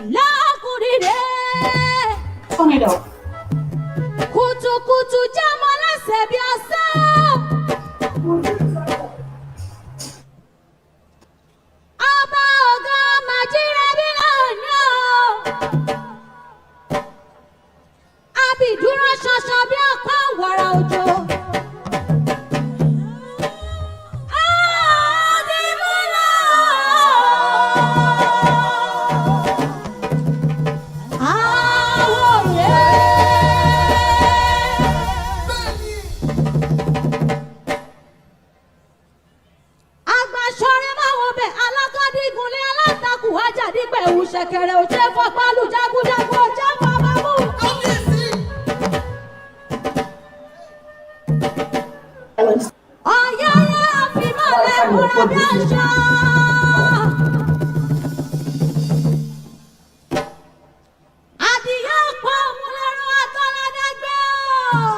lákùrìrè. Kùtùkùtù jámọ́ lẹ́sẹ̀ bí ọ̀sán. Ọba ògo màjíra bí lọ́nà. Abìdúró ṣọṣọ bí ọkọ̀ wàrà òjò. Ṣẹ̀kẹ̀rẹ̀ ò ṣe fọpá lù jagunjagun ò jẹ́ fọmọ mú. Ọ̀yẹ́yẹ́ àfimọ́lẹ̀ kúrẹ́ bí aṣọ. Adìyẹ ọ̀pọ̀ òmùlẹ̀rù àtọ́ládẹ́gbẹ́ o.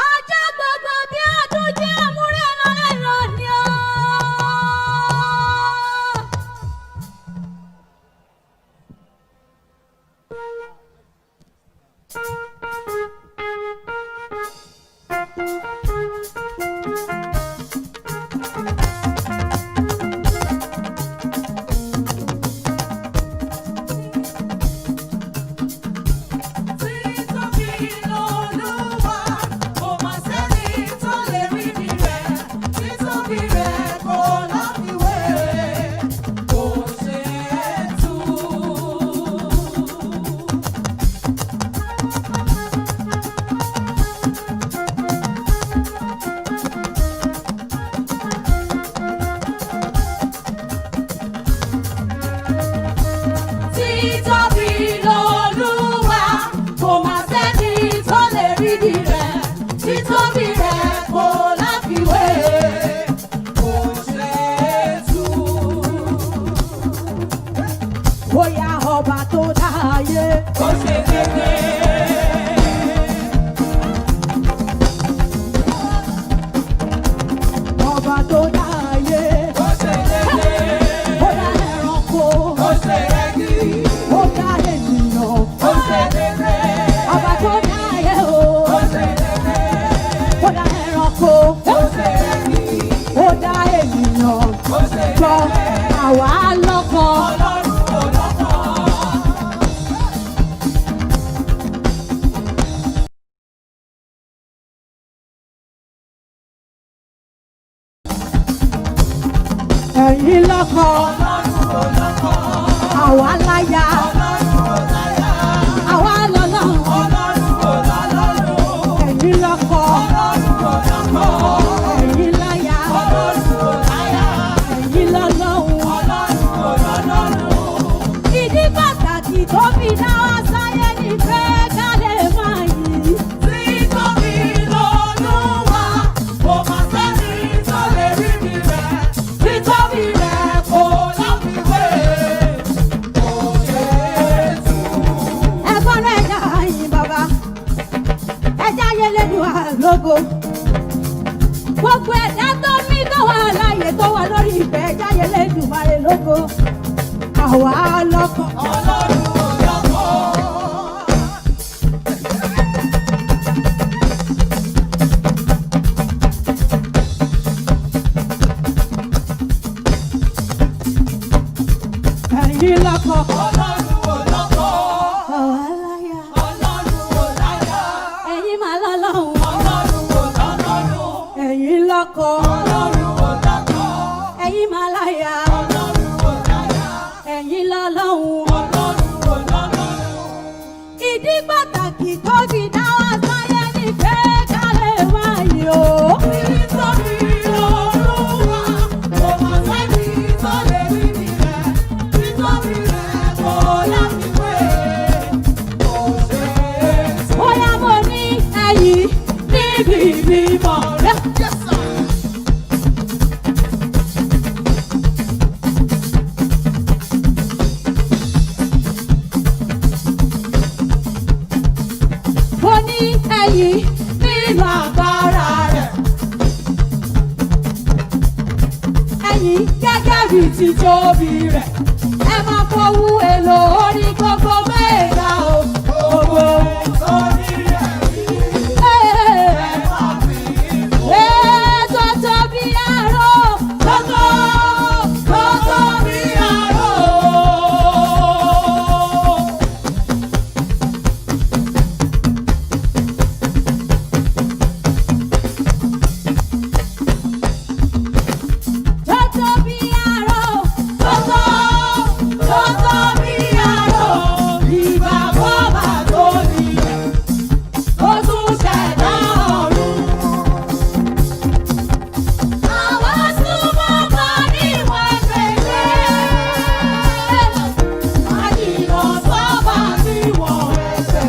Ọjọ́ gbogbo bí ọdún jẹ́ àmúrẹ́ lọ́rẹ́ ni ó. Ẹ̀yin lọ́kọ, àwa láya, àwa lọ́lọ́run. Ẹ̀yin lọ́kọ, ẹ̀yin láya, ẹ̀yin lọ́lọ́run. Ìdí pàtàkì tó fi dá wa sáyé ni pé ká lè máa yìí. Títóbi l'Olúwa, kò má sẹ́ni tó lè rí mi rẹ̀. Títóbi rẹ̀ kò láfiwé, kò ṣe é tú. Ẹ̀gbọ́n rẹ̀ dá yín bàbá, ẹja yẹlẹ́nu àlógo. Gbogbo ẹ̀dá tó mí tó wà láàyè tó wà lórí ìfẹ́ ẹja yẹlẹ́nu màrè lógo. Àwa lọ́kọ. Ọlọ́run ò lọ́kọ. ẹ̀yin lọ́kọ. Ọlọ́run ò lọ́kọ. Àwa láyà. Ọlọ́run ò láyà. Ẹ̀yin máa lọ́lọ́run. Ọlọ́run ò lọ́lọ́run. Ẹ̀yin lọ́kọ. Ọlọ́run ò lọ́kọ. Ẹ̀yin máa láyà. Ọlọ́run ò láyà. Ẹ̀yin lọ́lọ́run. Ọlọ́run ò lọ́lọ́run. Ìdí pàtàkì tó fi dá wa sáyé ni pé ká lè máa yọ̀. Nítorí Olúwa, kò mọ̀ sẹ́ni tó lè rí mi rẹ̀. Nítorí rẹ̀ kò láfiwé. Kò ṣe é sí. Bóyá mo ní ẹ̀yìn níbi ìbímọ rẹ̀. Yes, sir. Mo ní ẹ̀yìn nínú agbára rẹ̀. Ẹ̀yìn gẹ́gẹ́ bí ti tóbi rẹ̀. Ẹ máa fowó èlò orí gbogbo mẹ́ta o. Gbogbo Sórí rẹ̀ rí. ètò tóbi àrò. Gbogbo Bí àrò. tóbi àrò. Gbogbo bí àrò. Ìgbà bọ́bà tó nílẹ̀. Ó tún ṣẹ̀dá ọ̀run. Àwa súnmọ́ kan níwọ̀n pèlè. Àjìnà sọ́ba tí wọ́n ẹsẹ̀.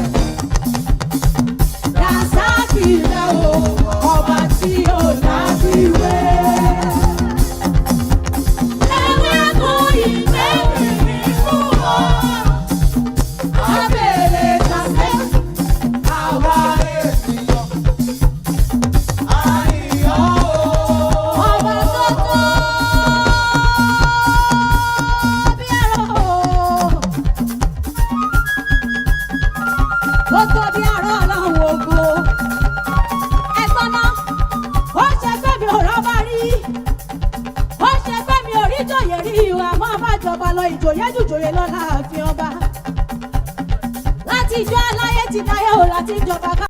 Dàsákì rẹ̀ o. Ọba tí ò láfiwé. Ewéko ìgbẹ́bìrì fún ọ. Abẹ́lé tasẹ́. Àwa ènìyàn. Àyàn o. Ọba tó tóbi àrò. Tó tóbi àrò ọlọ́run ògo. Ẹ̀gbọ́n náà, ó ṣe pé mi ò rọ́bà rí. Ó ṣe pé mi ò rí jòyè rí ìwà mọ́ bá jọba lọ ìjòyè jùjòyè lọ láàfin ọba. Láti ìjọ aláyé ti dáyé o láti jọba ká.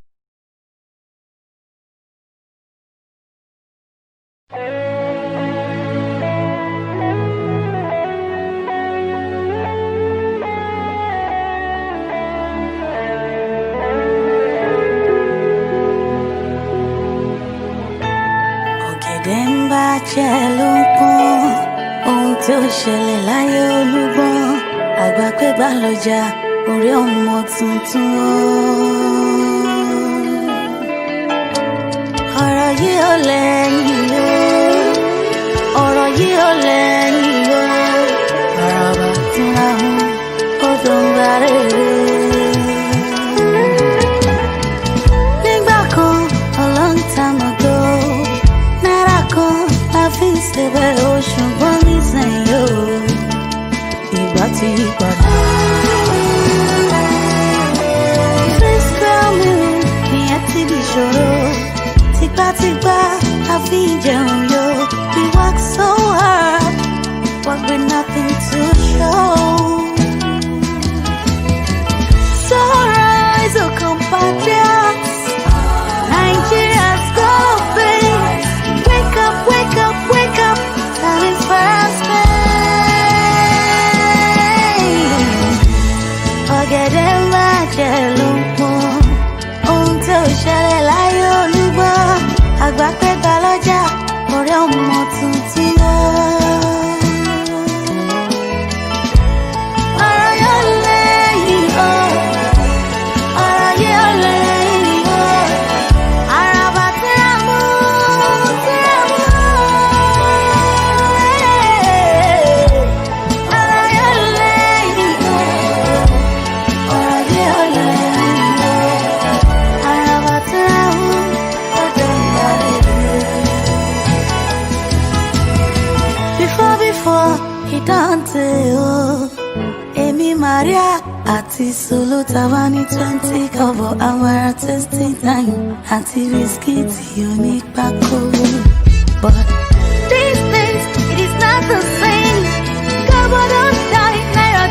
Ọ̀gẹ̀dẹ̀ ń bàjẹ́ ló ń pọ́n, ohun tí ó ṣẹlẹ̀ láyé olúgbọ́n, àgbà pé bá lọ́jà orí ọmọ tuntun o. Ọ̀rọ̀ yìí ò lẹ́yìn o, ọ̀rọ̀ yìí ò lẹ́yìn o, àràbà tí a mú ó tó ń gbà rere. Nígbà kan, a long time ago, náírà kan la fi ń ṣebẹ̀ o, ṣùgbọ́n nísìnyí o, ìgbà ti yí padà. Please tell me, ìyẹn ti di ìṣòro, tipátipá la fi ń jẹun yó. We work so hard, but with nothing to show. So rise, oh compatriots, Nigeria's gonna face. Wake up, wake up, wake up, time is fast paced. Ọ̀gẹ̀dẹ̀ ń bàjẹ́ ló ń pọ́n, ohun tó ṣẹlẹ̀ láyé olúgbọ́n, àgbà pé bá lọ́jà orí ọmọ tuntun o. Ọ̀rọ̀ yóò lẹ́yìn o, ọ̀rọ̀ yóò lẹ́yìn o, àràbà tí a mú, tí a mú. Ọ̀rọ̀ yóò lẹ́yìn o, ọ̀rọ̀ yóò lẹ́yìn o, àràbà tí a mú, ó tó ń gbà rere. Before he dante o, Èmi Maria àti Solo tàwa ní 20 kọ́bọ̀, Amara 29 àti bisikíìtì onípákó. But these days it is not the same. Kọ́bọ̀ don die, náírà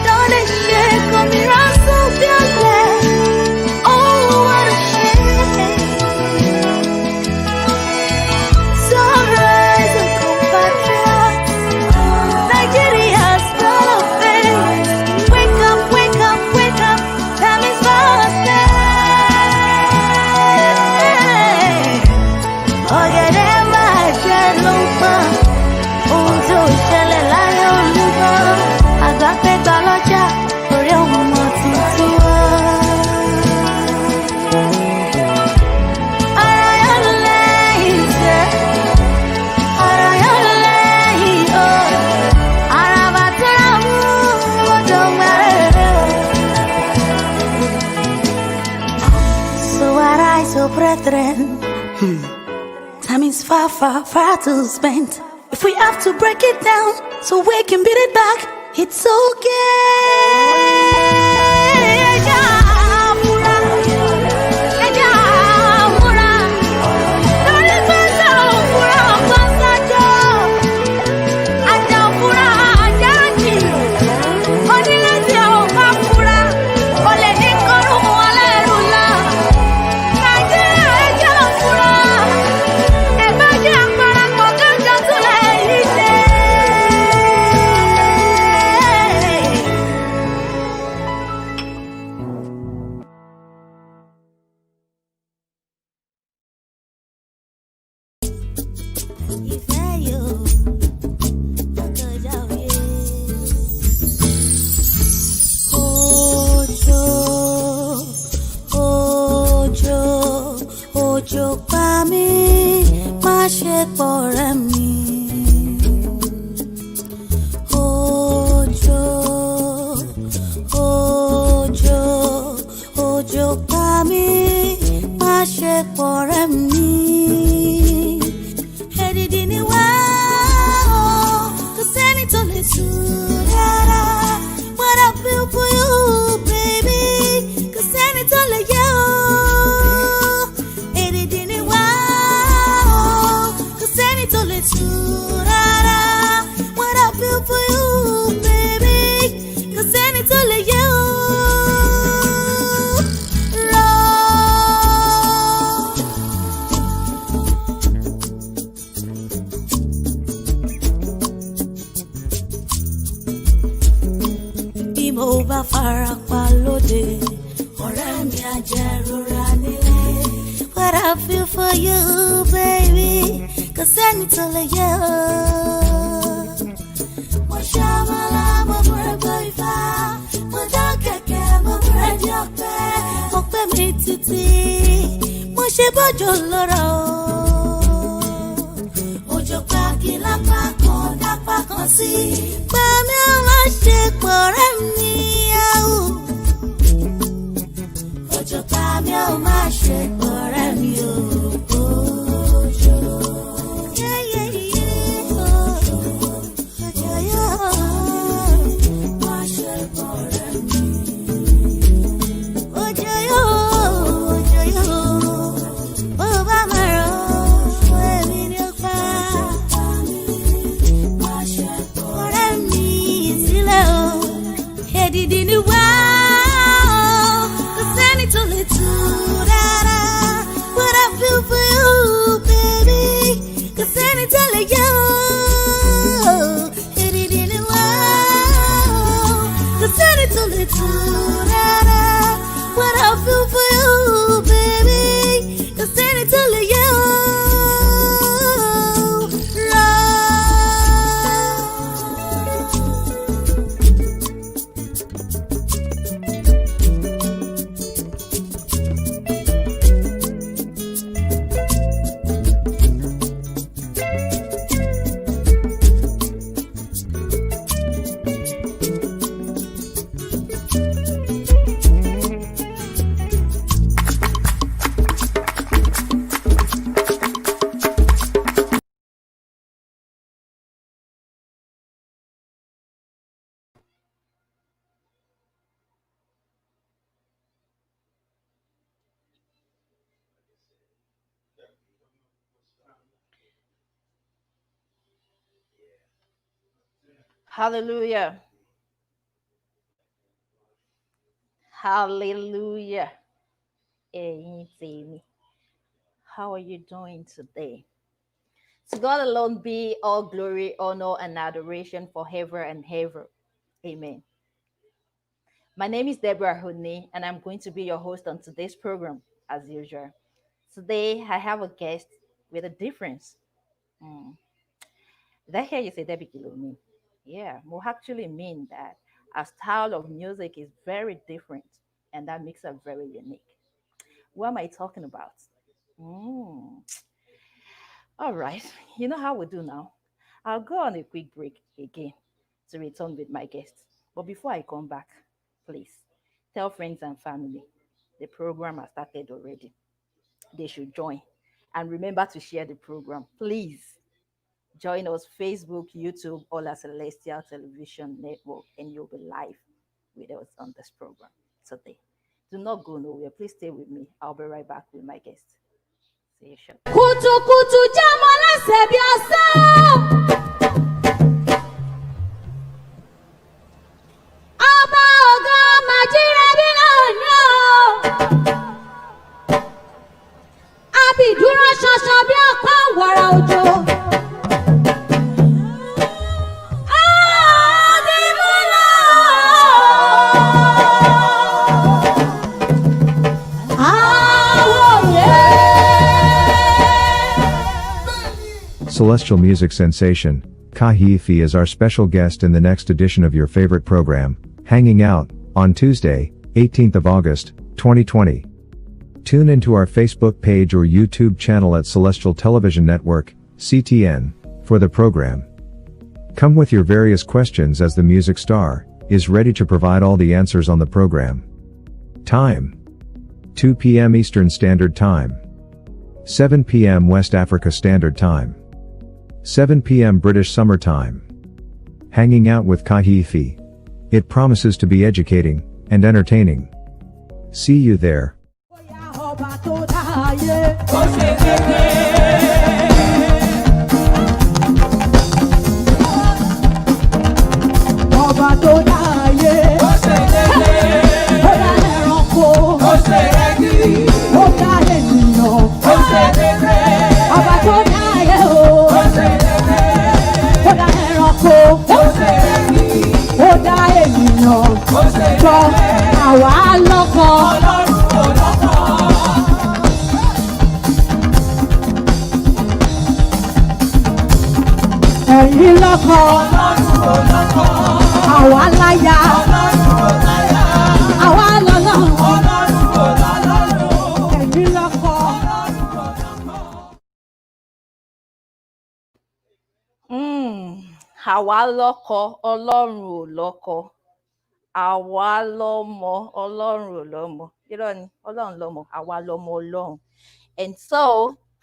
far, far, far to spend. If we have to break it down so we can beat it back, it's òjò pa mí, má ṣe pọ̀rẹ́ mi. Òjò, òjò, òjò pa mí, má ṣe pọ̀rẹ́ mi. Èdìdì ni wá o, kò sẹ́ni tó lè tú rárá. What I feel for you, baby, kò sẹ́ni tó lè yẹ o. What I feel for you, baby, 'cause any to let you bí mo bá fara pa lóde, ọ̀rẹ́ mi á jẹ́ rora nílé. What I feel for you, baby, 'cause any to let you. Mo ṣàmàlà, mo búrẹ́ gbọ́ ifá, mo dá kẹ̀kẹ́, mo búrẹ́ di ọ̀pẹ. Ọ̀pẹ mi títí, mo ṣe bọ́jọ lọ́rọ̀ o. Òjò pa kí lápá kan, dápá kan sí. Gbà mí ó má ṣe pọ̀rẹ́ mi áwù. Òjò pa mí ó má ṣe pọ̀rẹ́ mi o. Òjò. What I feel for you, baby, 'cause any till you. Hallelujah. Hallelujah. Ẹ̀yin tèmi. How are you doing today? To God alone be all glory, honor, and adoration forever and ever. Amen. My name is Deborah Hoodney, and I'm going to be your host on today's program, as usual. Today, I have a guest with a difference. Mm. Did I hear you say Debbie Kiloni? Yeah, more actually mean that our style of music is very different, and that makes her very unique. What am I talking about? Mm. All right, you know how we do now. I'll go on a quick break again to return with my guests. But before I come back, please tell friends and family the program has started already. They should join. And remember to share the program. Please join us Facebook, YouTube, or our Celestial Television Network, and you'll be live with us on this program today. Do not go nowhere. Please stay with me. I'll be right back with my guest. See you shortly. kùtùkùtù jámọ́ lẹ́sẹ̀ bí ọ̀sán. Ọba ògo màjírábí lónìí o. Abìdúró ṣọṣọ bí ọ̀pá wàrà òjò. Àdìmúlò. Àwòyé. Celestial music sensation, KAYEFI is our special guest in the next edition of your favorite program, Hanging Out, on Tuesday, 18th of August, 2020. Tune into our Facebook page or YouTube channel at Celestial Television Network, CTN, for the program. Come with your various questions as the music star is ready to provide all the answers on the program. Time: 2 p.m. Eastern Standard Time, 7 p.m. West Africa Standard Time, 7 p.m. British Summer Time. Hanging Out with KAYEFI. It promises to be educating and entertaining. See you there. Ọba tó dáyé. Ó ṣe dédé. Ọba tó dáyé. Ó ṣe dédé. Ó dá ẹranko. Ó ṣe rẹ́gí. Ó dá ènìyàn. Ó ṣe dédé. Ọba tó dáyé o. Ó ṣe dédé. Ó dá ẹranko. Ó ṣe rẹ́gí. Ó dá ènìyàn. Ó ṣe Jọ dédé. àwa lọ́kọ. Ọlọ́run kò lọ́kọ̀. Ẹ̀yin lọ́kọ. Ọlọ́run kò lọ́kọ̀. Àwa láya. Ọlọ́run kò láyà. Àwa lọ́lọ́run. Ọlọ́run kò lọ́lọ́run. Ẹ̀yin lọ́kọ. Ọlọ́run kò lọ́kọ̀. Àwa lọ́kọ, Ọlọ́run ò lọ́kọ. Àwa lọ́mọ, Ọlọ́run ò lọ́mọ. Irọ́ ni, Ọlọ́run lọ́mọ, àwa lọ́mọ Ọlọ́run. And so,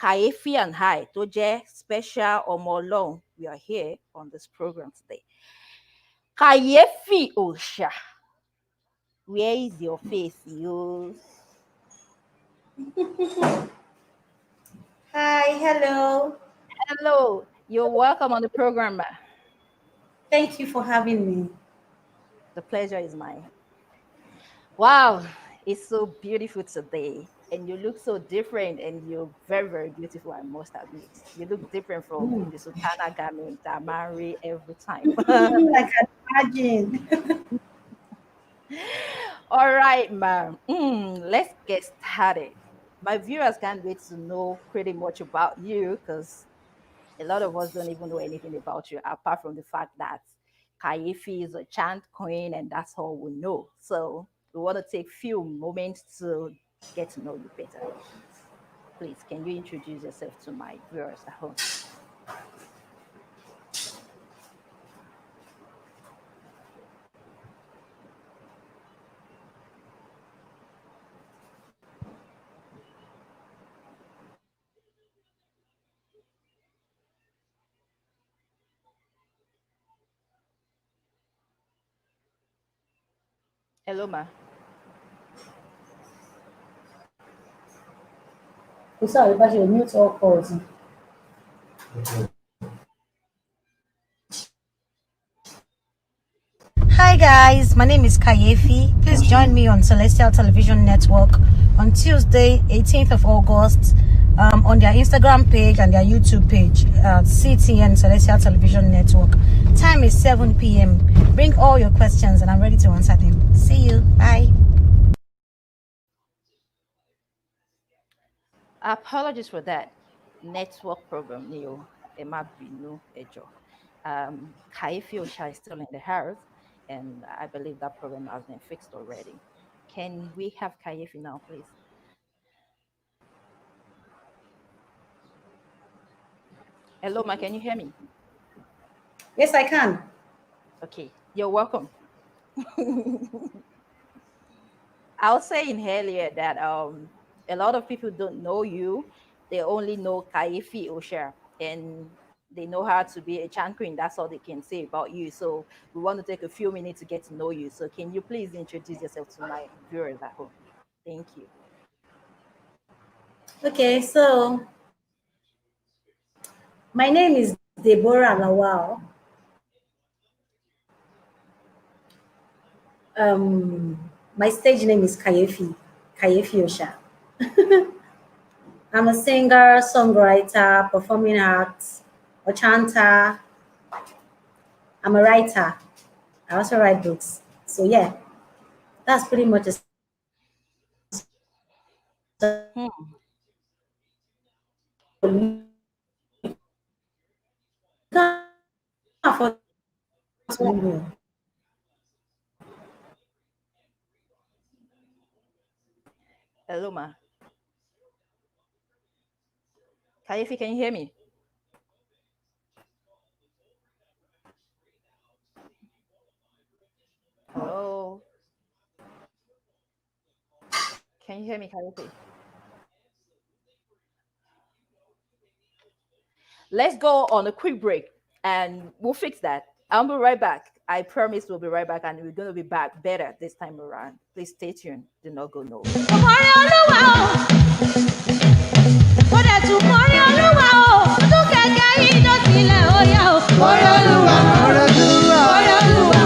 KAYEFI and I, tó jẹ́ special ọmọ Ọlọ́run, we are here on this program today. KAYEFI Òòṣà, where is your face, you? Hi, hello. Hello, you're welcome on the program, ma. Thank you for having me. The pleasure is mine. Wow, it's so beautiful today. And you look so different, and you're very, very beautiful, I must admit. You look different from the Sultana garment, the Amari every time. I can imagine. All right, ma'am. Let's get started. My viewers can't wait to know pretty much about you, because a lot of us don't even know anything about you, apart from the fact that KAYEFI is a chant queen, and that's all we know. So we want to take few moments to get to know you better. Please, can you introduce yourself to my viewers at home? Hello, ma. Sorry, but you mute all calls. Hi guys, my name is KAYEFI. Please join me on Celestial Television Network on Tuesday, 18th of August, on their Instagram page and their YouTube page, CTN Celestial Television Network. Time is 7 p.m. Bring all your questions and I'm ready to answer them. See you. Bye. Apologies for that. Network problem, Neo. It might be no ejo. KAYEFI Òòṣà is still in the house, and I believe that problem has been fixed already. Can we have KAYEFI now, please? Hello, ma. Can you hear me? Yes, I can. Okay, you're welcome. I was saying earlier that a lot of people don't know you, they only know KAYEFI Osha, and they know how to be a chant queen. That's all they can say about you. So we want to take a few minutes to get to know you. So can you please introduce yourself to my viewers at home? Thank you. Okay, so my name is Deborah Lawal. My stage name is KAYEFI, KAYEFI Osha. I'm a singer, songwriter, performing arts, a chanter. I'm a writer. I also write books. So yeah, that's pretty much a Hmm. Hello, ma. KAYEFI, can you hear me? Hello. Can you hear me, KAYEFI? Let's go on a quick break and we'll fix that. I'll be right back. I promise we'll be right back and we're going to be back better this time around. Please stay tuned. Do not go nowhere. Ọmọrí Olúwa o, ó dẹ̀ tún mọ́rí Olúwa o, tún kẹ̀kẹ́ yìí tó sílẹ̀ ó yá o. Mọ́rí Olúwa, mọ́rí Olúwa,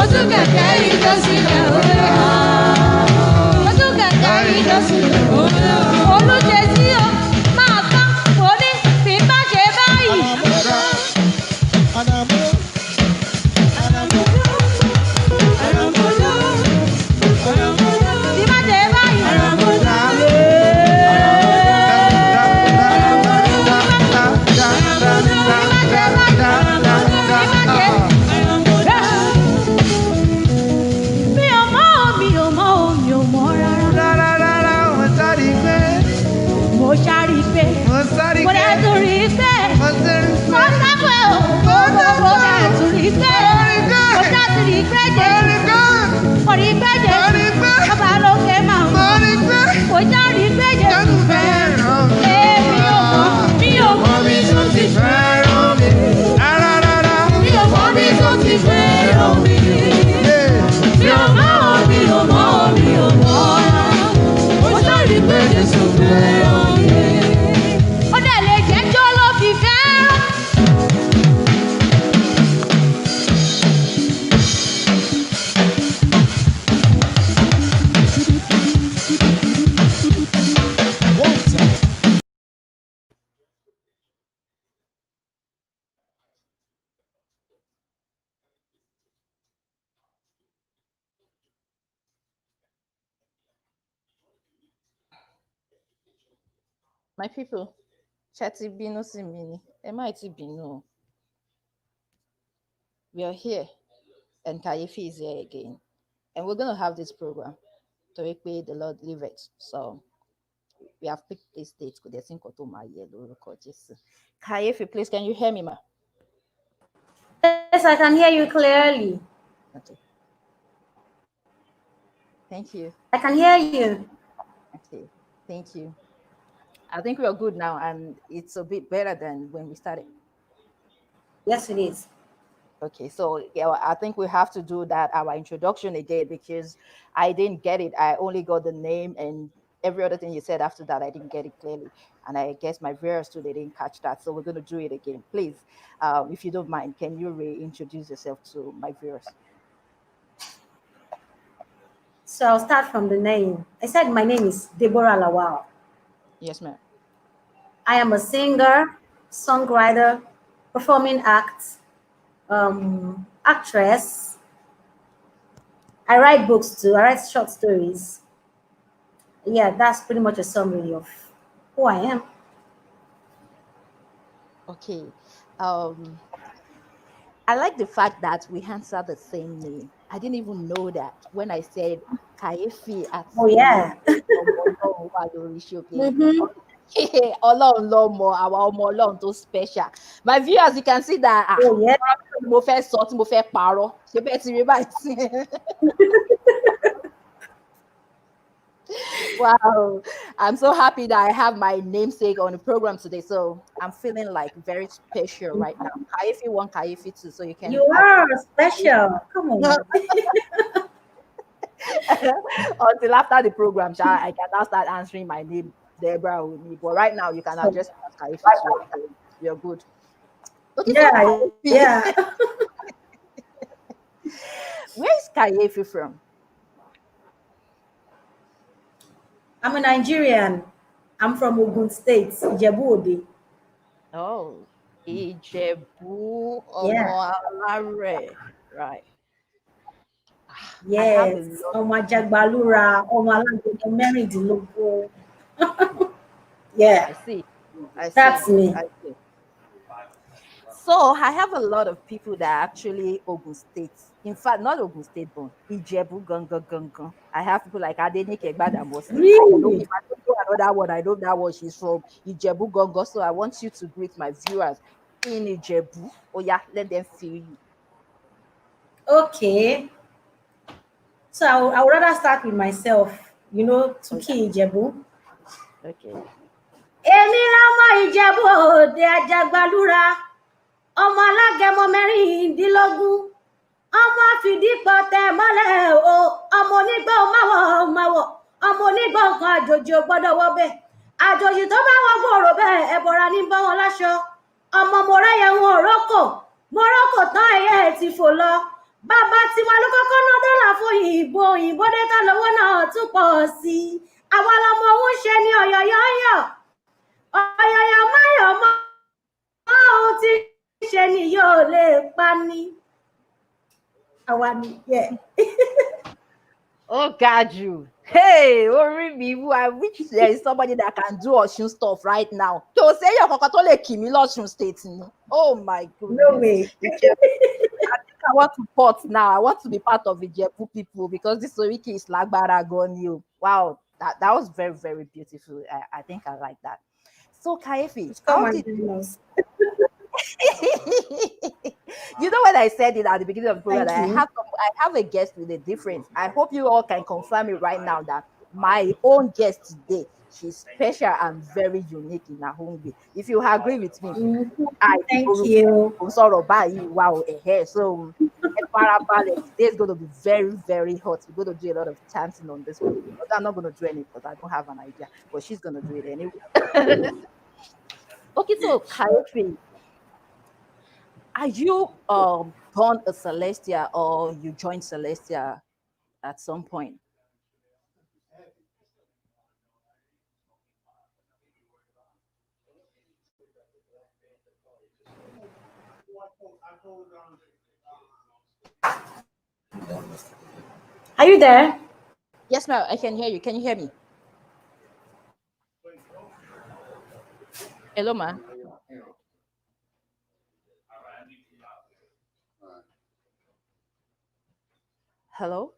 ó tún kẹ̀kẹ́ yìí tó sílẹ̀ ó yá. Ó tún kẹ̀kẹ́ yìí tó sílẹ̀ ó yá. Olùjẹ́sí o, máa kán, mo ní bí n bá ṣe báyìí. Bí n bá ṣe báyìí. Mi ò mọ̀ o, mi ò mọ̀ o, mi ò mọ̀ rárá. Mo ṣáàrí pé mo dẹ̀ tún rí pé mo sábẹ́ o, mo dẹ̀ tún rí pé mo ṣáàtì rí pé Jésù, mo rí pé Jésù, ọba lókè máa mọ̀, mo ṣáàrí pé Jésù fẹ́ràn mi ò mọ̀ bí tó ti fẹ́ràn mi. Mi ò mọ̀ bí tó ti fẹ́ràn mi. Mi ò mọ̀ o, mi ò mọ̀ o, mi ò mọ̀ rárá. Mo ṣáàrí pé Jésù fẹ́ràn mi. Ó dẹ̀ lè jẹ́jọ́ ló fi fẹ́ràn. My people, chatty binu si mini. MIT binu. We are here and KAYEFI is here again. And we're going to have this program to repay the Lord live it. So we have picked this date. KAYEFI, please, can you hear me, ma? Yes, I can hear you clearly. Okay. Thank you. I can hear you. Okay. Thank you. I think we are good now, and it's a bit better than when we started. Yes, it is. Okay, so yeah, I think we have to do that our introduction again because I didn't get it. I only got the name and every other thing you said after that. I didn't get it clearly, and I guess my viewers too they didn't catch that. So we're going to do it again, please. If you don't mind, can you reintroduce yourself to my viewers? So I'll start from the name. I said my name is Deborah Lawal. Yes, ma'am. I am a singer, songwriter, performing act, actress. I write books too. I write short stories. Yeah, that's pretty much a summary of who I am. Okay. I like the fact that we answer the same name. I didn't even know that when I said KAYEFI at Oh yeah. Ọlọ́run lọ́mọ àwa ọmọ Ọlọ́run tó special. My viewers, you can see that Oh yeah. mo fẹ́ sọ tí mo fẹ́ parọ́ ṣé bẹ́ẹ̀ ti rí báyìí sí. Wow. I'm so happy that I have my namesake on the program today. So I'm feeling like very special right now. Kayefi one, Kayefi two. So you can You add are special. Come on. until after the program, I can now start answering my name, Deborah with me. But right now you can So, address me as Kayefi two. So you're good. Okay, so yeah, Kayefi, yeah. where is Kayefi from? I'm a Nigerian. I'm from Ogun State, Ijebu Ode. Oh, Ijebu Yeah. Omo Alare. Right. I have a Yes. lot Ọmọ of people. Ajagbalura, ọmọ alágbèdẹ mẹ́rìndínlógún. Yeah, I see. I see. that's me. I see. So I have a lot of people that are actually Ogun State. In fact, not Ogun State born. Ijebu Gunga Gunga. I have people like Adenike Gbadamosi. I know Really? if I don't know another one, I know that one she's from Ijebu Gunga. So I want you to greet my viewers in Ijebu. Oh yeah, let them feel you. Okay. So I would rather start with myself, Oh yeah. Tuki Ijebu. Okay. Èmi lọmọ Ìjẹ̀bú Òde Ajagbalúra, ọmọ alágẹmọ mẹ́rìndínlógún, ọmọ fìdípọ̀tẹ́ mọ́lẹ̀ o, ọmọ onígbà máwọ̀, ọmọ onígbà nǹkan àjòjì ò gbọ́dọ̀ wọbẹ̀. Àjòjì tó bá wọ gbòòrò bẹ́ẹ̀ ẹ̀bọ̀ra ní bọ́ wọn láṣọ. Ọmọ mo rẹ́yẹ wọn ò rókò, mo rókò tán ẹyẹ ẹ̀ ti fò lọ. Bàbá tiwa ló kọ́kọ́ ná dọ́là fún òyìnbó dé tá lówó náà tún pọ̀ sí i. Àwa lọmọ òun ṣe ní ọ̀yọ̀yọ̀yọ̀, ọ̀yọ̀yọ̀ máyọ̀ mọ́ ohun tí ṣe ni yóò lè pa ni. Àwa ni, yeah. Oh God, you. Hey, Orimiwu, I wish there is somebody that can do Osun stuff right now. To say your Kokotole Kimi Osun State. Oh my No goodness. way. I think I want to port now. I want to be part of the Jebu people because this wiki is Lagbara Gonyo. Wow, that was very, very beautiful. I think I like that. So Kaefi, Come how and did join us. you know when I said it at the beginning of the program Thank that you. I have a guest with a difference. I hope you all can confirm it right now that my own guest today, she's special and very unique in her own way. If you agree with me, Mhm. I Thank you. sorrow by wow hair. So today is going to be very, very hot. We're going to do a lot of chanting on this one. But I'm not going to do any because I don't have an idea. But she's going to do it anyway. Okay, so Kayofi, are you born a Celestia or you joined Celestia at some point? Are you there? Yes, ma'am. I can hear you. Can you hear me? Hello, ma. Hello.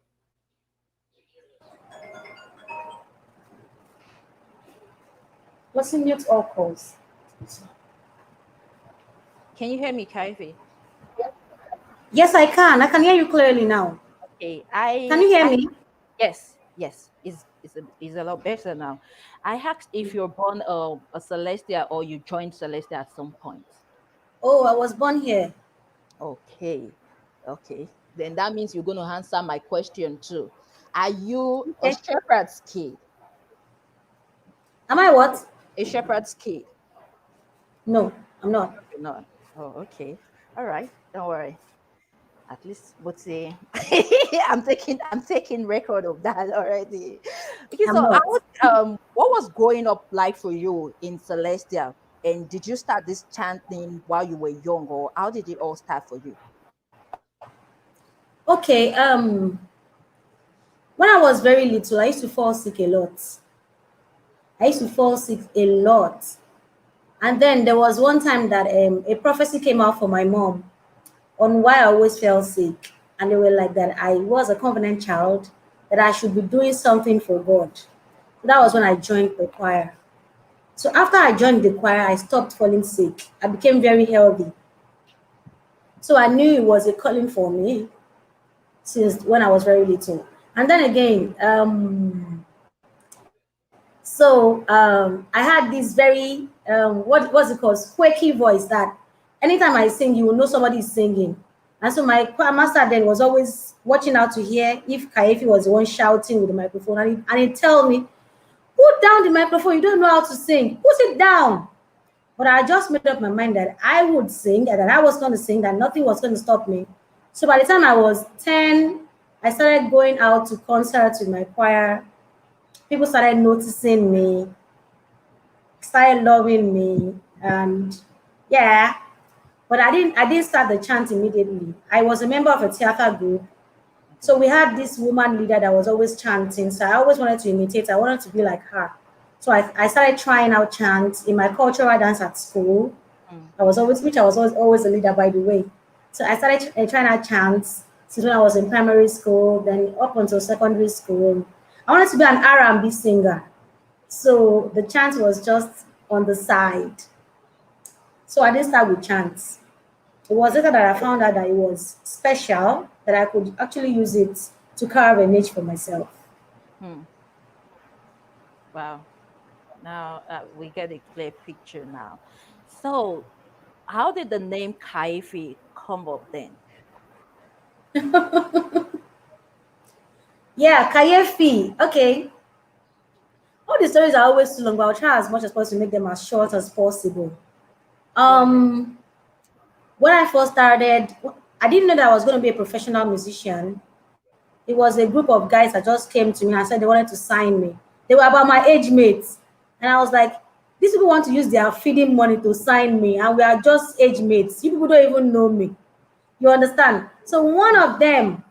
Let's mute all calls. Can you hear me, Kaifi? Yes, I can. I can hear you clearly now. Okay. Can you hear I me? yes, yes. Is a lot better now. I asked if you're born a Celestia or you joined Celestia at some point. Oh, I was born here. Okay. Okay. Then that means you're going to answer my question too. Are you a Okay. shepherd's kid? Am I what? A shepherd's kid? No, I'm not. You're not. Oh, okay. All right. Don't worry. At least what's say I'm taking record of that already. Okay, I'm so not. what was growing up like for you in Celestia? And did you start this chanting while you were young, or how did it all start for you? Okay. When I was very little, I used to fall sick a lot. I used to fall sick a lot. And then there was one time that a prophecy came out for my mom on why I always fell sick. And they were like that I was a covenant child, that I should be doing something for God. So that was when I joined the choir. So after I joined the choir, I stopped falling sick. I became very healthy. So I knew it was a calling for me since when I was very little. And then again, So I had this very what's it called, squeaky voice that anytime I sing, you will know somebody is singing. And so my choir master then was always watching out to hear if KAYEFI was the one shouting with the microphone, and he'd tell me, "Put down the microphone. You don't know how to sing. Put it down." But I just made up my mind that I would sing and that I was going to sing, that nothing was going to stop me. So by the time I was 10, I started going out to concerts with my choir. People started noticing me, started loving me, and yeah. But I didn't start the chant immediately. I was a member of a theater group. So we had this woman leader that was always chanting. So I always wanted to imitate. I wanted to be like her. So I started trying out chants in my cultural dance at school. I was always a leader, by the way. So I started trying out chants since when I was in primary school, then up until secondary school. I wanted to be an R&B singer. So the chant was just on the side. So I didn't start with chants. It was later that I found out that it was special, that I could actually use it to carve a niche for myself. Hmm. Wow. Now we get a clear picture now. So, how did the name KAYEFI come up then? Yeah, KAYEFI. Okay. All the stories are always too long, but I'll try as much as possible to make them as short as possible. Go ahead. Um, when I first started, I didn't know that I was going to be a professional musician. It was a group of guys that just came to me and said they wanted to sign me. They were about my age mates. And I was like, these people want to use their feeding money to sign me, and we are just age mates. You people don't even know me. You understand? So one of them,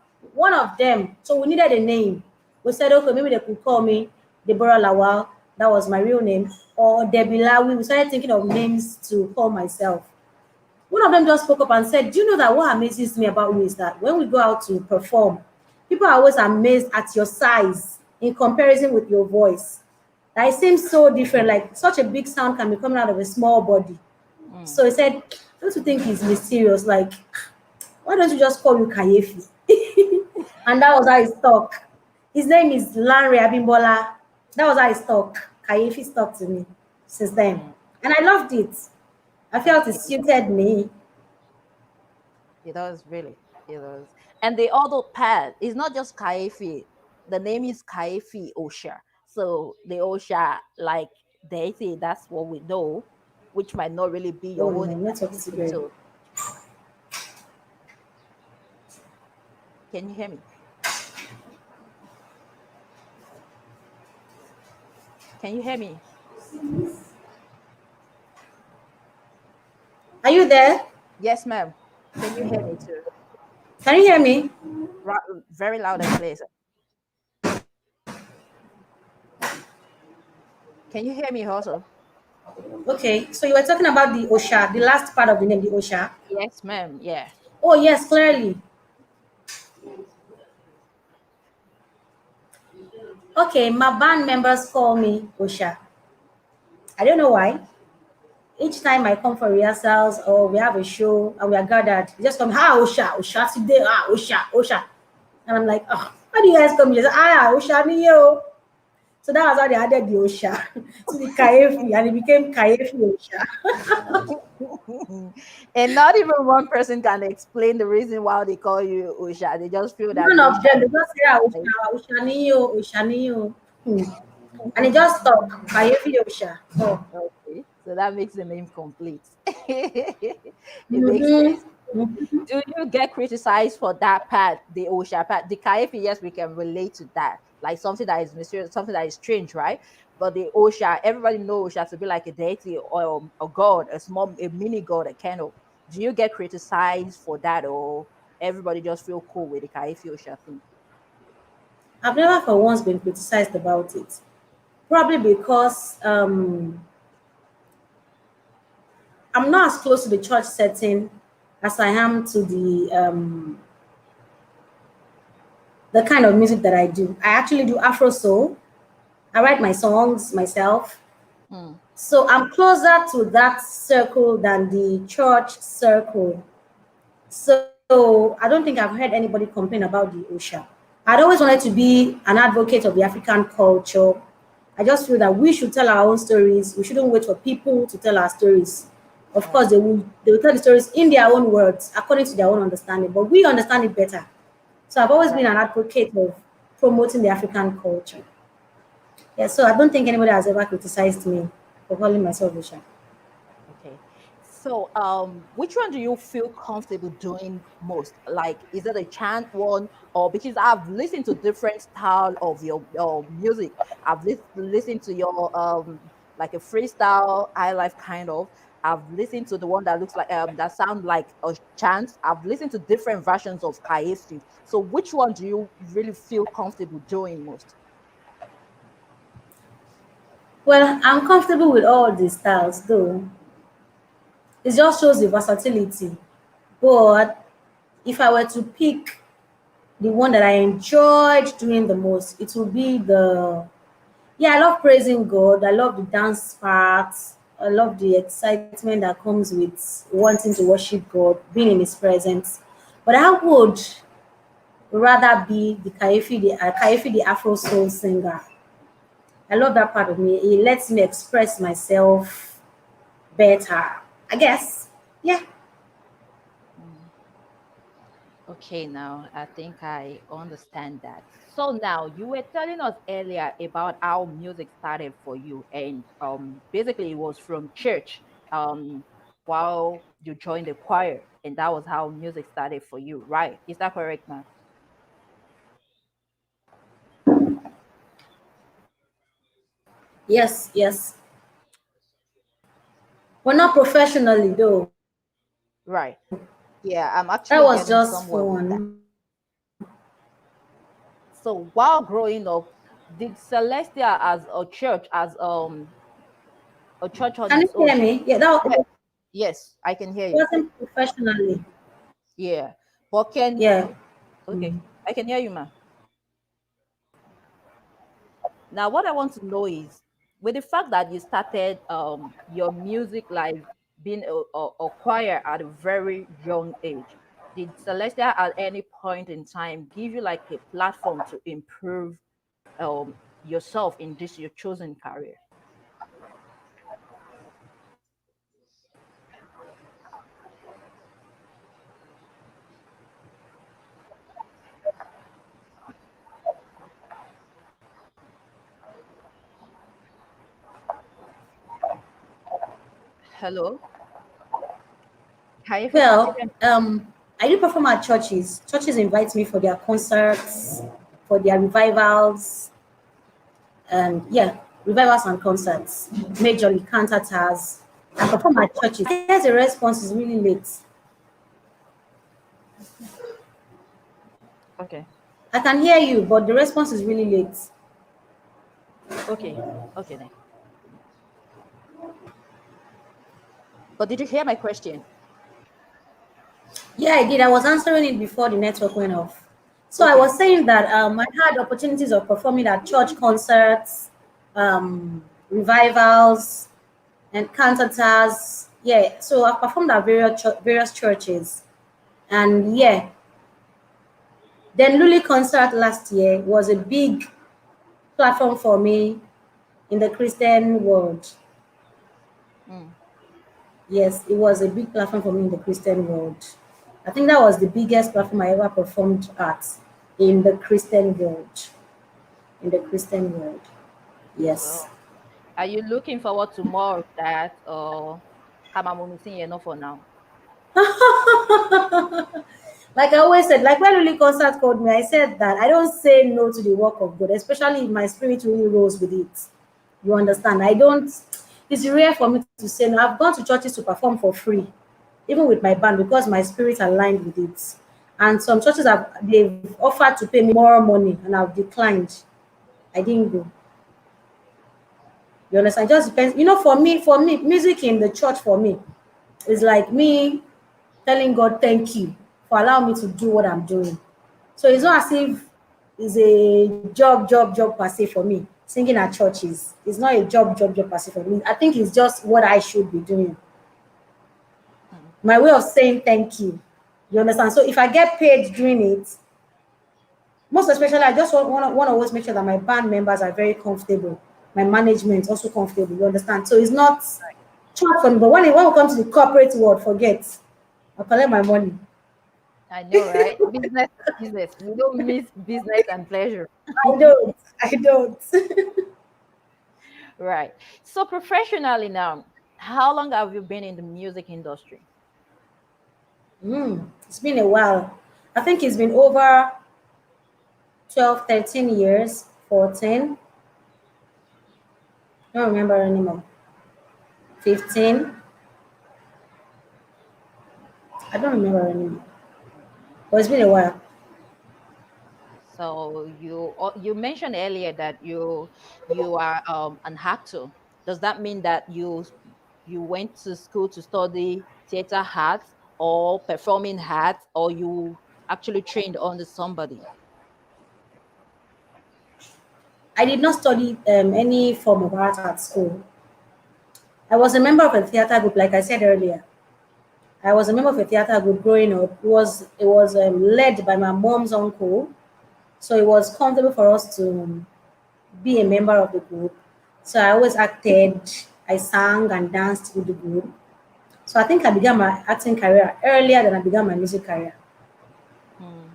so we needed a name. We said, okay, maybe they could call me Deborah Lawal. That was my real name. Or Debbie Lawi. We started thinking of names to call myself. One of them just spoke up and said, "Do you know that what amazes me about you is that when we go out to perform, people are always amazed at your size in comparison with your voice. That it seems so different, like such a big sound can be coming out of a small body." Mm. So he said, "Don't you think he's mysterious? Like, why don't you just call you KAYEFI?" And that was how he stuck. His name is Lanre Abimbola. That was how he stuck. KAYEFI stuck to me since then. Mm. And I loved it. I felt it It, suited me. it does really. It does. And the other part is not just KAYEFI. The name is KAYEFI Osha. So the Osha, like deity, that's what we know, which might not really be Oh, your own my network is identity. great. So can you hear me? Can you hear me? Are you there? Yes, ma'am. Can you hear me too? Can you hear me? Very loud and clear. Can you hear me also? Okay, so you were talking about the Osha, the last part of the name, the Osha. Yes, ma'am. Yeah. Oh, yes, clearly. Okay, my band members call me Osha. I don't know why. Each time I come for rehearsals or we have a show and we are gathered, they just come, "Ah, Osha, Osha today, ah, Osha, Osha." And I'm like, "Oh, why do you guys come here?" They say, "Ah, Osha, me, yo." So that was how they added the Osha to the KAYEFI, and it became KAYEFI Osha. And not even one person can explain the reason why they call you Osha. They just feel that None the of them, Osha they is just say, "Ah, like, Osha, Osha, niyo, Osha, niyo." And it just stuck, KAYEFI Osha. Oh. okay. So that makes the name complete. It makes sense. Mm-hmm. Do you get criticized for that part, the Osha part? The Kayefi, yes, we can relate to that. Like something that is mysterious, something that is strange, right? But the Osha, everybody knows Osha to be like a deity or a god, a mini god, a kind of. Do you get criticized for that, or everybody just feel cool with the Kayefi Osha thing? I've never for once been criticized about it. Probably because I'm not as close to the church setting as I am to the kind of music that I do. I actually do Afro soul. I write my songs myself. Mm. So I'm closer to that circle than the church circle. So I don't think I've heard anybody complain about the Osha. I'd always wanted to be an advocate of the African culture. I just feel that we should tell our own stories. We shouldn't wait for people to tell our stories. Of Mm, course, they will tell the stories in their own words, according to their own understanding, but we understand it better. So I've always been right. an advocate of promoting the African culture. Yeah, so I don't think anybody has ever criticized me for calling myself Isha. Okay. So, which one do you feel comfortable doing most? Like, is it a chant one, or because I've listened to different style of your music. I've listened to your like a freestyle, high life kind of. I've listened to the one that looks like that sound like a chant. I've listened to different versions of KAYEFI. So, which one do you really feel comfortable doing most? Well, I'm comfortable with all the styles, though. It just shows the versatility. But if I were to pick the one that I enjoyed doing the most, it would be the yeah, I love praising God. I love the dance parts. I love the excitement that comes with wanting to worship God, being in His presence. But I would rather be Kayefi, the Afro soul singer. I love that part of me. It lets me express myself better. I guess. Yeah. Mm. Okay, now I think I understand that. So now you were telling us earlier about how music started for you, and basically it was from church while you joined the choir, and that was how music started for you, right? Is that correct, ma'am? Yes. Yes. But not professionally though. Right. Yeah, I'm That actually was getting just somewhere with that. fun. So while growing up, did Celestia as a church, as a church on Can you its hear own? me? Yeah, that Yes, yes, I can hear you. wasn't professionally. Yeah. But can Yeah. okay, I can hear you, ma. Now, what I want to know is, with the fact that you started your music life being a choir at a very young age, did Celestia at any point in time give you like a platform to improve yourself in this your chosen career? Hello, Kaife, can you Well, hear me? I do perform at churches. Churches invite me for their concerts, for their revivals, and yeah, revivals and concerts. Majorly cantatas. I perform at churches. I guess the response is really late. Okay, I can hear you, but the response is really late. okay, okay then. But did you hear my question? Yeah, I did. I was answering it before the network went off. So I Okay, was saying that I had opportunities of performing at church concerts, revivals, and cantatas. Yeah, so I performed at various churches, and yeah, then Luli concert last year was a big platform for me in the Christian world. mm, Yes, it was a big platform for me in the Christian world. I think that was the biggest platform I ever performed at in the Christian world. In the Christian world, yes. well, are you looking forward to more of that, or Kamamumi enough for now? Like I always said, like when Lily Concert called me, I said that I don't say no to the work of God, especially if my spirit really rolls with it. You Mm, understand? I don't, it's rare for me to say no. I've gone to churches to perform for free, even with my band, because my spirit aligned with it. And some churches have they've offered to pay me more money and I've declined. I didn't go. You understand? It just depends. You know, for me, music in the church for me is like me telling God thank you for allowing me to do what I'm doing. So it's mm, not as if it's a job per se for me. Singing at churches. It's not a job per se for me. I think it's just what I should be doing. mm. My way of saying thank you. You understand? So if I get paid doing it, most especially I just want to always make sure that my band members are very comfortable. my management also comfortable. You understand? So it's not chop for me. But when we come to the corporate world, forget. I'll collect my money. I know, right? Business is business. We don't miss business and pleasure. I don't. I don't. Right. So professionally now, how long have you been in the music industry? It's been a while. I think it's been over 12, 13 years, 14. Don't remember anymore. 15. I don't remember anymore. But it's been a while. So you mentioned earlier that you are an actor. Does that mean that you went to school to study theater arts or performing arts, or you actually trained under somebody? I did not study any form of art at school. I was a member of a theater group, like I said earlier. I was a member of a theater group growing up. It was led by my mom's uncle, so it was comfortable for us to be a member of the group. So I always acted, I sang and danced with the group. So I think I began my acting career earlier than I began my music career. Hmm.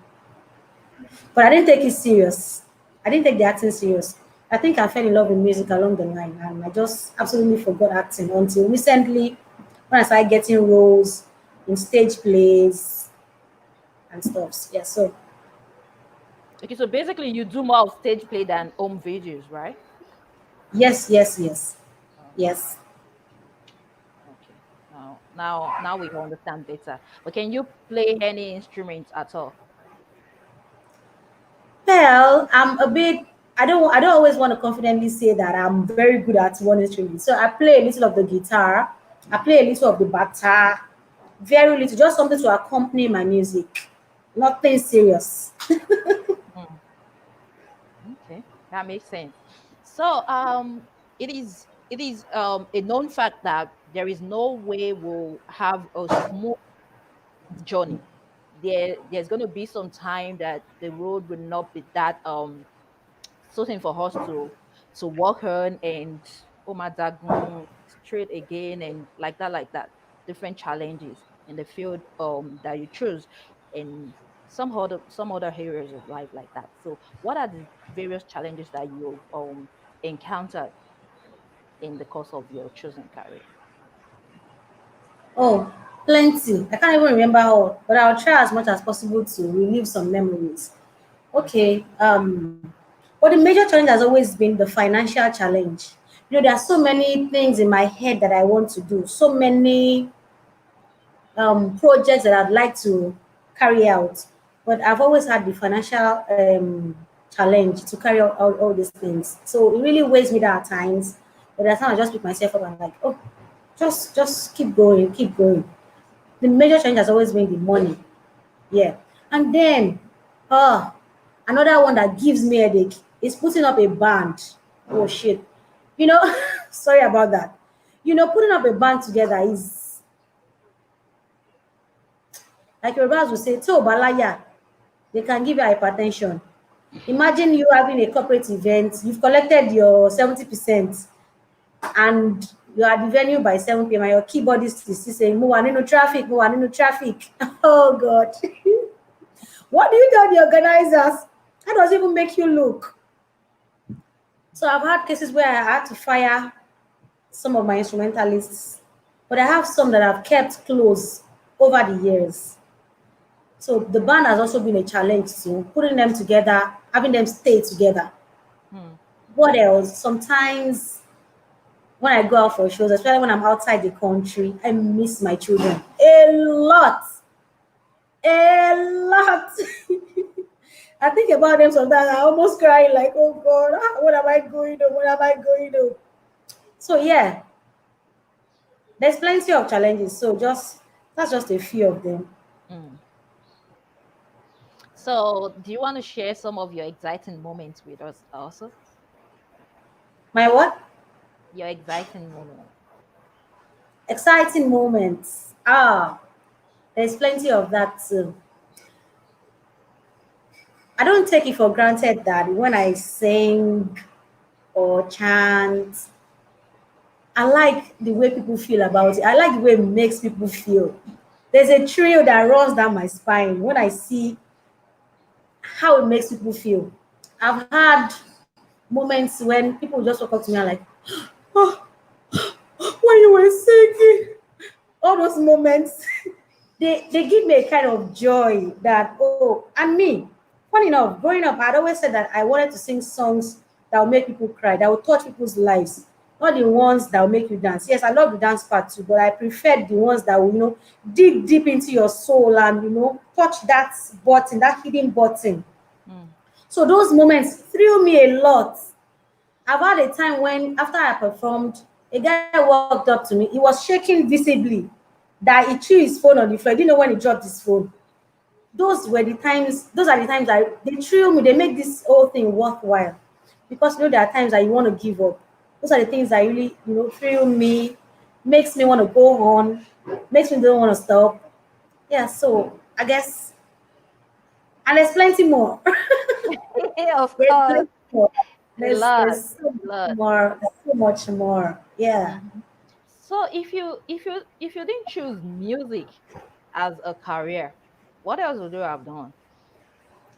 But I didn't take it serious. I didn't take the acting serious. I think I fell in love with music along the line, and I just absolutely forgot acting until recently when I started getting roles in stage plays and stuff. Yeah, so Okay, so basically you do more of stage play than home videos, right? yes, yes, yes, Okay. yes. Okay. Now we understand better. But can you play any instruments at all? Well, I'm a bit. I don't always want to confidently say that I'm very good at one instrument. So I play a little of the guitar. I play a little of the bata. Very little, just something to accompany my music. Nothing serious. Hmm. Okay, that makes sense. So it is a known fact that there is no way we'll have a smooth journey. There's going to be some time that the road will not be that something for us to work on, and Omadagun straight again, and like that different challenges in the field that you choose, in some other areas of life like that. So what are the various challenges that you've encountered in the course of your chosen career? Oh, plenty. I can't even remember all, but I'll try as much as possible to relive some memories. Okay. Okay. But the major challenge has always been the financial challenge. There are so many things in my head that I want to do, so many projects that I'd like to carry out, but I've always had the financial challenge to carry out all these things. So it really weighs me down at times. But at times I just pick myself up and like, oh, just keep going, keep going. The major challenge has always been the money. Yeah. And then another one that gives me headache is putting up a band. Oh shit. You know, sorry about that. Putting up a band together is like your boss will say, "Tó balaya," they can give you hypertension. Imagine you having a corporate event, you've collected your 70%, and you are at the venue by 7 p.m. and your keyboardist is still saying, Mo wà nínú traffic, mo wà nínú traffic. Oh God. What do you tell the organizers? How does it even make you look? So I've had cases where I had to fire some of my instrumentalists, but I have some that I've kept close over the years. So the band has also been a challenge too, putting them together, having them stay together. Hmm. What else? Sometimes when I go out for shows, especially when I'm outside the country, I miss my children a lot. A lot. I think about them sometimes. I almost cry like, oh God, what am I going to? What am I going to? So yeah, there's plenty of challenges. So just that's just a few of them. Hmm. So do you want to share some of your exciting moments with us also? My what? Your exciting moment. Exciting moments. There's plenty of that too. I don't take it for granted that when I sing, or chant. I like the way people feel about it. I like the way it makes people feel. There's a thrill that runs down my spine when I see how it makes people feel. I've had moments when people just walk up to me and like, oh, when you were singing, all those moments, they give me a kind of joy that, oh, and me, funny enough, growing up, I'd always said that I wanted to sing songs that will make people cry, that will touch people's lives, not the ones that will make you dance. Yes, I love the dance part too, but I prefer the ones that will, dig deep into your soul and, touch that button, that hidden button. Mm. So those moments thrill me a lot. I've had a time when, after I performed, a guy walked up to me. He was shaking visibly that he threw his phone on the floor. I didn't know when he dropped his phone. Those are the times that they thrill me. They make this whole thing worthwhile. Because there are times that you want to give up. Those are the things that really, thrill me, makes me want to go on, makes me don't want to stop. Yeah, so I guess, and there's plenty more. Of There's course, plenty more. a There's lot, there's so a much lot. more. There's so much more. Yeah. Mhm. So if you didn't choose music as a career, what else would you have done?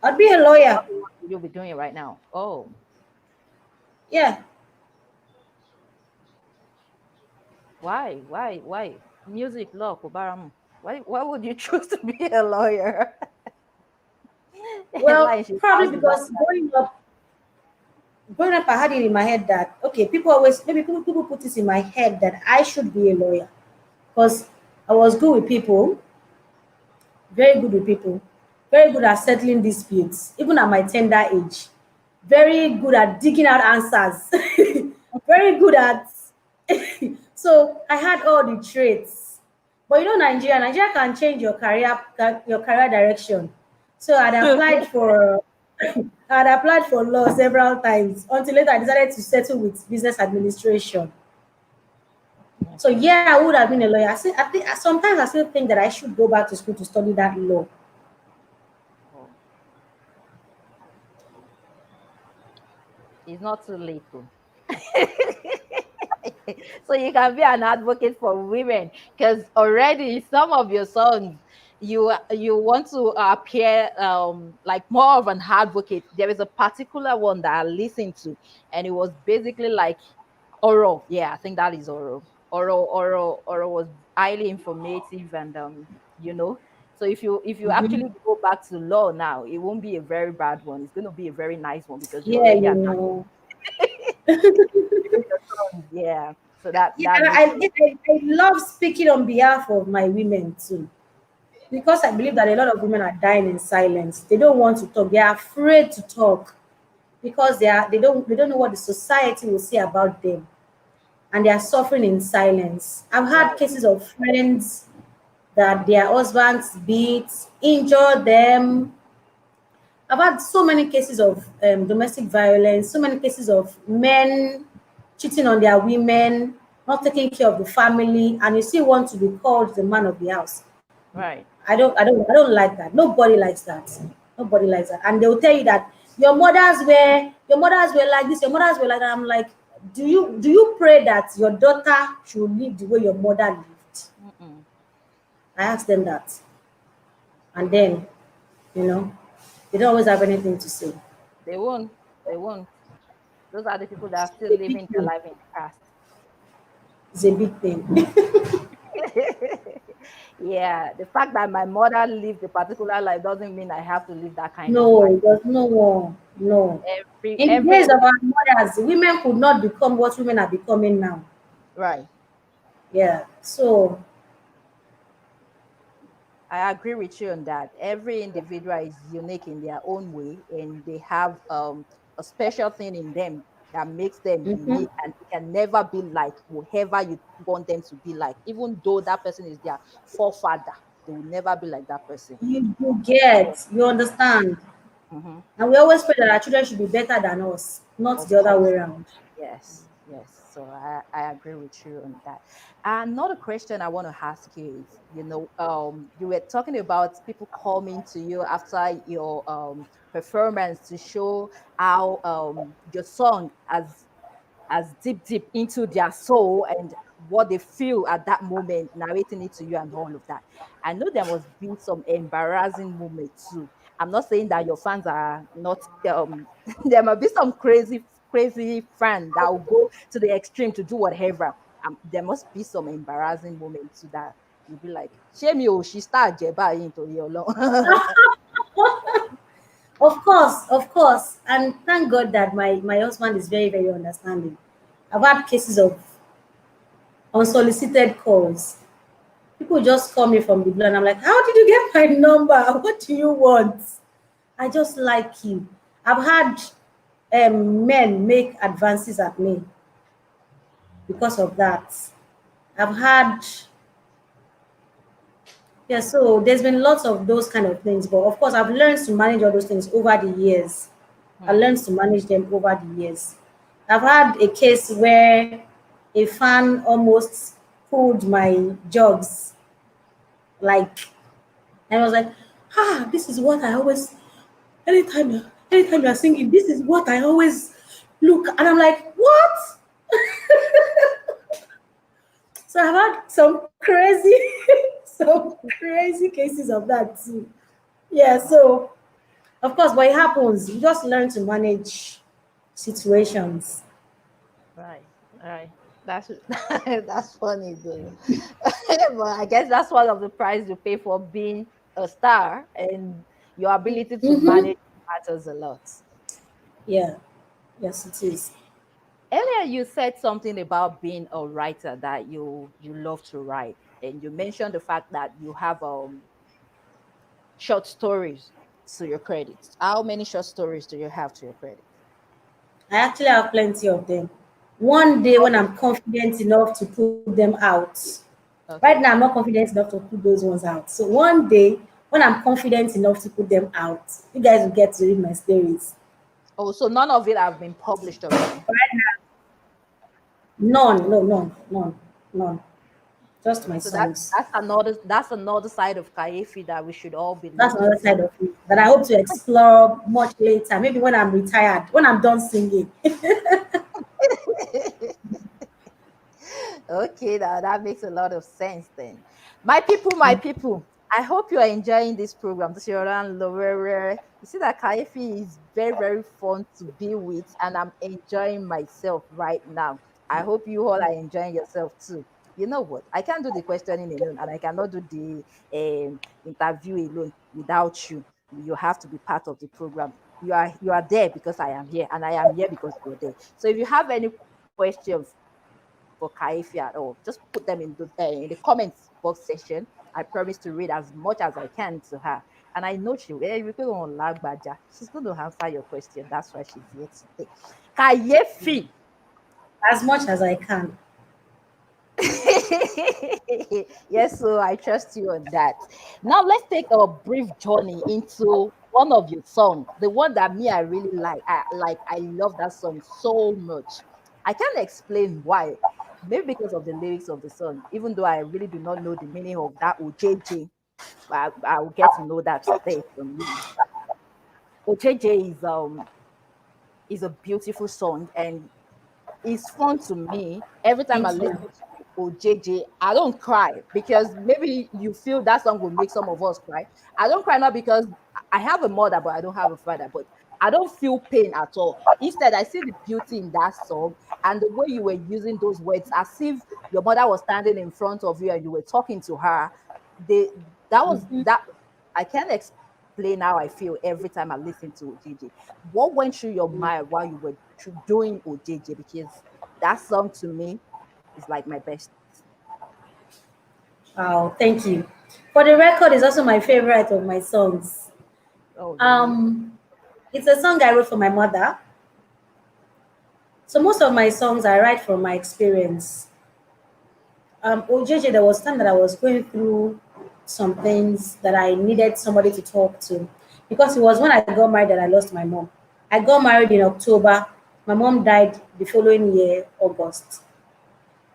I'd be a lawyer. What would you be doing right now? Oh, Yeah. why? Music, law, Kubaramu. Why would you choose to be a lawyer? Well, Like she probably sounds about because growing up, I had it in my head that okay, people always maybe people put this in my head that I should be a lawyer because I was good with people, very good with people, very good at settling disputes, even at my tender age, very good at digging out answers, very good at. So I had all the traits, but Nigeria can change your career direction. So that. I'd applied for law several times until later I decided to settle with business administration. So Okay. yeah, I would have been a lawyer. I think sometimes I still think that I should go back to school to study that law. Oh, it's not too late though. So you can be an advocate for women because already some of your songs you want to appear like more of an advocate. There is a particular one that I listened to, and it was basically like Oro. Yeah, I think that is Oro. Oro was highly informative and you know. So if you actually go back to law now, it won't be a very bad one. It's going to be a very nice one because you're Yeah, already an yeah. So that yeah, that and makes sense. I love speaking on behalf of my women too, because I believe that a lot of women are dying in silence. They don't want to talk. They are afraid to talk because they don't know what the society will say about them, and they are suffering in silence. I've had Right. cases of friends that their husbands beat, injure them. I've had so many cases of domestic violence, so many cases of men cheating on their women, not taking care of the family, and you still want to be called the man of the house. Right. I don't like that. Nobody likes that. Nobody likes that. And they will tell you that your mothers were like this, your mothers were like that. I'm like, do you pray that your daughter should live the way your mother lived? Mm-mm. I asked them that. And then, you know, they don't always have anything to say. They won't. They won't. Those are the people that are still It's a big living their thing. life in the past. It's a big thing. Yeah. The fact that my mother lived a particular life doesn't mean I have to live that kind of life. No, there's no one. No. Every In the every days of our mothers, women could not become what women are becoming now. right. Yeah. So I agree with you on that. Every individual is unique in their own way, and they have a special thing in them that makes them mhm. unique, and it can never be like whoever you want them to be like. Even though that person is their forefather, they will never be like that person. You Yeah. get, you understand. Hmm. And we always pray that our children should be better than us, not Of the other way course. around. Yes, yes. So I agree with you on that. Another question I want to ask you is, you were talking about people coming to you after your performance to show how your song has as deep into their soul and what they feel at that moment, narrating it to you and all of that. I know there must be some embarrassing moments too. I'm not saying that your fans are not there must be some crazy fan that will go to the extreme to do whatever. There must be some embarrassing moments too that you'll be like, shame you, she start jeba into your long. Of course. And thank God that my husband is very, very understanding. I've had cases of unsolicited calls. People just call me from the blue and I'm like, how did you get my number? What do you want? I just like you. I've had men make advances at me because of that. I've had, yeah, so there's been lots of those kind of things. But of course, I've learned to manage all those things over the years. I Hmm. learned to manage them over the years. I've had a case where a fan almost pulled my jogs, like, and I was like, this is what I always, anytime you're singing, this is what I always look, and I'm like, what? So I've had some crazy, some crazy cases of that too. Yeah, so of course, but it happens. You just learn to manage situations. Right, right. That's that's funny though. But I guess that's one of the price you pay for being a star, and your ability to Mm-hmm. manage matters a lot. Yeah, yes, it is. Earlier, you said something about being a writer that you love to write, and you mentioned the fact that you have short stories to your credits. How many short stories do you have to your credit? I actually have plenty of them. One day when I'm confident enough to put them out. Right now, Okay. I'm not confident enough to put those ones out. So one day when I'm confident enough to put them out, you guys will get to read my stories. Oh, so none of it have been published already. None, no, none. Just my So that songs. that's another side of Kayefi that we should all be That's looking another for. side of me that I hope to explore much later. Maybe when I'm retired, when I'm done singing. Okay, that makes a lot of sense then. My people, I hope you are enjoying this program. This is Yoran Lorere. You see that Kayefi is very, very fun to be with, and I'm enjoying myself right now. I hope you all are enjoying yourself too. You know what? I can't do the questioning alone, and I cannot do the interview alone without you. You have to be part of the program. You are there because I am here, and I am here because you're there. So if you have any questions for Kaifi at all, just put them in the comments box section. I promise to read as much as I can to her. And I know she will. We're going on Lagbaja. She's going to answer your question. That's why she's here today. Kayefi. As much as I can. Yes, so I trust you on that. Now let's take a brief journey into one of your songs, the one that me I really like. I love that song so much. I can't explain why. Maybe because of the lyrics of the song, even though I really do not know the meaning of that OJJ, but I will get to know that today from you. OJJ is a beautiful song, and it's fun to me. Every time I Thank listen you. to OJJ, I don't cry because maybe you feel that song will make some of us cry. I don't cry not because I have a mother, but I don't have a father, but I don't feel pain at all. Instead, I see the beauty in that song and the way you were using those words as if your mother was standing in front of you and you were talking to her. They that was that I can't explain how I feel every time I listen to OJJ. What went through your mind while you were doing OJJ? Because that song to me is like my best. Wow, thank you. For the record, is also my favorite of my songs. Oh, really? Um, it's a song I wrote for my mother. So most of my songs I write from my experience. OJJ, there was time that I was going through some things that I needed somebody to talk to, because it was when I got married that I lost my mom. I got married in October. My mom died the following year, August,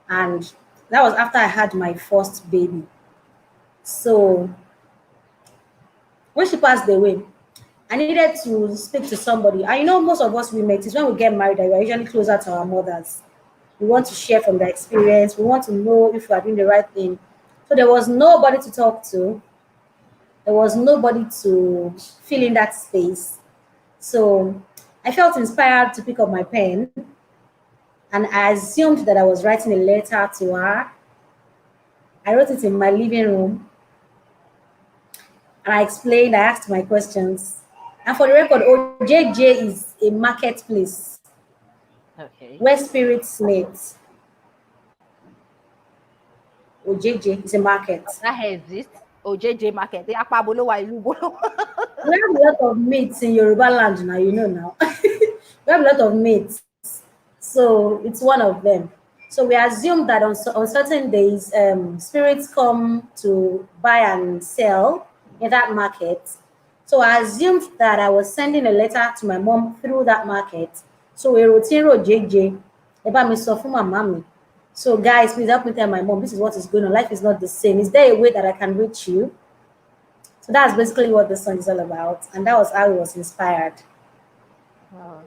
and that was after I had my first baby. So when she passed away, I needed to speak to somebody. I know most of us women, it is when we get married that we are usually closer to our mothers. We want to share from their experience. We want to know if we are doing the right thing. So there was nobody to talk to. There was nobody to fill in that space. So I felt inspired to pick up my pen, and I assumed that I was writing a letter to her. I wrote it in my living room, and I explained, I asked my questions. And for the record, OJJ is a marketplace Okay. where spirits meet. OJJ is a market. That exists. OJJ market. They are Pabolowa Ilugo. We have a lot of mates in Yoruba land now, you know now. We have a lot of mates. So it's one of them. So we assume that on certain days, spirits come to buy and sell in that market. So I assumed that I was sending a letter to my mom through that market. So we wrote JJ about me so my mommy. So guys, please help me tell my mom this is what is going on. Life is not the same. Is there a way that I can reach you? So that's basically what the song is all about. And that was how it was inspired. Wow.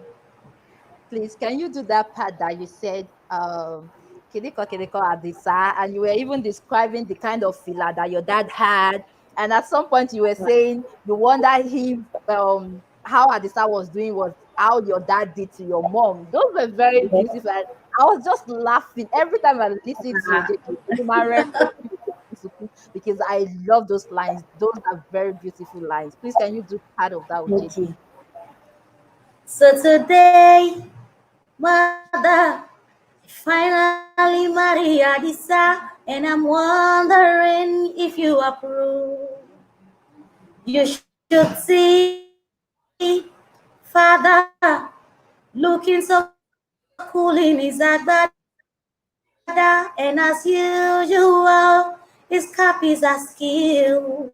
Please, can you do that part that you said, Kidiko Adisa, and you were even describing the kind of filler that your dad had, and at some point you were saying you wonder if how Adisa was doing was how your dad did to your mom. Those were very beautiful. And I was just laughing every time I listened to because I love those lines. Those are very beautiful lines. Please, can you do part of that with Okay. So today, mother, finally marry Adisa, and I'm wondering if you approve. You should see father looking so cool in his agbada, and as usual, his cap is askew.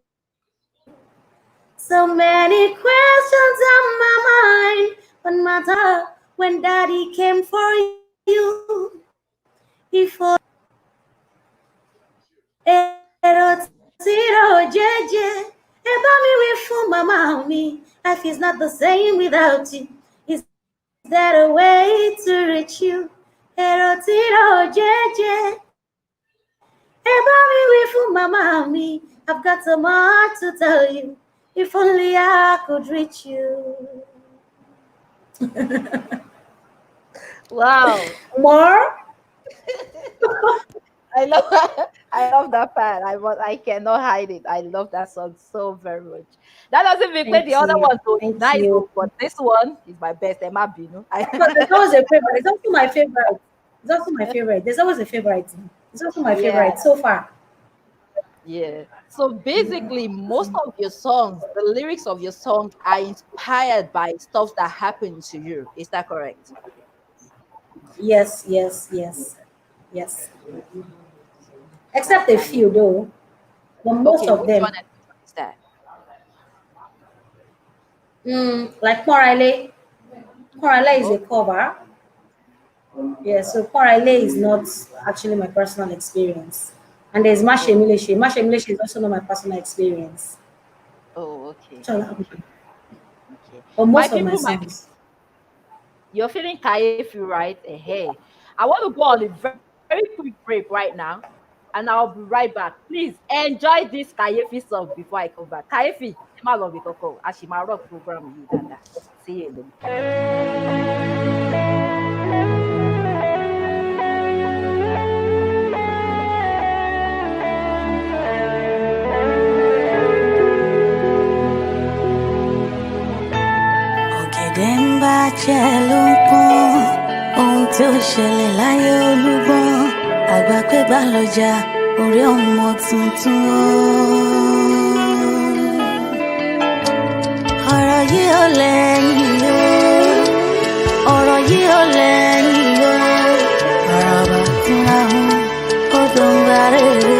So many questions on my mind, but matter when daddy came for you, before JJ, about me with for mama me. Life is not the same without you. Is there a way to reach you? JJ, about me with for mama me. I've got so much to tell you. If only I could reach you. Wow. More? I love that part. I cannot hide it. I love that song so very much. That doesn't mean Thank the other you. one so Thank nice, you. but this one is my best. Emma Binu. There's always a favorite. It's also my favorite. It's also my favorite. There's always a favorite. It's also my favorite so far. Yeah. So basically, most of your songs, the lyrics of your songs are inspired by stuff that happened to you. Is that correct? Yes, yes, yes, yes. Except a few though. But most of which them. one is that? Like Morale. Morale is a cover. Yeah, so Morale is not actually my personal experience. And there's Mashe Mileshe. Mashe Mileshe is also not my personal experience. Oh, okay. So, Okay. but My most of my people, songs. you're feeling KAYEFI, right? Hey, I want to go on a very, very quick break right now, and I'll be right back. Please enjoy this KAYEFI song before I come back. KAYEFI, my love you, Coco. Ashima rock program you, Dada. See you in the Ọ̀gẹ̀dẹ̀ ń bàjẹ́ ló ń pọ́n, ohun tí ó ṣẹlẹ̀ láyé olúgbọ́n, àgbà pé bá lọ́jà orí ọmọ tuntun o. Ọ̀rọ̀ yìí ò lẹ́yìn o, ọ̀rọ̀ yìí ò lẹ́yìn o, àràbà fúnra hàn ó dòǹgbà rere.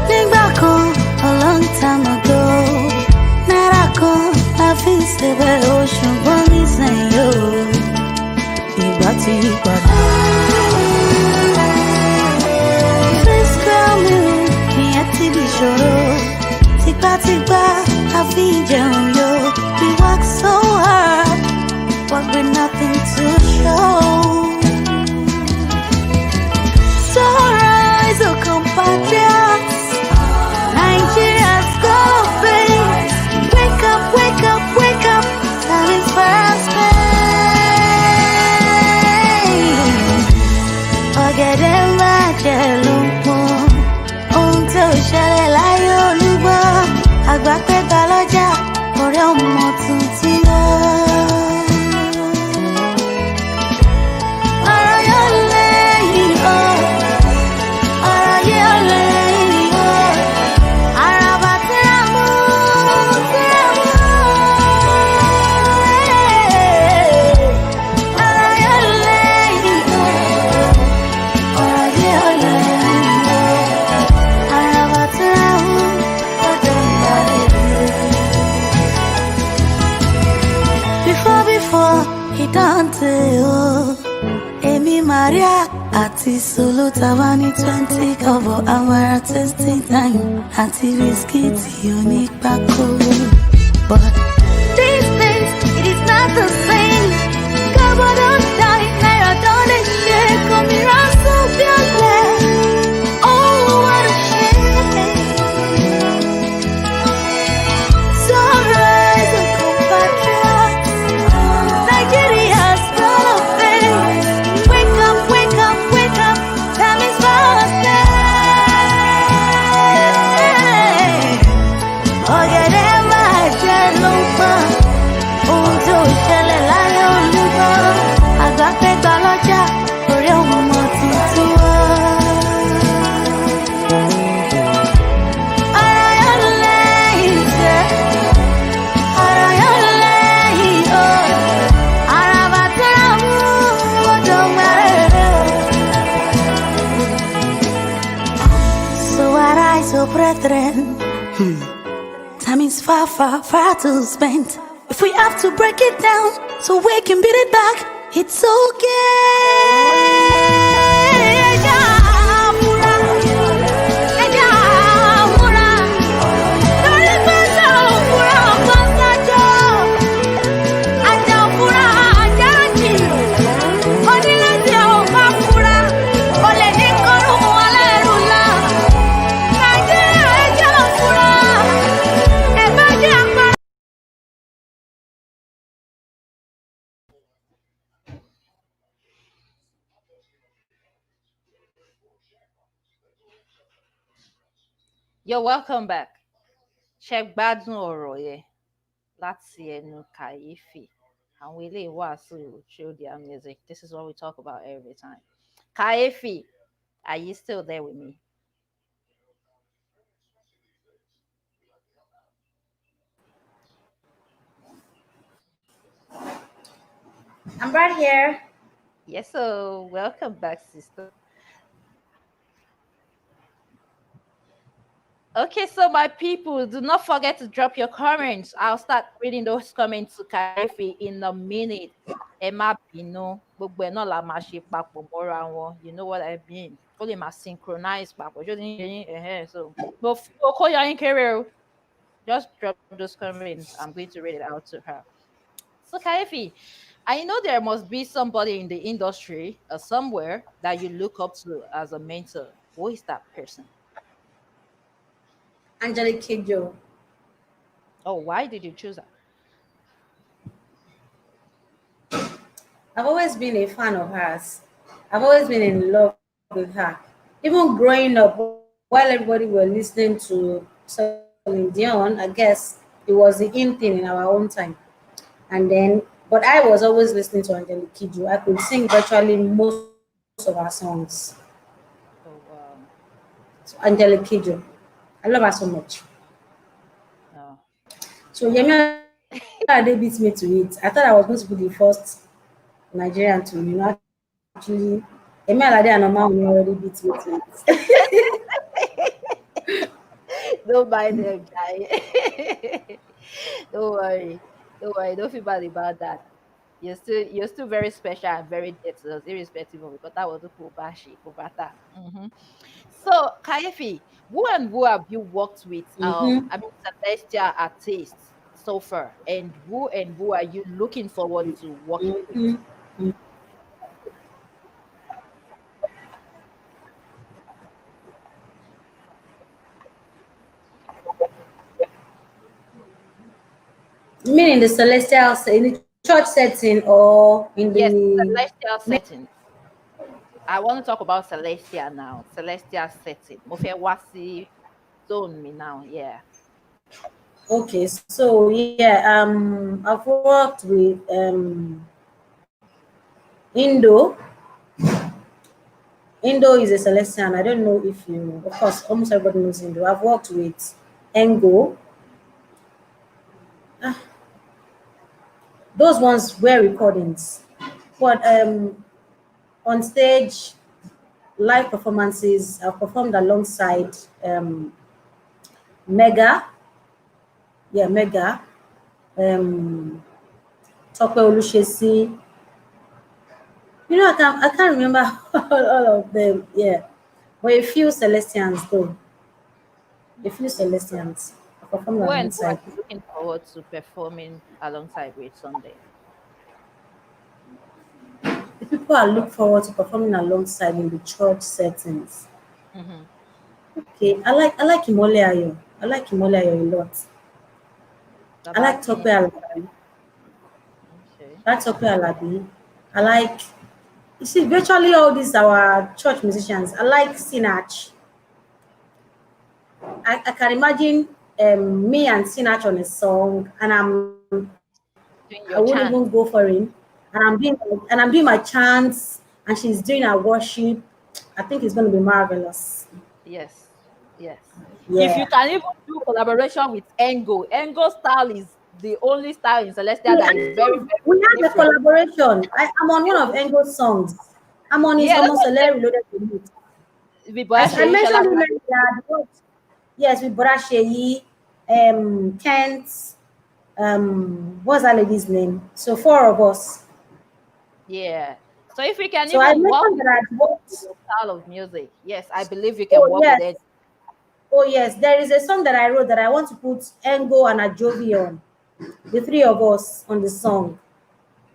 Nígbà kan, a long time ago, náírà kan la fi ń ṣebẹ̀ o, ṣùgbọ́n nísìnyí o, ìgbà ti yí padà. Please call me, ìyẹn ti di ìṣòro, tipátipá Dante, oh. Emi Maria, àti Solo Tawani 20 cover our testing time. Àti biscuit, onípákó. But these days, it is not the same. Gabo don't die, Naira don't shake. Come here, so fearless. Oh, what a shame. Sunrise, oh, compatriots. Nigeria's full of faith. Wake up, wake up, wake up. Time is fast. Ọ̀gẹ̀dẹ̀ máa jẹ ló pọ̀. Ohun tó ṣẹlẹ̀ láyé olúgbọ́. Àgbà pé gbà lọ́jà, orí ọmọ tuntun wá. Ara yóò lẹ́yìn jẹ́. Ara yóò lẹ́yìn o. Ara bàtúrà mú ọjọ́ mẹ́rẹ̀ẹ́rẹ́ o. So arise, O brethren. Time is far, far, far too spent. If we have to break it down so we can beat it back, it's okay. You're welcome back. Check gbádùn ọ̀rọ̀ yẹn láti ẹnu Kàyéfì. Àwọn eléyìí wàásù through their music. This is what we talk about every time. Kàyéfì, are you still there with me? I'm right here. Yes, so welcome back, sister. Okay, so my people, do not forget to drop your comments. I'll start reading those comments to Kàyéfì in a minute. Ẹ má bínú, gbogbo ẹ̀ náà la máa ṣe papọ̀ mọ́ra wọn. You know what I mean? Ó lè máa synchronize papọ̀. Ṣó ti ń yé yín? So, mo kó yọ yín kéré o. Just drop those comments. I'm going to read it out to her. So, Kàyéfì, I know there must be somebody in the industry or somewhere that you look up to as a mentor. Who is that person? Angelique Kidjo. Oh, why did you choose her? I've always been a fan of hers. I've always been in love with her. Even growing up, while everybody were listening to Celine Dion, I guess it was the in thing in our own time. And then, but I was always listening to Angelique Kidjo. I could sing virtually most of her songs. Oh, wow. So Angelique Kidjo. I love her so much. Oh. So Yemi Alade beat me to it. I thought I was going to be the first Nigerian to, actually, Yemi Alade and Oma already beat me to it. Don't mind them, guy. Don't worry. Don't feel bad about that. You're still very special and very dear to us, irrespective of it. But that was a cool bashi, kubata. So, Kàyéfì, who have you worked with? I mean, celestial artists so far, and who are you looking forward to working with? You mean in the celestial, in the church setting, or in the celestial setting? I want to talk about celestial now. Celestial setting. Mo fẹ́ wá sí zone me now. Yeah. Okay, so yeah, I've worked with Indo. Indo is a celestial. I don't know if you, of course, almost everybody knows Indo. I've worked with Engo. Those ones were recordings, but on stage, live performances, I've performed alongside Mega. Yeah, Mega. Tope Olushesi, I can't remember all of them. Yeah, but a few Celestians though. A few Celestians performed Who and who are alongside. you looking forward to performing alongside with Sunday? The people I look forward to performing alongside in the church settings. Mm-hmm. Okay, I like Imole Ayo. I like Imole Ayo a lot. I like Tabaki. Tope Alabi. Okay. I like Tope Alabi. I like you see virtually all these our church musicians. I like Sinach. I can imagine me and Sinach on a song, and I won't even Doing go your for chant. it. And I'm doing my chants, and she's doing her worship. I think it's going to be marvelous. Yes. Yes. If Yeah. you can even do collaboration with Engo, Engo style is the only style in Celestia We that is very, have, very we have a different. collaboration. I'm on one of Engo's songs. I'm on his Yeah, that's almost what a I'm reloaded remix. saying. With Boya I Sheyi Shola. mentioned him earlier. Yes, with Borasheyi, Kent, what's that lady's name? So four of us. Yeah. So if we can So I even work mentioned with that I wrote. your style of music, yes, I believe you can Oh work with it. yes, oh yes. There is a song that I wrote that I want to put Engo and Ajovi on. The three of us on the song.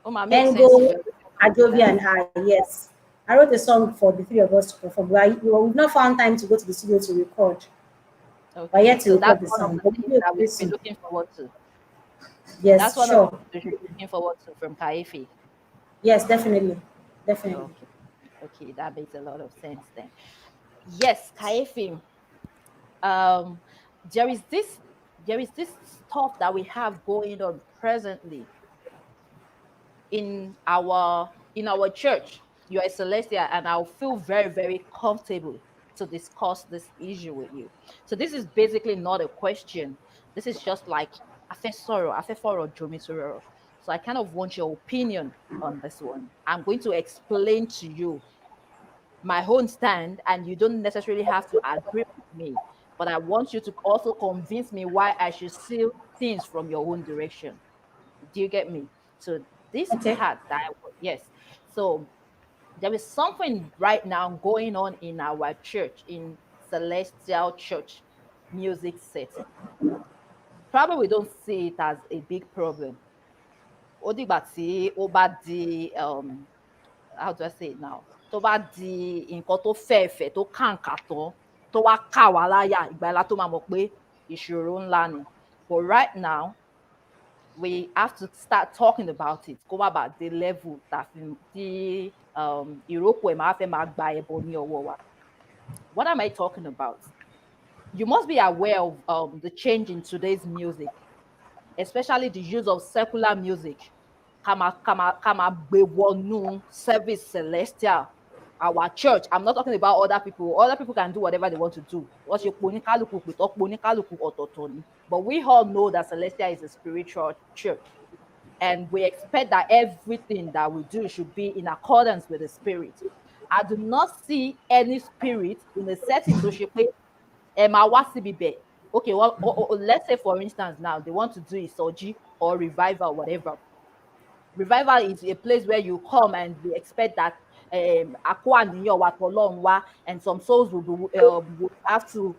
Oh, my makes sense. Engo, You're looking forward to Ajovi, that. and I. Yes, I wrote a song for the three of us to perform. We've not found time to go to the studio to record. We're Okay. yet to So that's record the one of song, the but we'll things do it that we very should be soon. looking forward to. That's Yes, one of the sure. things we should be looking forward to from KAYEFI. Yes, definitely, definitely. Okay. Okay, that makes a lot of sense then. Yes, KAYEFI. Um, there is this stuff that we have going on presently in our church. You are a celestial, and I'll feel very, very comfortable to discuss this issue with you. So this is basically not a question. This is just like afeforo jomitoro. So I kind of want your opinion on this one. I'm going to explain to you my own stand, and you don't necessarily have to agree with me, but I want you to also convince me why I should see things from your own direction. Do you get me? So this Okay. part yes. So there is something right now going on in our church, in Celestial Church music setting. Probably we don't see it as a big problem. Ó dìgbà tí ó bá di how do I say it now? Tó bá di nǹkan tó fẹ̀ẹ̀fẹ̀ tó kàǹkà tán, tó wá kà wá láyà, ìgbà yẹn la tó máa mọ̀ pé ìṣòro ńlá ni. But right now, we have to start talking about it kó má bàa dé level tí ìrókò ẹ̀ máa fẹ́ máa gba ẹbọ ní ọwọ́ wa. What am I talking about? You must be aware of the change in today's music, especially the use of secular music. Kama gbewonu service celestial. Our church. I'm not talking about other people. Other people can do whatever they want to do. But we all know that Celestia is a spiritual church. And we expect that everything that we do should be in accordance with the spirit. I do not see any spirit in a setting to shape okay, well, let's say for instance now they want to do isoji or revival, whatever. Revival is a place where you come and we expect that and some souls will have to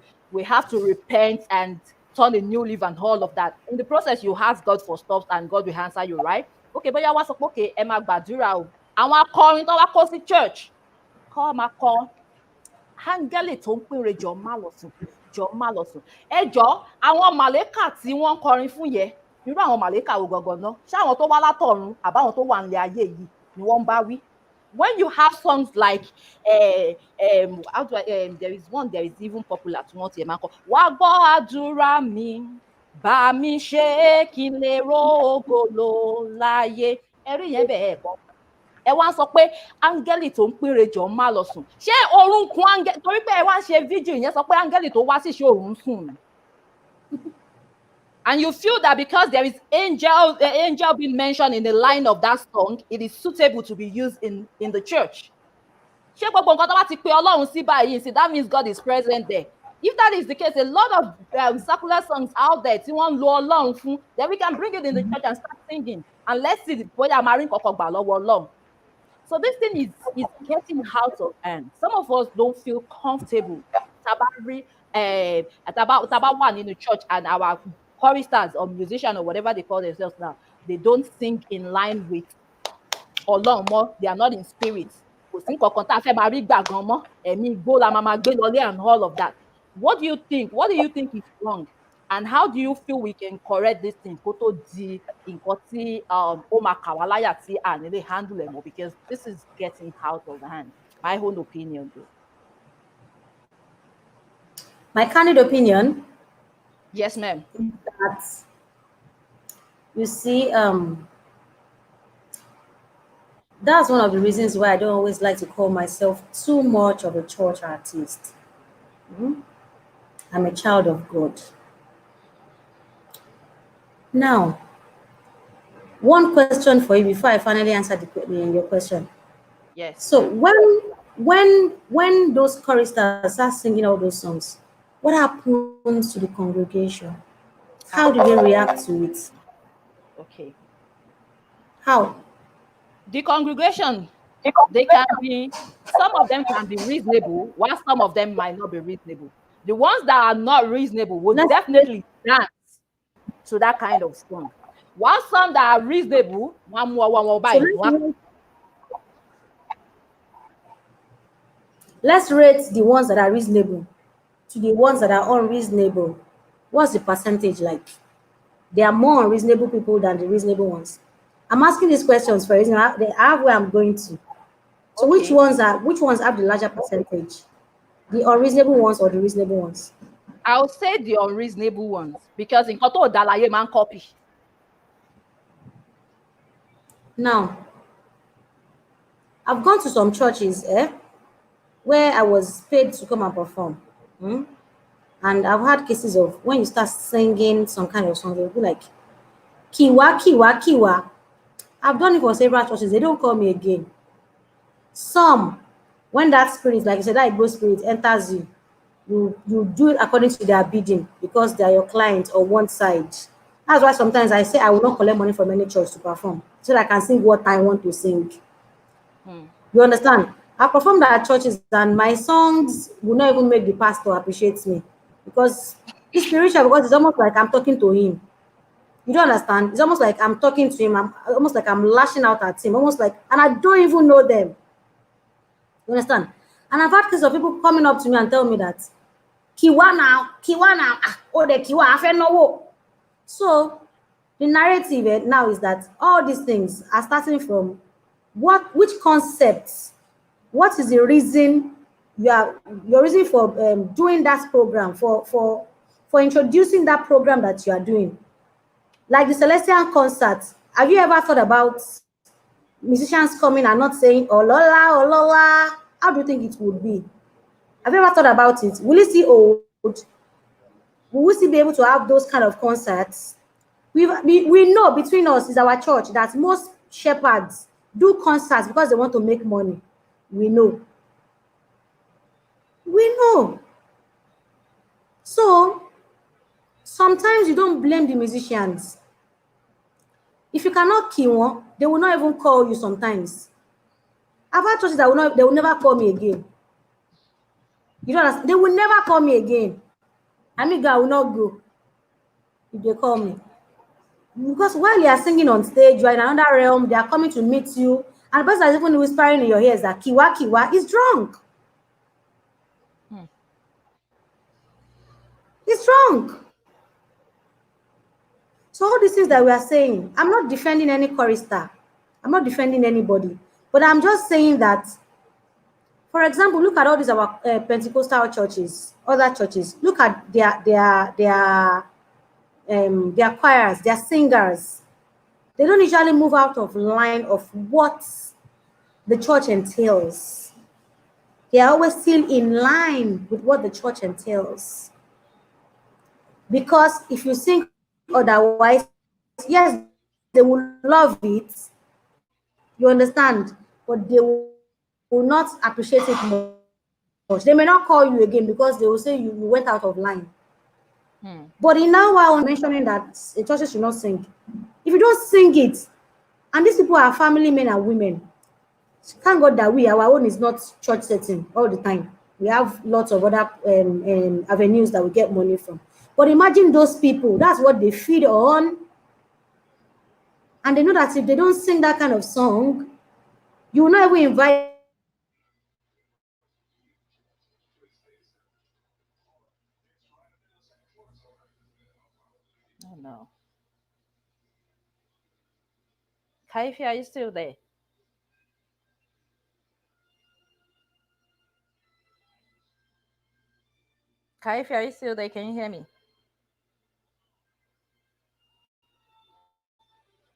repent and turn a new leaf and all of that. In the process, you ask God for stuff and God will answer you, right? Okay, but you sọ pé okay, ẹ máa gbàdúrà o. Àwọn akọrin tó wá kó sí church kọ́ máa kọ áńgẹ́lì tó ń pínre jọ má lọ sùn, jọ má lọ sùn. Ẹ jọ àwọn màlẹ́kà tí wọ́n ń kọrin fún yẹn, irú àwọn màlẹ́kà wo gangan náà? Ṣé àwọn tó wá látọ̀run àbáwọn tó wà nílé ayé yìí ni wọ́n ń bá wí? When you have songs like there is one, there is even popular tí wọ́n tiẹ̀ máa ń kọ wá gbọ́ àdúrà mi bá mi ṣe kí n lè rógo lò láyé. Ẹ rí yẹn bẹ́ẹ̀ kọ́, ẹ wá ń sọ pé áńgẹ́lì tó ń pínre jọ má lọ sùn. Ṣé oorun kun áńgẹ́lì torí pé ẹ wá ń ṣe fídíò yẹn sọ pé áńgẹ́lì tó wá sí ṣe òun sùn? And you feel that because there is angel being mentioned in the line of that song, it is suitable to be used in the church. Ṣé gbogbo nǹkan tó bá ti pe Ọlọ́run sí báyìí sí, that means God is present there. If that is the case, a lot of secular songs out there tí wọ́n ń lo Ọlọ́run fún, then we can bring it in the church and start singing and let's see bóyá a máa rí nǹkan kan gbà lọ́wọ́ Ọlọ́run. So this thing is getting out of hand. Some of us don't feel comfortable. About one in the church and our choristers or musician or whatever they call themselves now, they don't sing in line with Ọlọ́run mọ́. They are not in spirit. Kò sí nǹkan tá a fẹ́ máa rí gbà gan mọ́. Ẹ̀mí igbó la máa gbé lọlé and all of that. What do you think? What do you think is wrong? And how do you feel we can correct this thing kó tó di nǹkan tí ó máa kà wá láyà tí à ní lè handle ẹ̀ mọ́, because this is getting out of hand. My own opinion though. My candid opinion, Yes, ma'am. that you see, that's one of the reasons why I don't always like to call myself too much of a church artist. I'm a child of God. Now, one question for you before I finally answer your question. Yes. So when those choristers start singing all those songs, what happens to the congregation? How do they react to it? Okay. How? The congregation, they can be, some of them can be reasonable, while some of them might not be reasonable. The ones that are not reasonable would definitely dance to that kind of song. While some that are reasonable, let's rate the ones that are reasonable to the ones that are unreasonable. What's the percentage like? There are more unreasonable people than the reasonable ones. I'm asking these questions for a reason. I have where I'm going to. So which ones have the larger percentage? The unreasonable ones or the reasonable ones? I'll say the unreasonable ones, because in Koto Dalaye man copy. Now, I've gone to some churches where I was paid to come and perform. And I've had cases of when you start singing some kind of song, they'll be like, Kiwa, Kiwa, Kiwa. I've done it for several churches. They don't call me again. Some, when that spirit, like you said, that Igbo spirit enters you, you do it according to their bidding because they are your client on one side. That's why sometimes I say I will not collect money from any church to perform so that I can sing what I want to sing. You understand? I performed at churches and my songs will not even make the pastor appreciate me because it's spiritual, because it's almost like I'm talking to him. You don't understand? It's almost like I'm talking to him. I'm almost like I'm lashing out at him, almost like, and I don't even know them. You understand? And I've had cases of people coming up to me and tell me that Kiwa now, oh the Kiwa, I feel no. So the narrative now is that all these things are starting from which concepts, what is the reason your reason for doing that program, for introducing that program that you are doing, like the Celestial concert. Have you ever thought about musicians coming and not saying Olola, Olola? How do you think it would be? Have you ever thought about it? Will it still old? Will we still be able to have those kind of concerts? We know between us is our church that most shepherds do concerts because they want to make money. We know. So sometimes you don't blame the musicians. If you cannot kill one, they will not even call you sometimes. I've had churches that they will never call me again. You don't understand? They will never call me again. Amiga, I will not go if they call me. Because while you are singing on stage, you are in another realm, they are coming to meet you, and the person is even whispering in your ears that Kiwa, Kiwa is drunk. It's drunk. So all these things that we are saying, I'm not defending any chorister. I'm not defending anybody. But I'm just saying that, for example, look at all these our Pentecostal churches, other churches. Look at their choirs, their singers. They don't usually move out of line of what the church entails. They are always still in line with what the church entails. Because if you sing otherwise, yes, they will love it, you understand, but they will not appreciate it much. They may not call you again because they will say you went out of line. But in now while I'm mentioning that a church should not sing, if you don't sing it, and these people are family men and women, Thank God that our own is not church setting all the time. We have lots of other avenues that we get money from. But imagine those people, that's what they feed on. And they know that if they don't sing that kind of song, you will not even invite. Oh no. KAYEFI, are you still there? KAYEFI, are you still there? Can you hear me?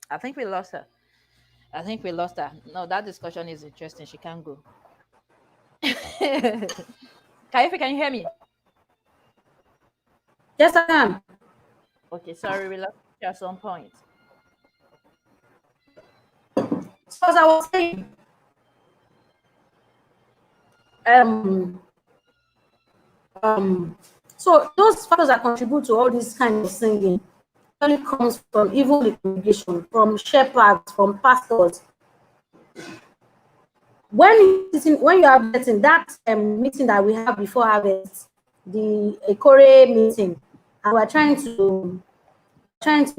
I think we lost her. I think we lost her. No, that discussion is interesting. She can't go. KAYEFI, can you hear me? Yes, I am. Okay, sorry, we lost you at some point. So as I was saying, so those factors that contribute to all this kind of singing only comes from even the congregation, from shepherds, from pastors. When you are getting that meeting that we have before harvest, the Ekore meeting, and we're trying to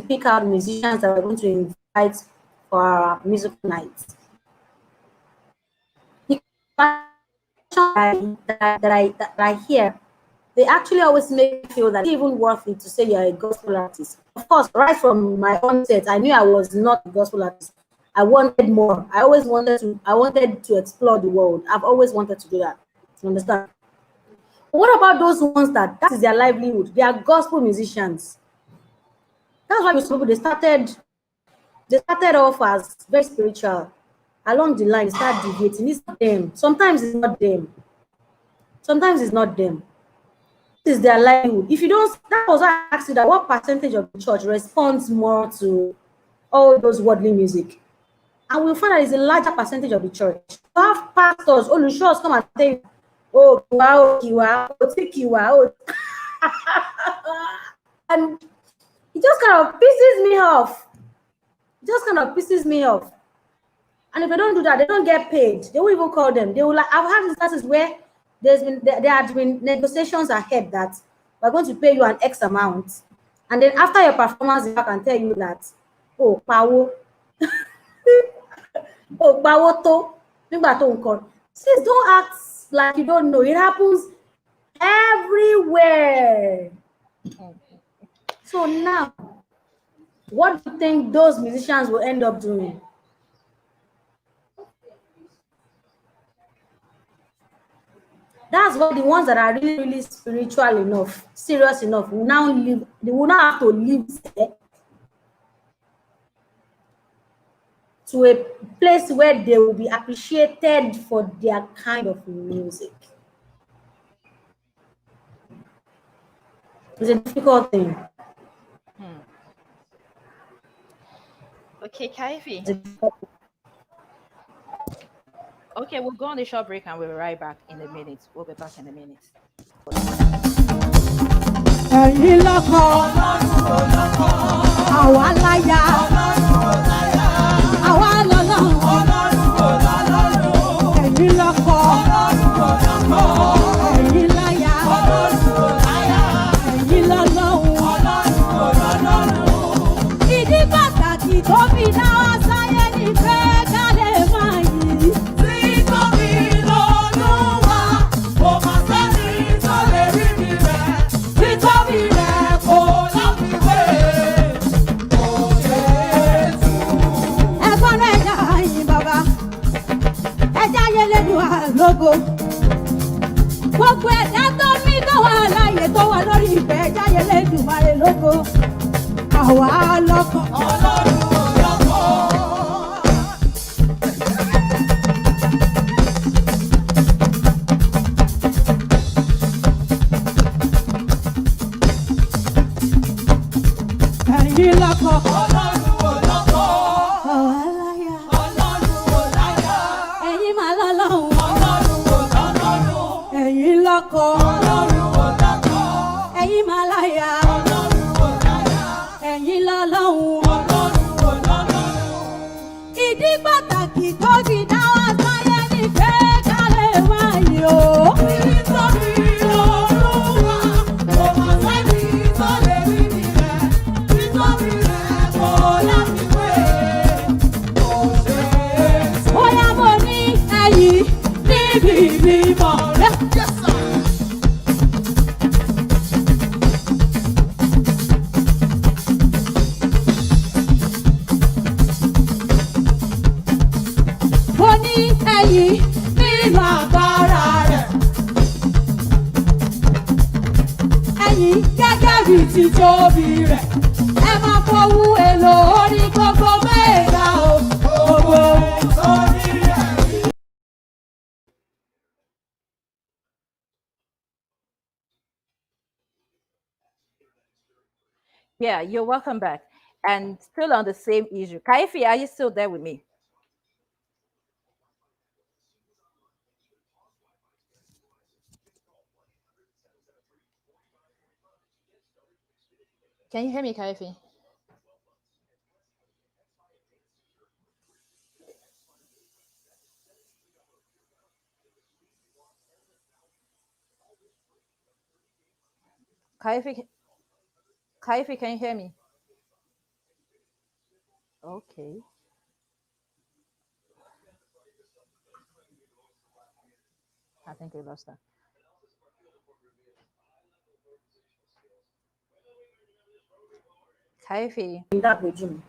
pick out musicians that we're going to invite for our musical nights. The that I hear, they actually always make me feel that it's even worth it to say you're a gospel artist. Of course, right from my onset, I knew I was not a gospel artist. I wanted more. I wanted to explore the world. I've always wanted to do that. You understand? What about those ones that is their livelihood? They are gospel musicians. That's why most people they started off as very spiritual. Along the line, start deviating. It's not them. Sometimes it's not them. Sometimes it's not them. This is their livelihood. If you don't, that was why I asked you that what percentage of the church responds more to all those worldly music? And we'll find that it's a larger percentage of the church. You have pastors, Olushos come and say, oh, kiwa, oh. And it just kind of pisses me off. And if they don't do that, they don't get paid. They won't even call them. They will like, I've had instances where there had been negotiations ahead that we're going to pay you an X amount. And then after your performance, I can tell you that, oh, power. Oh, Bawoto. Please don't act like you don't know. It happens everywhere. So now, what do you think those musicians will end up doing? That's why the ones that are really, really spiritual enough, serious enough, will now live. They will not have to live to a place where they will be appreciated for their kind of music. It's a difficult thing. Okay, KAYEFI. Okay, we'll go on the short break and we'll be right back in a minute. We'll be back in a minute. Ẹ̀yin lọ́kọ, àwa láya, àwa lọ́lọ́run. Ẹ̀yin lọ́kọ, ẹ̀yin láya, ẹ̀yin lọ́lọ́run. Ìdí pàtàkì tó fi dá wa sáyé ni pé ká lè máa yìí. Títóbi l'Olúwa, kò mà sẹ́ni tó lè rí mi rẹ̀. Títóbi rẹ̀ kò láfiwé. Ó Jésù. Ẹ̀gbọ́n rẹ̀ dá yín bàbá, ẹja yẹlẹ́nu àlógo. Gbogbo ẹ̀dá tó mí tó wà láàyè tó wà lórí ìfẹ́ ẹja yẹlẹ́nu màrè lógo. Àwa lọ́kọ. Ọlọ́run ò lọ́kọ. Ẹ̀yin lọ́kọ. Ọlọ́run ò lọ́kọ. Àwa láya. Ọlọ́run ò láyà. Ẹ̀yin máa lọ́lọ́run. Ọlọ́run ò lọ́lọ́run. Ẹ̀yin lọ́kọ. Ọlọ́run ò lọ́kọ. Ẹ̀yin máa láya. Ọlọ́run ò láyà. Ẹ̀yin lọ́lọ́run. Ọlọ́run di títóbi rẹ̀. Ẹ máa fowó èlò orin gbogbo mẹ́ta o. Gbogbo orí rẹ̀. Yeah, you're welcome back. And still on the same issue. KAYEFI, are you still there with me? Can you hear me, KAYEFI? KAYEFI, KAYEFI, can you hear me? Okay. I think we lost that. KAYEFI. In that regime.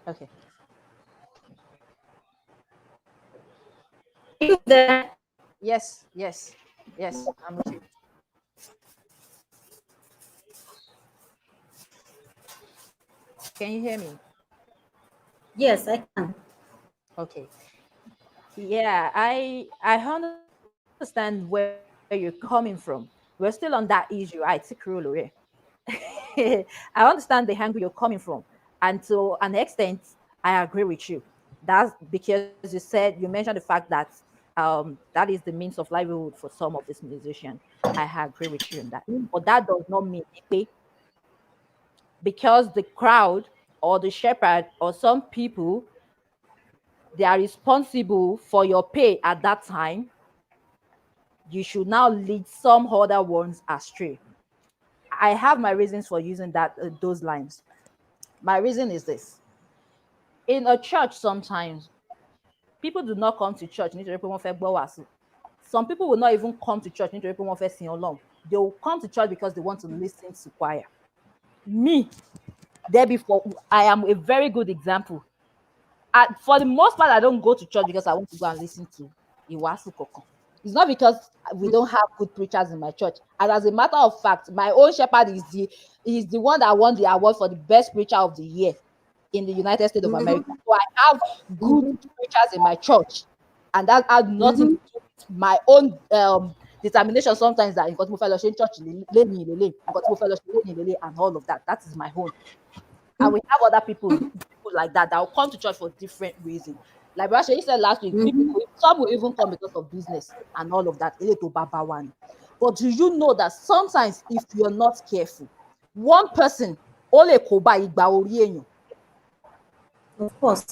Okay. Is there? Yes, yes, yes. I'm with you. Can you hear me? Yes, I can. Okay. Yeah, I understand where you're coming from. We're still on that issue. I take rule away. I understand the angle you're coming from, and to an extent, I agree with you. That's because you mentioned the fact that that is the means of livelihood for some of these musicians. I agree with you on that, but that does not mean because the crowd or the shepherd or some people they are responsible for your pay at that time, you should now lead some other ones astray. I have my reasons for using those lines. My reason is this: in a church, sometimes people do not come to church nítorí pé wọ́n fẹ́ gbọ́ wàásù. Some people will not even come to church nítorí pé wọ́n fẹ́ sin Ọlọ́run. They will come to church because they want to listen to choir. Me, Debbie, I am a very good example. For the most part, I don't go to church because I want to go and listen to Iwasu Koko. It's not because we don't have good preachers in my church. And as a matter of fact, my own shepherd is the one that won the award for the best preacher of the year in the United States of America. So I have good preachers in my church, and that had nothing to do with my own determination. Sometimes that nǹkan tí mo fẹ́ lọ ṣe ní church lẹ́yìn ìlélẹ̀, nǹkan tí mo fẹ́ lọ ṣe lẹ́yìn ìlélẹ̀, and all of that. That is my own. And we have other people like that will come to church for different reasons. Like Brasha, you said last week, some will even come because of business and all of that. But do you know that sometimes if you're not careful, one person only Of course.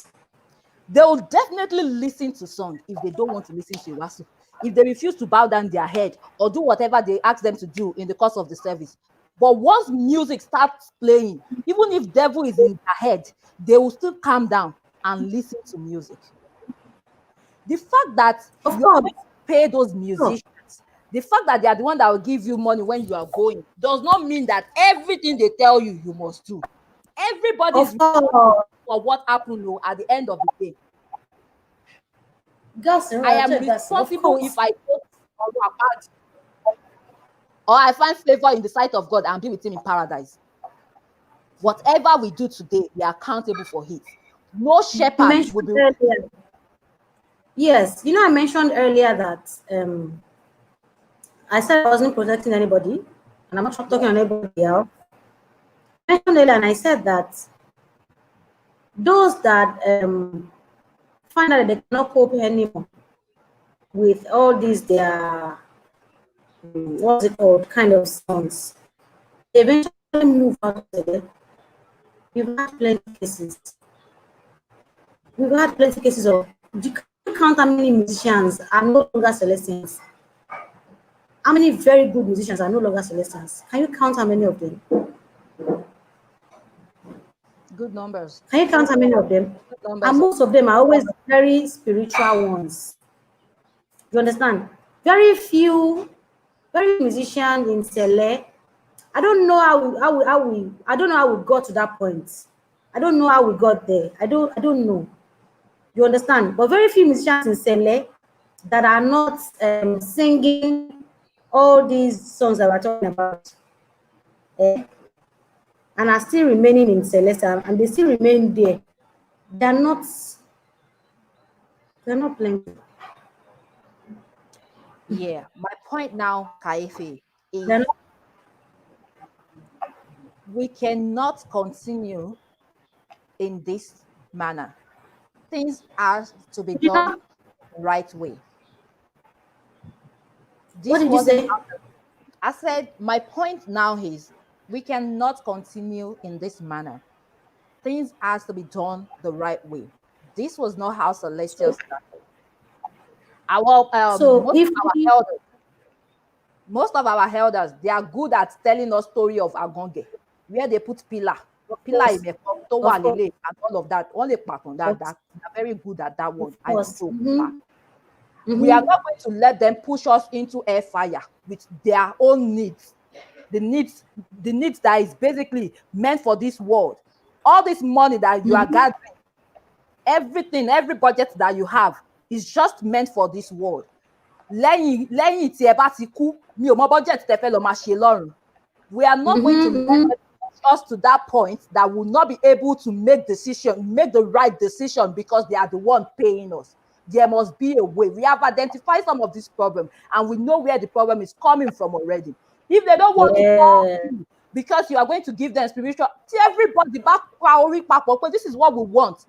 they will definitely listen to song if they don't want to listen to Iwasu. If they refuse to bow down their head or do whatever they ask them to do in the course of the service. But once music starts playing, even if devil is in their head, they will still calm down and listen to music. The fact that you pay those musicians, the fact that they are the one that will give you money when you are going, does not mean that everything they tell you, you must do. Everybody is responsible for what happened at the end of the day. I am responsible if I go or I find favor in the sight of God and be with him in paradise. Whatever we do today, we are accountable for it. No shepherd will be. Yes, I mentioned earlier that I said I wasn't protecting anybody, and I'm not talking on anybody else. I mentioned earlier, and I said that those that find that they cannot cope anymore with all these their what's it called kind of songs, they eventually move out of it. We've had plenty of cases. We've had plenty of cases of, you can't count how many musicians are no longer Celestians. How many very good musicians are no longer Celestians? Can you count how many of them? Good numbers. Can you count how many of them? And most of them are always very spiritual ones. You understand? Very few, very musicians in Sele. I don't know I don't know how we got to that point. I don't know how we got there. I don't know. You understand? But very few musicians in Sele that are not singing all these songs that we're talking about, eh, and are still remaining in Celestial, and they still remain there. They're not playing. Yeah, my point now, KAYEFI, is They're not. we cannot continue in this manner. Things have to be You done know, the right way. what This did you wasn't, say? I said, my point now is we cannot continue in this manner. Things has to be done the right way. This was not how Celestial So, started. Our so if we, most of our elders, they are good at telling us story of Agonge, where they put of pillar course, imeko tó wà of course, lélẹ̀ and all of that. Wọ́n lè pàtàn of, dáadáa. They are very good at that of one. I course. know. We are Mm-hmm. not going to let them push us into air fire with their own needs. The needs that is basically meant for this world. All this money that you are gathering, everything, every budget that you have is just meant for this world. Lẹ́yìn tí ẹ bá ti kú, mi ò mọ budget tẹ́ fẹ́ lọ máa ṣe lọ́run. We are not going to let them push us to that point that will not be able to make the right decision because they are the one paying us. There must be a way. We have identified some of this problem and we know where the problem is coming from already. If they don't want to call Yeah. you because you are going to give them spiritual, tell everybody back, this is what we want.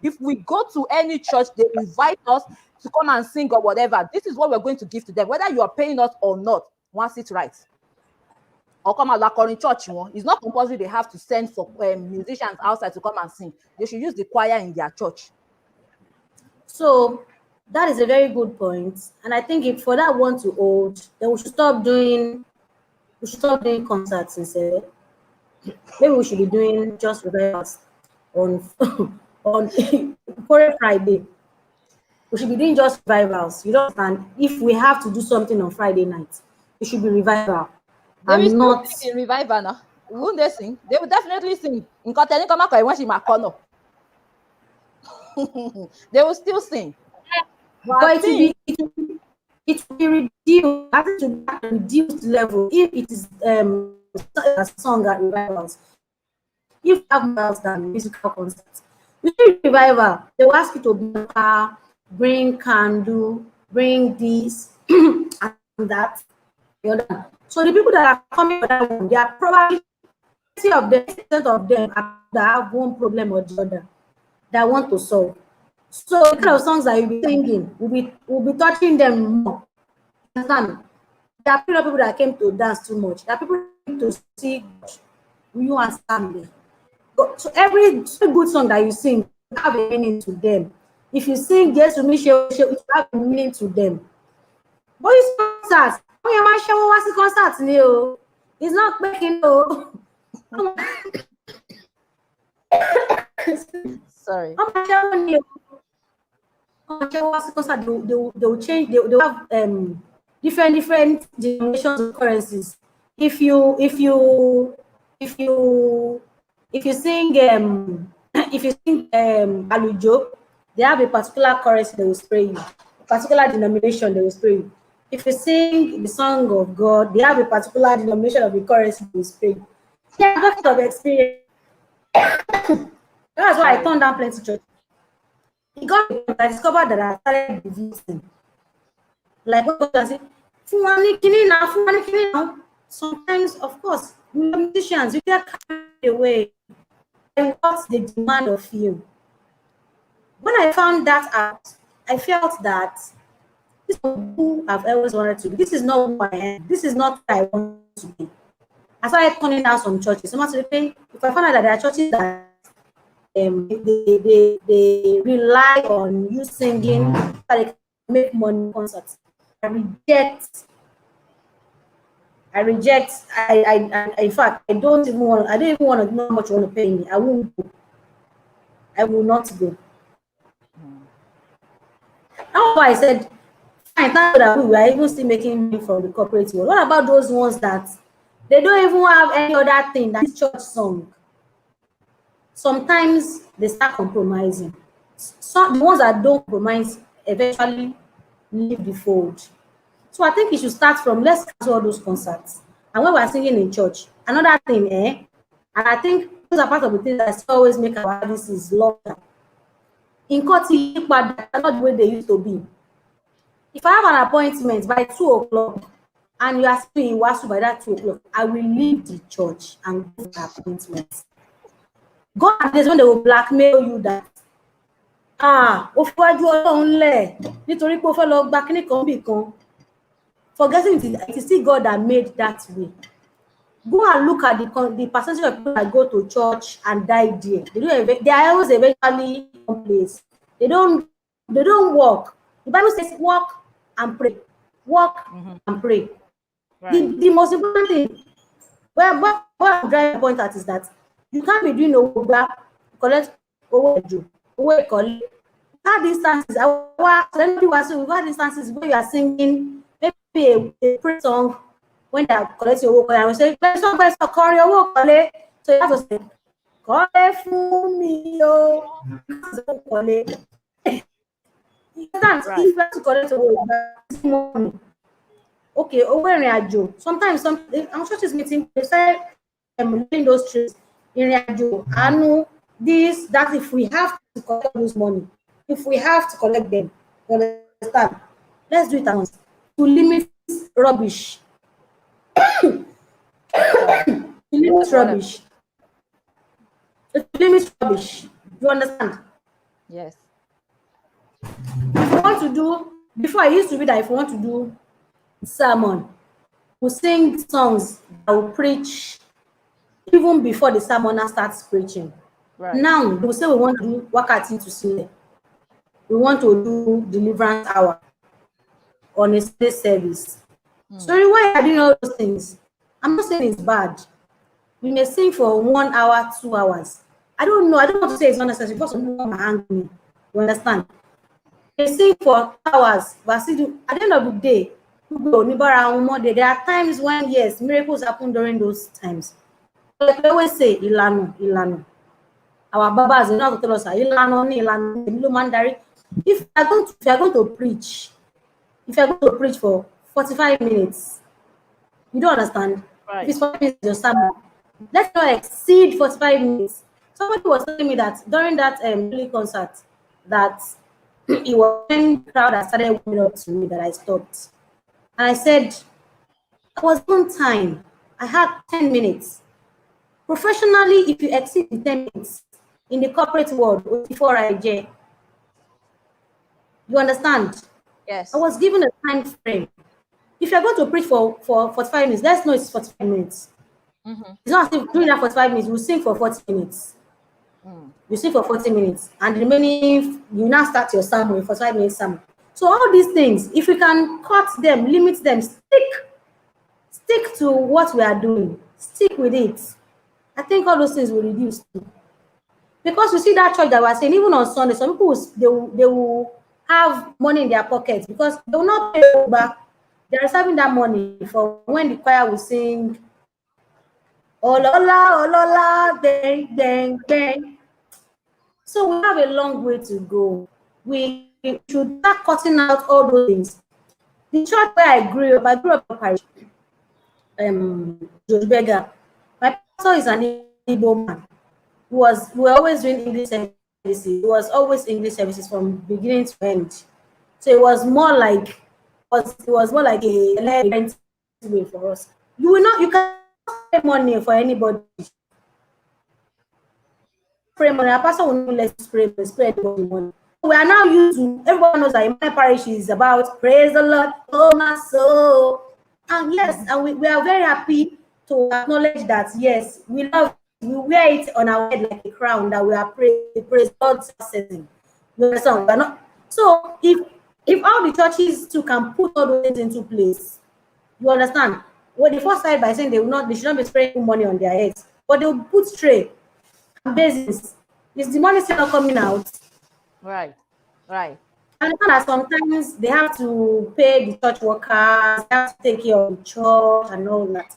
If we go to any church, they invite us to come and sing or whatever. This is what we're going to give to them, whether you are paying us or not. Once it's right. Or come out in church. It's not compulsory they have to send for musicians outside to come and sing. They should use the choir in their church. So that is a very good point. And I think if for that one to hold, then we should stop doing concerts instead. Maybe we should be doing just revivals on on for Friday. We should be doing just revivals. You don't understand. If we have to do something on Friday night, it should be revival They will and still not. sing in revival now. Won't they sing? They will definitely sing. They will still sing. But I But think it will be reduced. I think to be at a reduced level if it is a song at revivals. If you have more than musical concerts, with revival, they will ask you to bring a car, bring candle, bring this and that. The other. So the people that are coming for that one, they are probably 80% of them that have one problem or the other that want to solve. So the kind of songs that you'll be singing will be touching them more. Understand? There are people that came to dance too much. There are people that came to see you and family. So every good song that you sing have a meaning to them. If you sing Yes to Me, it have a meaning to them. But it's concerts. Oh, yeah, my show was the concerts, Leo. It's not making no. sorry. How much Leo? They will change. They will have different denominations of currencies. If you if you if you sing if you sing alujo, they have a particular currency they will spray you, a particular denomination they will spray you. If you sing the song of God, they have a particular denomination of the currency they will spray you. Yeah, that's of experience. That's why I turned down plenty church. It got to the point I discovered that I started deviating. Like what I say, now. Sometimes, of course, musicians, you get carried away and what they demand of you. When I found that out, I felt that this is who I've always wanted to be. This is not who I am. This is not who I want to be. I started turning down some churches. So much if I found out that there are churches that they rely on you singing so they can make money concerts, I reject. In fact, I don't even want to know how much you want to pay me. I won't go. I will not go. That's why I said, fine, thank that we are even still making money from the corporate world. What about those ones that they don't even have any other thing that's church song? Sometimes they start compromising. Some the ones that don't compromise eventually leave the fold. So I think it should start from let's cancel all those concerts. And when we're singing in church, another thing, and I think those are part of the things that still always make our services longer. In court, not the way they used to be. If I have an appointment by 2 o'clock and you are still in Wasu by that 2 o'clock, I will leave the church and go for the appointment. God days when they will blackmail you that ó fíwájú Ọlọ́run lẹ̀ nítorí pé ó fẹ́ lọ gba kíní kan bì kan. Forgetting it is still God that made that way. Go and look at the percentage of people that go to church and die there. They are always eventually place. They don't work. The Bible says walk and pray. Walk and pray. Right. The most important thing, what I'm trying to point at is that you can't be doing over, collect over, collect. Have instances, we've had instances where you are singing maybe a prayer song when they are collecting owó kọ́lé, and we say, let's not buy kọrin owó kọ́lé. So you have to say, kọ́lé fún mi o, kọ́lé. You can't, if you have to collect owó money. Okay, owó ìrìn àjò. Sometimes I'm sure she's meeting, they say, leading those trips, ìrìn àjò, àánú, this, that, if we have to collect those money, if we have to collect them, you understand? Let's do it at once. To limit rubbish. To limit rubbish. To limit rubbish. You understand? Yes. If you want to do, before I used to be that if you want to do sermon, we sing songs that will preach even before the sermoner starts preaching. Right. Now, we say we want to do wakati to sing. We want to do deliverance hour on a Sunday service. So why are you doing all those things? I'm not saying it's bad. We may sing for 1 hour, 2 hours. I don't know. I don't want to say it's not necessary because someone might hang me. You understand? They sing for hours, but at the end of the day, there are times when, yes, miracles happen during those times. Like we always say, Ilano. Our babas, you know how to tell us, Ilano, if you are going to preach, for 45 minutes, you don't understand. Right. If it's 45 minutes, your sermon, let's not exceed 45 minutes. Somebody was telling me that during that concert, that it was when the crowd that started coming up to me that I stopped. And I said, I was on time. I had 10 minutes. Professionally, if you exceed the 10 minutes in the corporate world, before IJ, you understand? Yes. I was given a time frame. If you're going to preach for 45 minutes, let's know it's 45 minutes. It's not as if during that 45 minutes, you sing for 40 minutes. You sing for 40 minutes, and the remaining, you now start your sermon, 45 minutes sermon. So all these things, if we can cut them, limit them, stick to what we are doing, stick with it, I think all those things will reduce too. Because you see that church that we're saying, even on Sunday, some people they will have money in their pockets because they will not pay back. They're saving that money for when the choir will sing, Olola, Olola, bang, bang, bang. So we have a long way to go. We should start cutting out all those things. The church where I grew up in Paris, George Berger. My pastor is an Igbo man. We were always doing English services. It was always English services from beginning to end. So it was more like a event way for us. You can't pay money for anybody. Pray money. Our pastor will not let us pray anybody money. We are now used to, everyone knows that in my parish is about praise the Lord, oh my soul. And yes, and we are very happy to acknowledge that, yes, we wear it on our head like a crown that we are praise God's season. You understand? We're not, so if all the churches too can put all those things into place, you understand? Well, the first side by saying they should not be spending money on their heads, but they will put tray and basins. Is the money still not coming out? Right. And that sometimes they have to pay the church workers, they have to take care of the church and all that.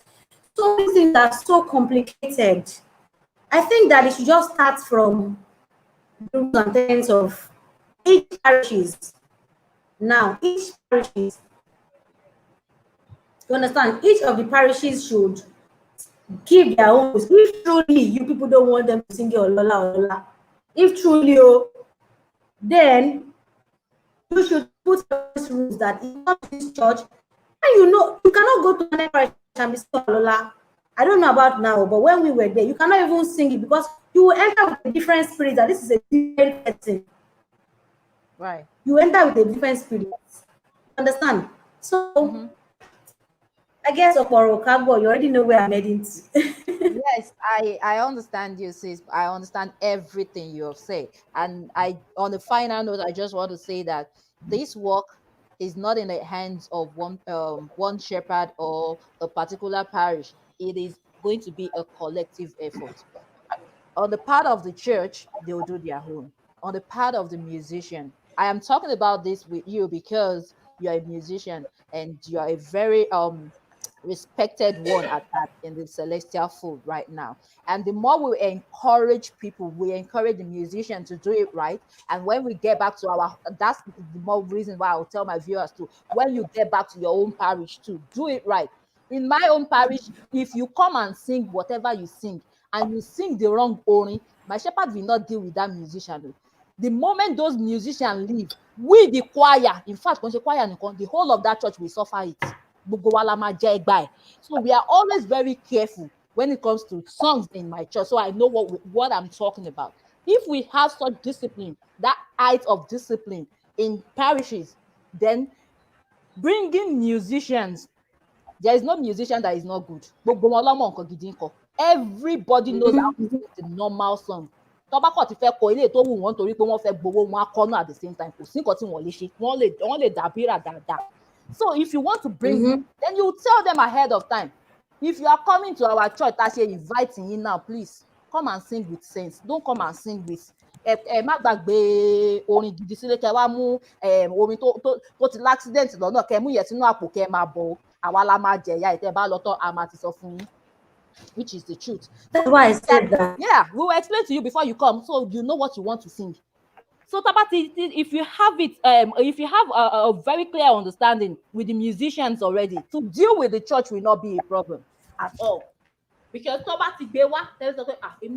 So these things are so complicated. I think that it should just start from the rules and things of each parishes. Now, each parishes, You understand? Each of the parishes should keep their own rules. If truly you people don't want them to sing your Olola, if truly, then you should put these rules that if you come to this church, and you cannot go to another parish and be singing Olola. I don't know about now, but when we were there, you cannot even sing it because you will enter with a different spirit that this is a different person. Right. You enter with a different spirit. Understand? So I guess Okoro Kagbo, you already know where I'm heading to. Yes, I understand you, sis. I understand everything you have said. And I, on the final note, I just want to say that this work is not in the hands of one shepherd or a particular parish. It is going to be a collective effort. On the part of the church, they will do their own. On the part of the musician, I am talking about this with you because you are a musician and you are a very respected one at that in the celestial fold right now. And the more we encourage people, we encourage the musician to do it right. And when we get back to that's the more reason why I'll tell my viewers to, when you get back to your own parish to do it right. In my own parish, if you come and sing whatever you sing and you sing the wrong ori, my shepherd will not deal with that musician. The moment those musicians leave, we the choir, in fact, when the choir, the whole of that church will suffer it. So we are always very careful when it comes to songs in my church. So I know what I'm talking about. If we have such discipline, that height of discipline in parishes, then bringing musicians, there is no musician that is not good. Everybody knows how to sing the normal song. Tọ́ba kọ̀ ti fẹ́ kọ ilé tó wù wọ́n torí pé wọ́n fẹ́ gbowó wọn á kọ́nà at the same time. Kò sí nǹkan tí wọ́n lè ṣe. Wọ́n lè dàbíra dáadáa. So if you want to bring them, then you tell them ahead of time. If you are coming to our church, I say inviting you now, please come and sing with sense. Don't come and sing with má gbàgbé orin gidi sílé kẹ wá mú orin tó ti l'accident lọ́nà kẹ mú yẹn sínú àpò kẹ máa bọ̀ àwa la máa jẹ̀yà ìtẹ́ bá lọ tán a máa ti sọ fún yín, which is the truth. That's why I said that. Yeah, we will explain to you before you come, so you know what you want to sing. So Tabati, if you have it, if you have a very clear understanding with the musicians already, to deal with the church will not be a problem at all. Because Tabati Bewa tells us, we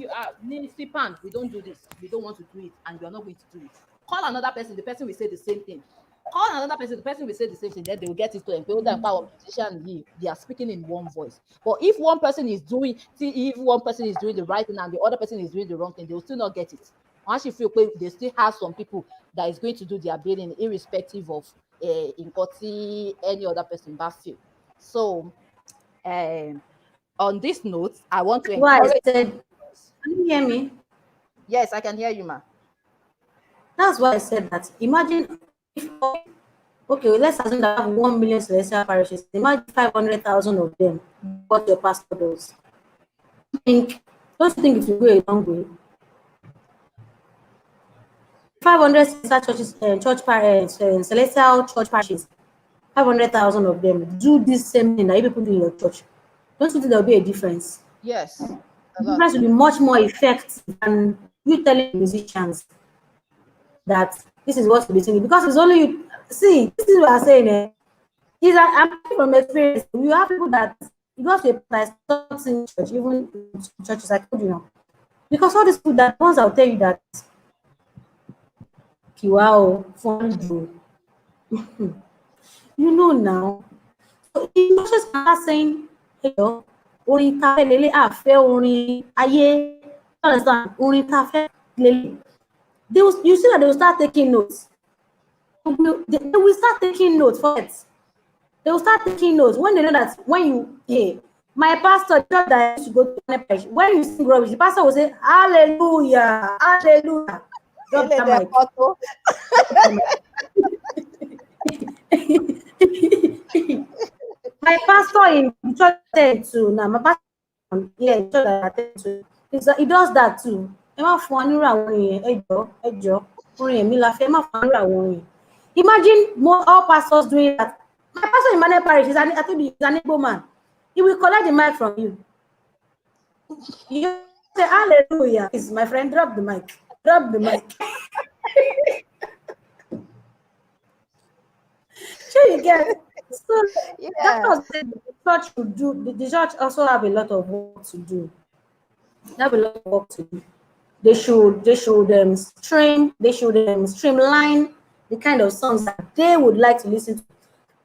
don't do this, we don't want to do it, and you are not going to do it. Call another person, the person will say the same thing. Call another person, the person will say the same thing, then they will get it to employ the power of musician. They are speaking in one voice. But if one person is doing the right thing and the other person is doing the wrong thing, they will still not get it. Once you feel they still have some people that is going to do their bidding, irrespective of any other person back feel. So on this note, I want to encourage. Can you hear me? Yes, I can hear you, ma. That's why I said that. Imagine if, okay, let's assume that I have 1 million celestial parishes. Imagine 500,000 of them. What your pastor does. Don't you think it will go a long way? 500 celestial church parishes, 500,000 of them do this same thing that you people do in your church. Don't you think there will be a difference? Yes. The difference will be much more effective than you telling musicians that this is what to be singing. Because it's only you. See, this is what I'm saying. I'm from experience. You have people that you go to a place that in church, even churches, I told you now. Because all these people that ones I'll tell you that wow, fun. You know now. So you just start saying, hey, orin ta fẹ́ lélẹ̀ àfẹ́ orin ayé. Understand? Orin ta fẹ́ lélẹ̀. You see that they will start taking notes. They will start taking notes for it. They will start taking notes when they know that my pastor just that I used to go to the parish. When you sing rubbish, the pastor will say, hallelujah, hallelujah. Drop the mic. My pastor in church too. Now my pastor church that I to. He does that too. Imagine more all pastors doing that. My pastor in my parish is an Igbo man. He will collect the mic from you. You say hallelujah. Is my friend, drop the mic. Drop the mic. Sure you get. So that's Yeah. what I said. The church should do. The church also have a lot of work to do. They have a lot of work to do. They should streamline the kind of songs that they would like to listen to.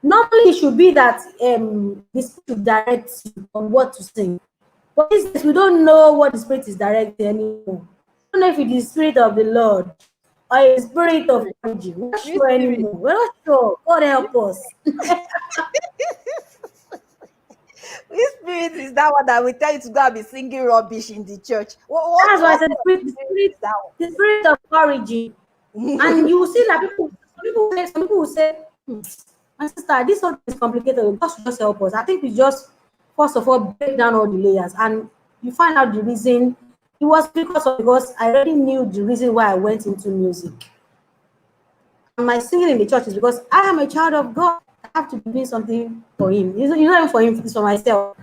Normally, it should be that the spirit should direct you on what to sing. But these days, we don't know what the spirit is directing anymore. We don't know if it is the spirit of the Lord or a Which spirit of spirit? origin. We're not Which sure spirit? anymore. We're not sure. God Which, help us. which spirit is that one that will tell you to go and be singing rubbish in the church? That's why I What said kind of spirit is that the spirit of origin. And one? you will see that some people will say, my sister, this one is complicated. God should just help us. I think we just first of all break down all the layers and you find out the reason. It was because I already knew the reason why I went into music. And my singing in the church is because I am a child of God. I have to be doing something for him. It's not even for him, it's for myself.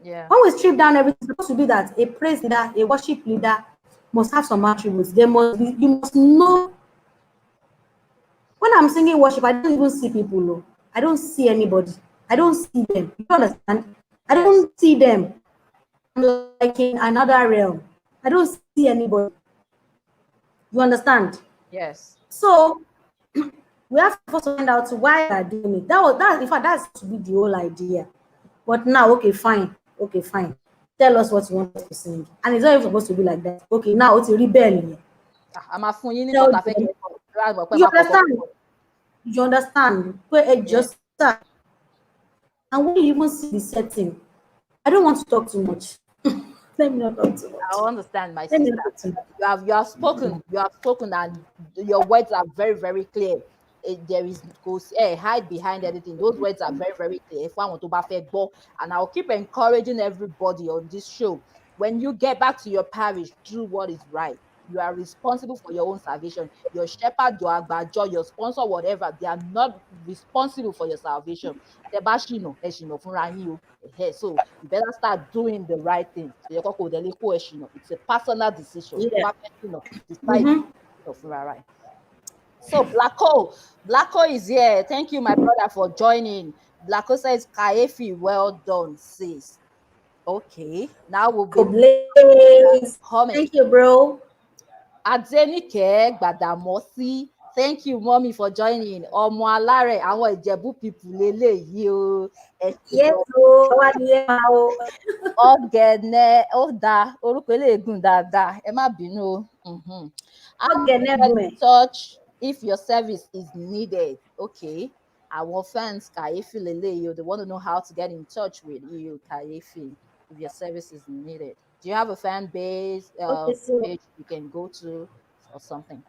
Yeah. When we strip down everything, it's supposed to be that a praise leader, a worship leader must have some attributes. They must be, you must know. When I'm singing worship, I don't even see people. No. I don't see anybody. I don't see them. You understand? I Yes. don't see them. I'm like in another realm. I don't see anybody. You understand? Yes. So we have to first find out why they're doing it. That in fact that's to be the whole idea. But now, okay, fine. Tell us what you want us to sing. And it's not even supposed to be like that. Okay, now it's a rebel. A máa fún yín ní nǹkan Tell tá a fẹ́ kẹ́ them. ẹ kọ. Láti mọ̀ pé You máa kọ̀kọ́ understand? kúkọ. You understand? Where it Yeah. just start. And when you even see the setting, I don't want to talk too much. Let me not talk too I much. understand, my Let me sister. not talk too much. You have spoken, and your words are very, very clear. There is goes hide behind anything. Those words are very, very clear. If I want to buffet go, and I'll keep encouraging everybody on this show. When you get back to your parish, do what is right. You are responsible for your own salvation. Your shepherd, your agbajo, your sponsor, whatever, they are not responsible for your salvation. Tẹ́ bá ṣìnà, ẹ ṣìnà fúnra yín o. So you better start doing the right thing. So you it's a personal decision. To Yeah. back decide Mm-hmm. fúnra right. So Blacko is here. Thank you, my brother, for joining. Blacko says, Kayefi, well done, sis. Okay, now we'll be Blaze. comment. Thank you, bro. Adenike Gbadamosi. Thank you, mommy, for joining. Ọmọ alárẹ̀ àwọn Ìjẹ̀bú people leléyìí o. Ẹ ṣé Yes, gan. bro. How are you? Ọ̀gẹ̀nẹ̀ ó dáa, orúkọ eléyìí gùn dáadáa, ẹ má bínú o. How to Okay, get in Nebume. touch if your service is needed. Okay. Our fans Kayefi leléyìí o, they want to know how to get in touch with you, Kayefi, if your service is needed. Do you have a fan base Okay, so page you can go to or something?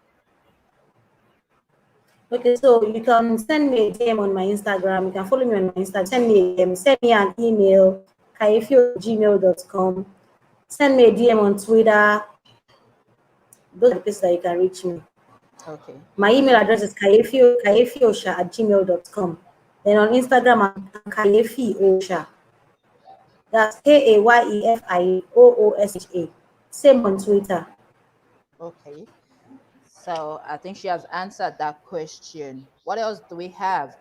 you can send me a DM on my Instagram. You can follow me on my Instagram. Send me a DM. Send me an email, kayefio@gmail.com. Send me a DM on Twitter. Those are the places that you can reach me. Okay. My email address is kayefiosha@gmail.com. Then on Instagram, I'm kayefiosha. That's KAYEFIOOSHA. Same on Twitter. Okay. So I think she has answered that question. What else do we have?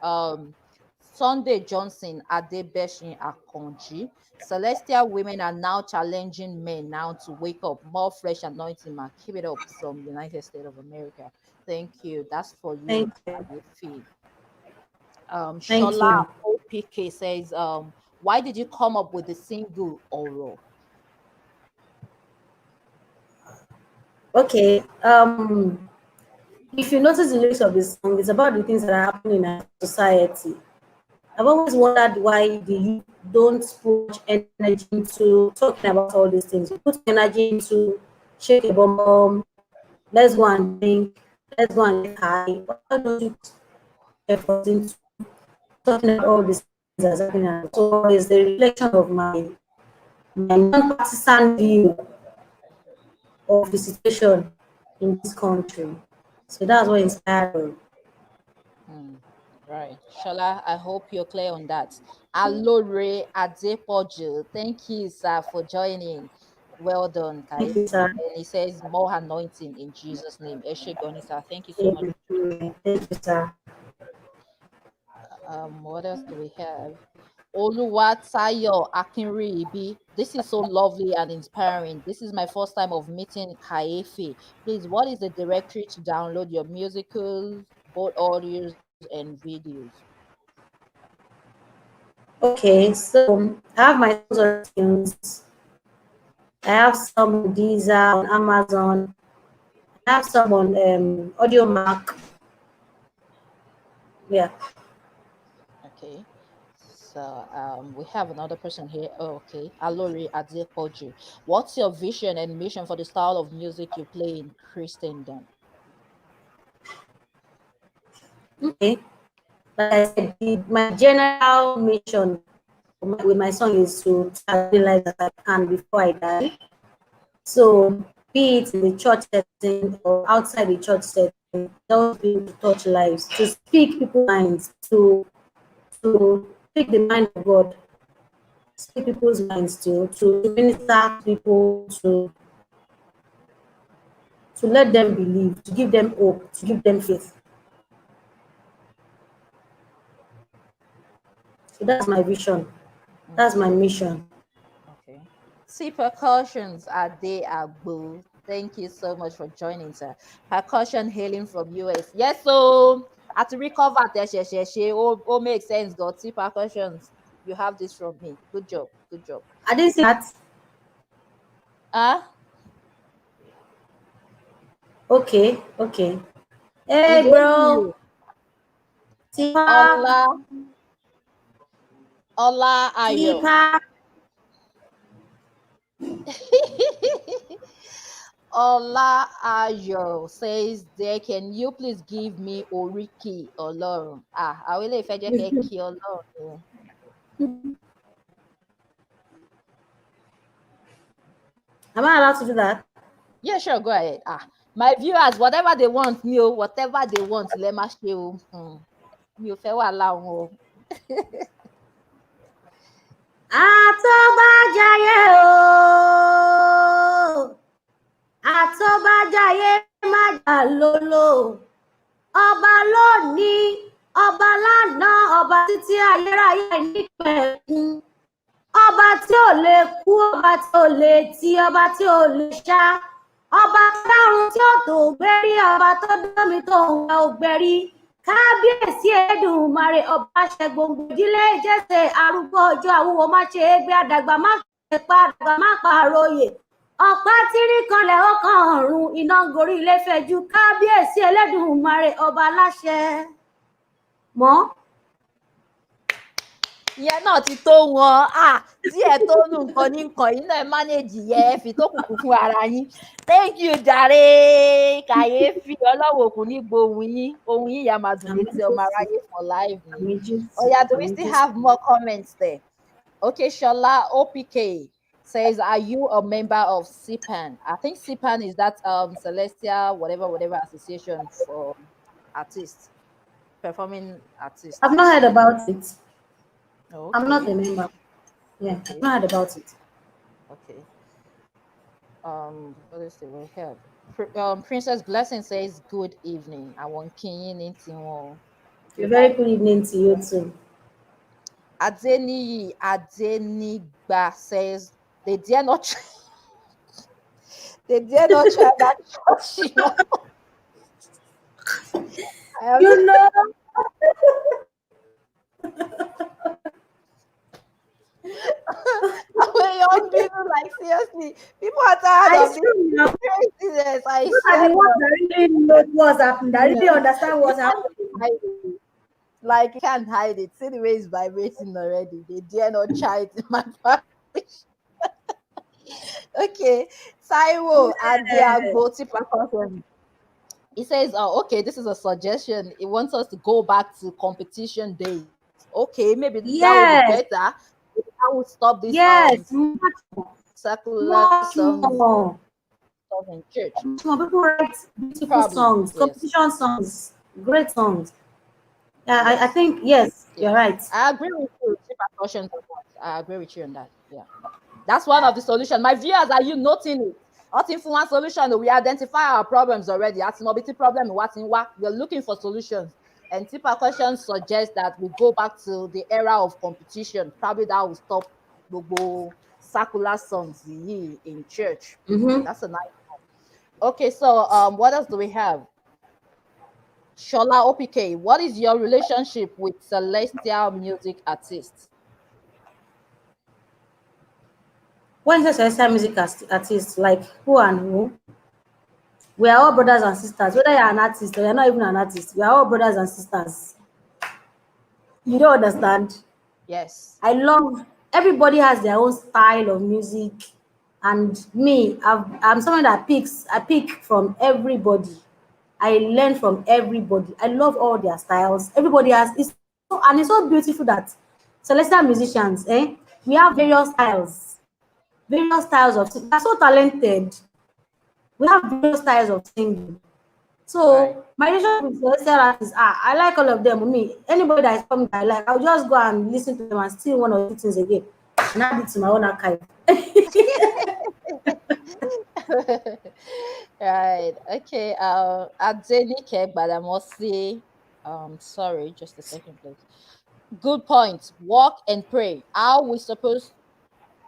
Sunday Johnson Adebeshin Akonji. Celestial women are now challenging men now to wake up. More fresh anointing, man. Keep it up from United States of America. Thank you. That's for you, Thank you. Kayefi. Thank Shola you. OPK says, why did you come up with the single Oro? Okay. If you notice the lyrics of this song, it's about the things that are happening in our society. I've always wondered why the youth don't put energy into talking about all these things. We put energy into shake a bomb bomb, let's go and drink, let's go and get high. Why don't you put effort into talking about all these things that's happening? So it's the reflection of my non-partisan view of the situation in this country. So that's what inspired me. Right. Shola, I hope you're clear on that. Alore Adepoju, thank you, sir, for joining. Well done, Thank Kai. you, sir. And he says, more anointing in Jesus' name. Eshe Goni, sir. Thank you so much. Thank you, sir. What else do we have? Oluwatayo Akinribi. This is so lovely and inspiring. This is my first time of meeting KAYEFI. Please, what is the directory to download your musicals, both audios and videos? Okay, so I have my songs on iTunes. I have some on Deezer, on Amazon. I have some on Audio Mac. Yeah. Okay. So we have another person here. Oh, okay. Alori Adepoju. What's your vision and mission for the style of music you play in Christendom? Okay. Like I said, my general mission with my song is to try to life that I can before I die. So be it in the church setting or outside the church setting, just be to touch lives, to speak people's minds, to speak the mind of God, speak people's minds to minister to people, to let them believe, to give them hope, to give them faith. So that's my vision. That's my mission. Okay. See, percussions are they Agbo. Thank you so much for joining, sir. Percussion hailing from US. Yes, so at recover oh makes sense, God. See, percussions. You have this from me. Good job. Good job. I didn't see that. Ah, Okay, okay. is Hey, it bro. you? Tipa, Ola Ola Ayo. Tipa. Ola Ayo says there, can you please give me Oriki Olorun? Ah, I will if I just kí Ọlọ́run. Am I allowed to do that? Yeah, sure, go ahead. My viewers, whatever they want, whatever they want, let me ṣe o. Mi ò fẹ́ wàhálà wọn o. Àtọ́bàjáyé o. Àtọ́bàjáyé má jà lólò. Ọba lónìí, ọba lánàá, ọba títí ayérayé nípẹ̀kun. Ọba tí ò lè kú, ọba tí ò lè tí, ọba tí ò lè ṣá. Ọba dárun tí ò tó gbérí, ọba tó dómi tó ń wá ògbẹ́rí. Kábíyèsí Èdùmàrè ọba ṣẹ̀gbòǹgbò ìdílé Jésè arúgbó ọjọ́ àwúwo má ṣe é gbé àdàgbà má ṣe pa àdàgbà má pa àròyè. Ọ̀pá tírí kanlẹ̀ ó kan ọ̀run, iná ń gorí ilé fẹjú. Kábíyèsí Elédùmarè ọba aláṣẹ. Mọ́. Ìyẹn náà ti tó wọn. Díẹ̀ tó nù nǹkan ní nǹkan yìí náà mánéèjì yẹ ẹ fi tó kùkù fún ara yín. Thank you jàre Kàyéfì ọlọ́wọ́ òkú ní gbohùn yín. Ohun yín yà máa dùn létí ọmọ aráyé for live ni. Oya, do we still have more comments there? Okay, Shola OPK says, are you a member of CPAN? I think CPAN is that Celestial whatever association for artists, performing artists. I've not heard about it. Okay. I'm not a member. Yeah, okay. I've not heard about it. Okay. What is it we have? Princess Blessing says, good evening. I want Kinyin into one. A very good evening to you too. Adenigba says, they dare not try that church. You know. Young people, like seriously, people are tired of this craziness. I are the ones that really know what's happening, that really understand what's happening. Like you can't hide it. See the way it's vibrating already. They dare not try it in my parish. Okay, Taiwo and their go-to percussion. He says, okay, this is a suggestion. He wants us to go back to competition days. Okay, maybe that would be better. I will stop this. Yes, secular songs in church. Some people write beautiful songs, competition songs, great songs. Yeah, I think yes, you're right. I agree with you. I agree with you on that. Yeah, that's one of the solutions. My viewers, are you noting it? Nothing for one solution. We identify our problems already. That's not a problem. We're looking for solutions. And Tipa question suggests that we go back to the era of competition. Probably that will stop Bobo circular songs in church. Mm-hmm. That's a nice. Okay, so what else do we have? Shola OPK, what is your relationship with celestial music artists? When you say celestial music artists, like who and who, we are all brothers and sisters. Whether you're an artist or you're not even an artist, we are all brothers and sisters. You don't understand? Yes. I love everybody has their own style of music, and me, I'm someone that picks. I pick from everybody. I learn from everybody. I love all their styles. Everybody has and it's so beautiful that celestial musicians, we have various styles of. They're so talented. We have various styles of singing. Right. So my relationship with celestial artists, I like all of them. Me, anybody that is coming that I like, I'll just go and listen to them and steal one or two things again and add it to my own archive. Right. Okay. Adenike Badamosi. Sorry, just a second, please. Good point. Walk and pray. Are we supposed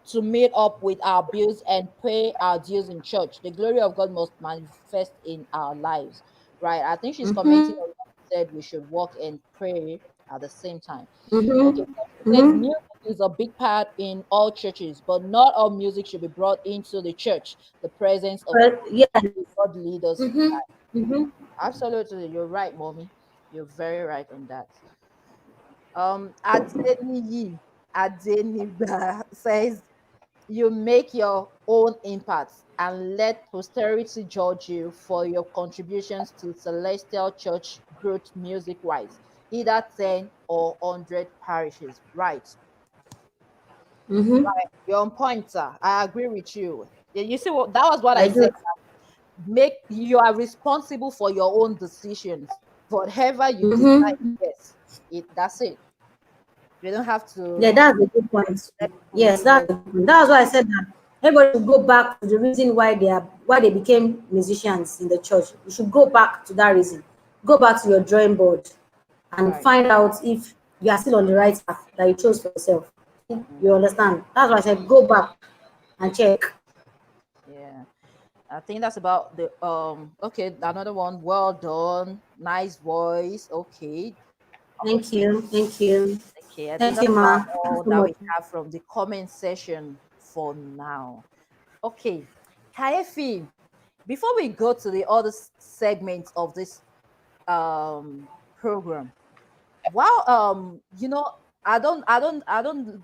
to meet up with our bills and pay our dues in church? The glory of God must manifest in our lives. Right. I think she's commenting Mm-hmm. on what you said we should walk and pray at the same time. Okay. Mm-hmm. So she says Mm-hmm. music is a big part in all churches, but not all music should be brought into the church. The presence of But yeah. God lead us. Mm-hmm. Mm-hmm. Absolutely, you're right, mommy. You're very right on that. Adeniyi Adeniba says you make your own impacts and let posterity judge you for your contributions to celestial church growth music wise, either 10 or 100 parishes. Right. Mm-hmm. You're on point, sir. I agree with you. You see what that was what I I said. do. Make you are responsible for your own decisions. Whatever you decide, Mm-hmm. yes, that's it. You don't have Yeah, to that's a good point. let Yes, people. that's a good point. That's why I said that everybody should go back to the reason why they became musicians in the church. You should go back to that reason. Go back to your drawing board and Right. find out if you are still on the right path that you chose for yourself. You Mhm. understand? That's why I said go back and check. Yeah. I think that's about the okay, another one. Well done. Nice voice. Okay. Thank Okay. you. Thank you. Okay. I think Thank you, that's about Ma. Thanks all so that much. we have from the comment session for now. Okay. Kaefi, before we go to the other segments of this program, wow, I don't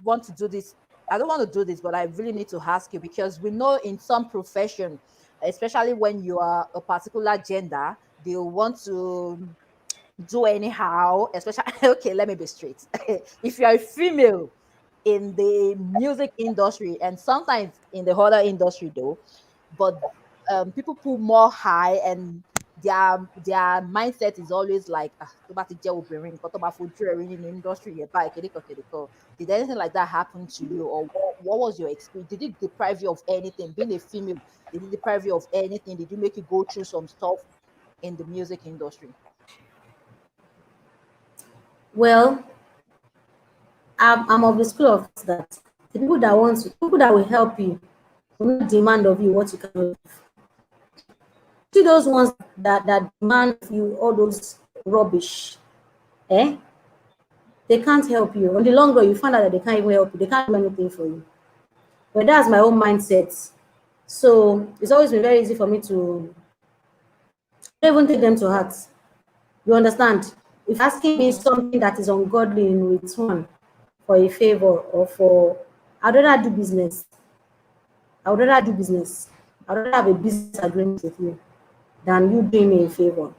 want to do this. I don't want to do this, but I really need to ask you because we know in some profession, especially when you are a particular gender, they want to do anyhow, especially okay, let me be straight. If you're a female in the music industry and sometimes in the other industry though, but people put more high and their mindset is always like tó bá ti jẹ́ obìnrin nǹkan tó bá fojú ẹ̀ rí nínú industry yẹn báyìí kìnìkan. Did anything like that happen to you, or what was your experience? Did it deprive you of anything being a female? Did it deprive you of anything? Did you make you go through some stuff in the music industry? Well, I'm of the school of thought that people that will help you will not demand of you what you cannot give. See those ones that demand of you all those rubbish, eh? They can't help you. On the long run, you find out that they can't even help you. They can't do anything for you. But that's my own mindset. So it's always been very easy for me to don't even take them to heart. You understand? If asking me Mm-hmm. something that is ungodly in return for a favor or for, I'd rather do business. I would rather do business. I would rather have a business agreement with you than you doing me a favor.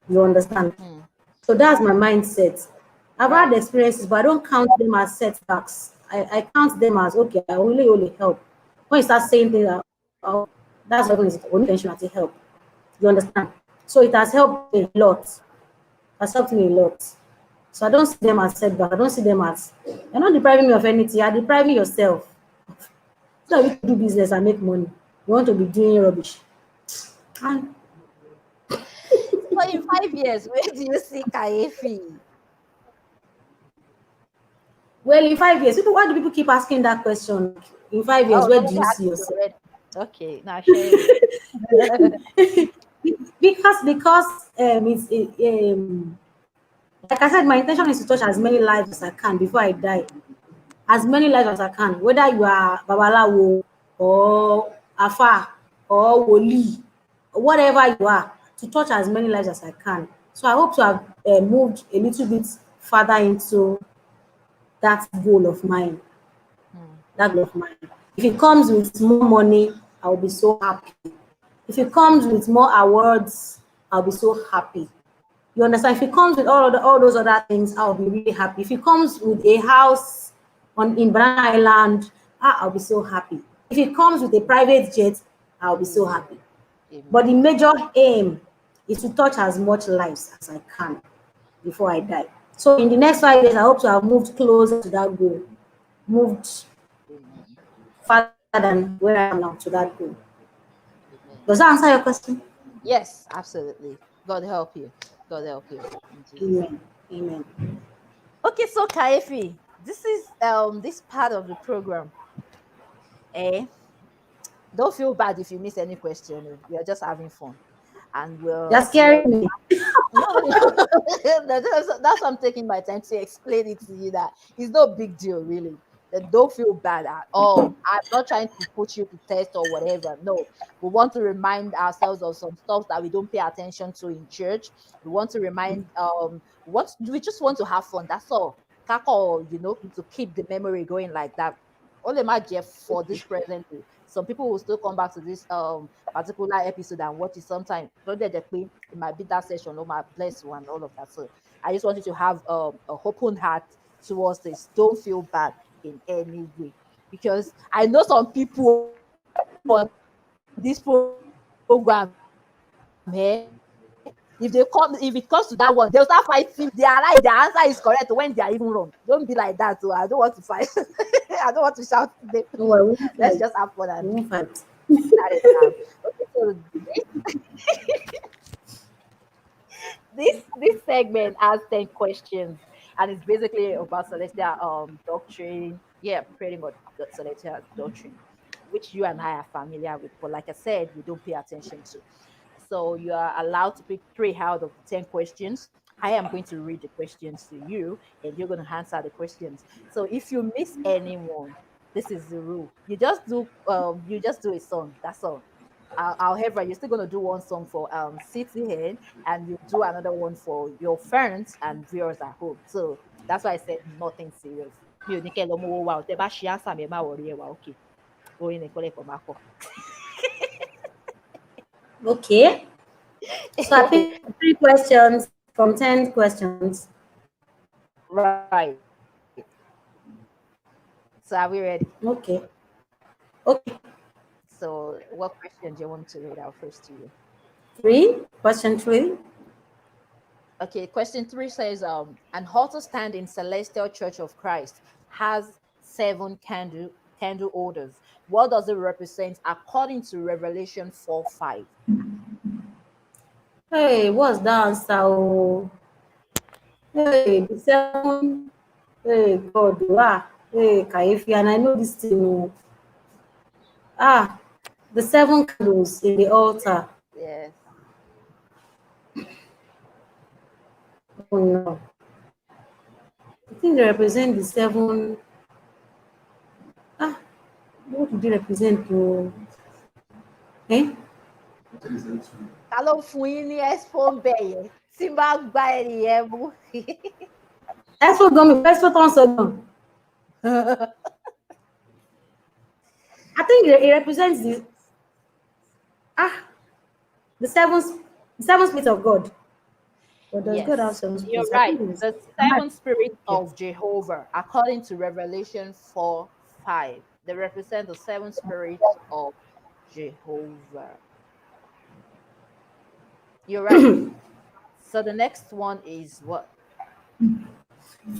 You understand? Mm-hmm. So that's my mindset. I've had Right. experiences, but I don't count them as setbacks. I count them as okay, I only help. When you start saying things that oh, that's not only intentional to help. You understand? So it has helped me a lot. Has helped me a lot. So I don't see them as setback. I don't see them as you're not depriving me of anything, you're depriving yourself. So you do business and make money. You want to be doing rubbish. And So in 5 years, where do you see KAYEFI? Well, in 5 years, why do people keep asking that question? In 5 years, Oh, where do nobody you asked see you yourself? already. Okay, now share it. Because like I said, my intention is to touch as many lives as I can before I die. As many lives as I can, whether you are Babalawo or Afa or Woli, whatever you are, to touch as many lives as I can. So I hope to have moved a little bit further into that goal of mine. Hmm. That goal of mine. If it comes with more money, I'll be so happy. If it comes with more awards, I'll be so happy. You understand? If it comes with all those other things, I'll be really happy. If it comes with a house in Banana Island, I'll be so happy. If it comes with a private jet, I'll be so happy. But the Amen. major aim is to touch as much lives as I can before I die. So in the next 5 years, I hope to have moved closer to that goal, moved Amen. further than where I am now to that goal. Amen. Does that answer your question? Yes, absolutely. God help you. God help you. In Jesus' Amen. name. Amen. Okay, so KAYEFI, this is this part of the program. Eh? Don't feel bad if you miss any question. Oh. We are just having fun. And You're we'll scaring me. no, no. That's why I'm taking my time to explain it to you that it's no big deal, really. That don't feel bad at all. I'm not trying to put you to test or whatever. No, we want to remind ourselves of some stuff that we don't pay attention to in church. We want to remind, we just want to have fun. That's all. Kako, to keep the memory going like that. Only my Jeff for this present day. Some people will still come back to this particular episode and watch it sometime. Don't they it might be that session or my bless one, all of that. So I just want you to have a open heart towards this. Don't feel bad in any way. Because I know some people on this program, if it comes to that one, they'll start fighting. They are like the answer is correct when they are even wrong. Don't be like that. So I don't want to fight. I don't want to shout today, No, I please. won't Let's fight. just have fun I and won't fight. start it now. Okay, so this segment has 10 questions, and it's basically about celestial doctrine. Yeah, pretty much celestial doctrine, which you and I are familiar with. But like I said, we don't pay attention to. So you are allowed to pick three out of the 10 questions. I am going to read the questions to you, and you're going to answer the questions. So if you miss anyone, this is the rule. You just do a song. That's all. However, you're still going to do one song for CTN, and you do another one for your friends and viewers at home. So that's why I said nothing serious. Mi ò ní kẹ́ lọ mú owó wa o, tẹ́ bá ṣe answer mi, ẹ má worry ẹ wà okay. Orin nìkan lẹ́kọ̀ọ́ máa kọ. Okay. So I picked 3 questions from 10 questions. Right. So are we ready? Okay. Okay. So what question do you want to read out first to you? 3. Question 3. Okay, question 3 says, an altar stand in Celestial Church of Christ has 7 candle holders. What does it represent according to Revelation 4:5? Hey, what's the answer? Oh, hey, the 7. Hey, God. Hey, KAYEFI. And I know this thing. Oh. The 7 candles in the altar. Yes. Oh, no. I think they represent the 7. What do they represent? Oh? Eh? Ta ló fún yín ní expo ń bẹ̀ yẹn? Tí n bá gba ẹnìyẹn mú. Expo gan mi, expo tó ń sọ gan. I think it represents the seven spirits of God. But does God have Yes, 7 you're spirits? I right. think it's The seven spirits of Jehovah, according to Revelation 4:5, they represent the 7 spirits of Jehovah. You're right. So the next one is what?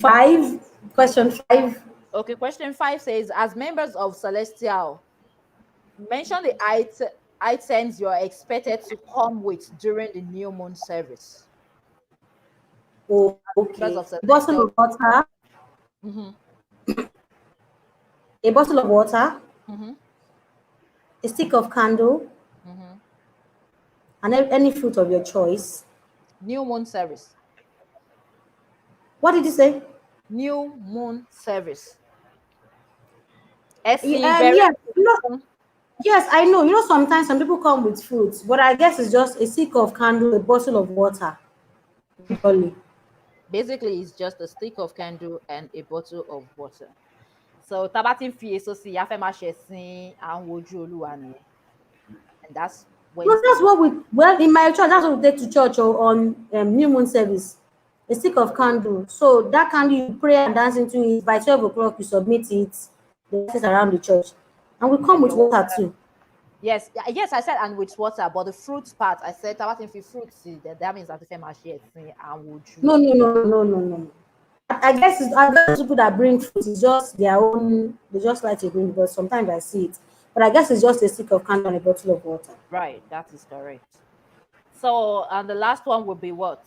5. Question 5. Okay, question 5 says, as members of Celestial, mention the items you're expected to come with during the new moon service. Oh, Because okay. of A bottle celestial. of water, Mm-hmm, a bottle of water, mm-hmm, a stick of candle, mm-hmm. and any fruit of your choice. New moon service. What did you say? New moon service. SC very Yes, important. yes, I know. Sometimes some people come with fruits, but I guess it's just a stick of candle, a bottle of water, usually. Basically, it's just a stick of candle and a bottle of water. So tabatin fi èso sí a fẹ́ máa ṣe sin àwọn ojú olúwa nìyẹn. And that's No, Wednesday. that's what we, well, in my church, that's what we take to church on New Moon service. A stick of candle. So that candle, you pray and dance into it. By 12 o'clock, you submit it. The light is around the church. And we come And with your water too. yes, yes, I said and with water, but the fruit part, I said tabatin fi fruit sí, that means that fẹ́ máa ṣe sin àwọn ojú. No, no, no, no, no, no. I guess people that bring fruit is just their own, they just like to bring it, but sometimes I see it. But I guess it's just a stick of candle and a bottle of water. Right, that is correct. So, and the last one will be what?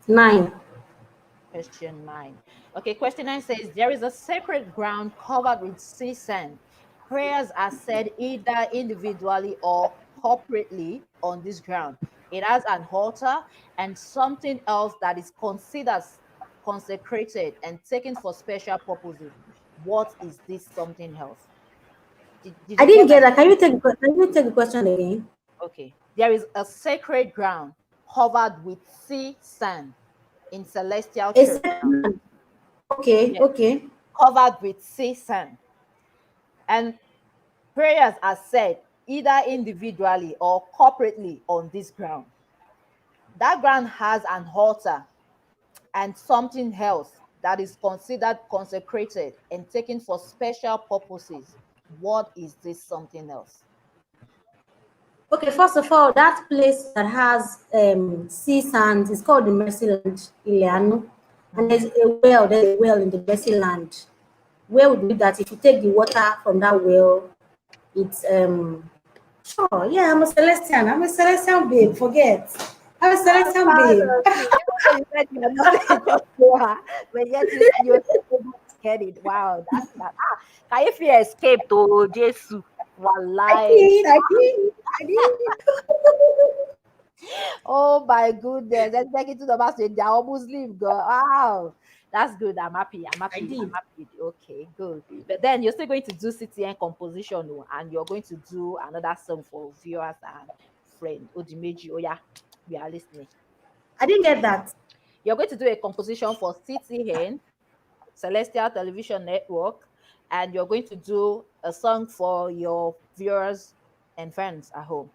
9. Question 9. Okay, question 9 says there is a sacred ground covered with sea sand. Prayers are said either individually or corporately on this ground. It has an altar and something else that is considered consecrated and taken for special purposes. What is this something else? Did I you didn't get get that? that. Can you take the question again? Okay. There is a sacred ground covered with sea sand in celestial A church. second. Okay, Yes, okay. covered with sea sand. And prayers are said either individually or corporately on this ground. That ground has an altar and something else that is considered consecrated and taken for special purposes. What is this something else? Okay, first of all, that place that has sea sands is called the Mercy Land, Ileanu. And there's a well in the Mercy Land. Where we believe that if you take the water from that well, it's sure, yeah, I'm a Celestian babe, forget. I'm a I'm Celestian proud babe. of you. Even though you said you're not a doctor, but yet you're able to get it. Wow, that's that. KAYEFI escaped to Jesus. I Wallahi. did, I did, I did. Oh my goodness. Let's take it to the basket. They're almost leave, girl. Wow. That's good. I'm happy. I'm I happy. I'm did. happy. Okay, good. But then you're still going to do CTN composition, oh, and you're going to do another song for viewers and friend. Ojimeji. Oh yeah, we are listening. I didn't get that. You're going to do a composition for CTN, Celestial Television Network, and you're going to do a song for your viewers and friends at home.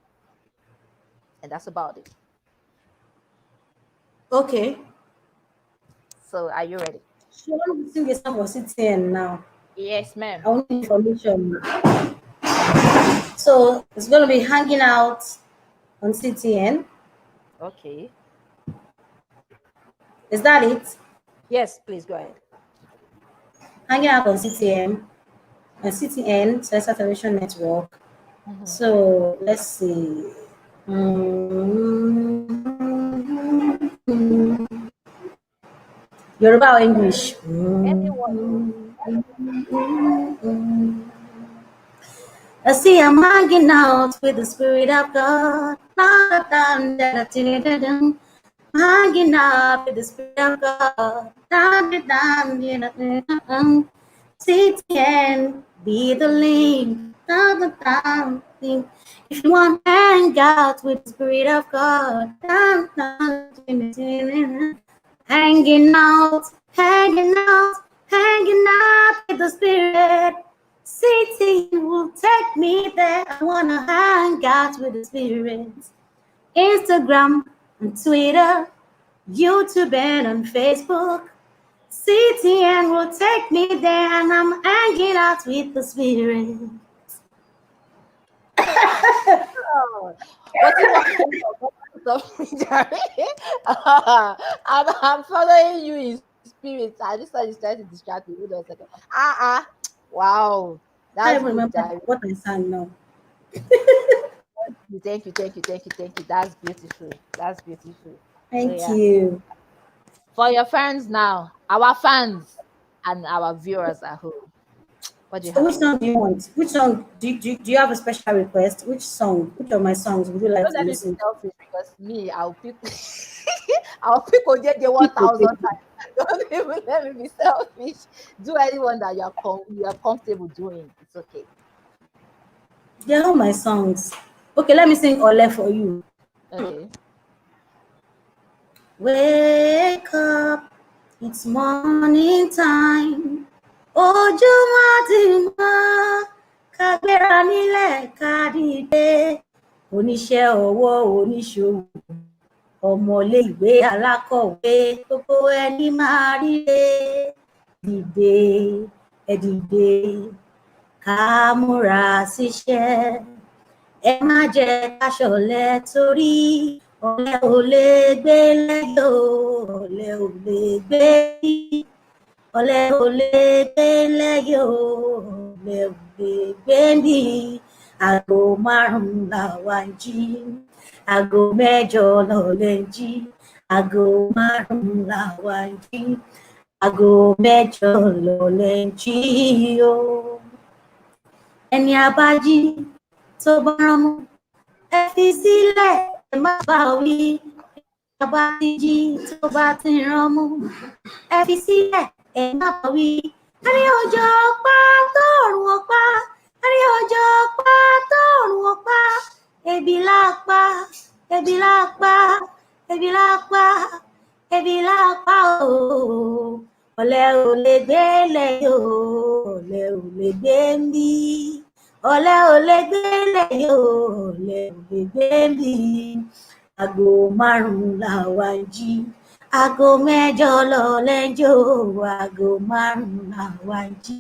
And that's about it. Okay. So are you ready? So I want to sing a song for CTN now. Yes, I ma'am. want information. So it's gonna be hanging out on CTN. Okay. Is that it? Yes, please go ahead. Hanging out on CTN, CTN, Celestial Television Network. Mhm. So let's see. Yoruba or English? Anyone? I see I'm hanging out with the Spirit of God. Hanging out with the Spirit of God. CTN, be the link. If you want to hang out with the Spirit of God, hanging out, hanging out, hanging out with the Spirit. City will take me there. I wanna hang out with the Spirit. Instagram and Twitter, YouTube and on Facebook. CTN will take me there, and I'm hanging out with the Spirit. Oh, what do you want I'm following you in spirit. I just started trying to distract you. Hold on a second. Wow. I That's don't good, remember Jai. what I sang now. Thank you. That's beautiful. That's beautiful. So Thank yeah. you. For your fans now, our fans and our viewers at home. What do you So have which for them? song do you want? Which song do you have a special request? Which song? Which of my songs would you like Don't to let me be listen selfish because me, I'll pick I'll pick Ojede 1,000 to? times. Don't even let me be selfish. Do anyone that you are comfortable doing. It's okay. They're all my songs. Okay, let me sing Ole for you. Okay. Wake up, it's morning time. Ojúmọ́ ti mọ́, ká gbéra nílẹ̀ ká dìde. Oníṣẹ́ ọwọ́ oníṣòwò, ọmọléèwé alákọ̀wé, gbogbo ẹni máa ríre. Dìde, ẹ dìde, ká múra síṣẹ́. Ẹ má jẹ́ ká ṣọ̀lẹ torí ọ̀lẹ ò lè gbé lẹ́yìn o, ọ̀lẹ ò lè gbé bí. Ọ̀lẹ ò lè gbé lẹ́yìn o, ọ̀lẹ ò lè gbé bí. Aago márùn-ún làwa ń jí, aago mẹ́jọ lọ̀lẹ ń jí, aago márùn-ún làwa ń jí, aago mẹ́jọ lọ̀lẹ ń jí o. Ẹni a bá jí tó bá rán ẹ fi sílẹ̀ ẹ má bá wí. Tá bá ti jí tó bá ti rán mú ẹ fi sílẹ̀ ẹ má bá wí. Ẹni òjò pa tóòrùn ọ̀pá, ẹni òjò pa tóòrùn ọ̀pá. Ebi lápá, ebi lápá, ebi lápá, ebi lápá o. Ọ̀lẹ ò lè gbélé o, ọ̀lẹ ò lè gbé ń bí. Ọ̀lẹ ò lè gbélé o, ọ̀lẹ ò lè gbé ń bí. Aago márùn-ún làwa ń jí, aago mẹ́jọ lọ̀lẹ ń jó, aago márùn-ún làwa ń jí,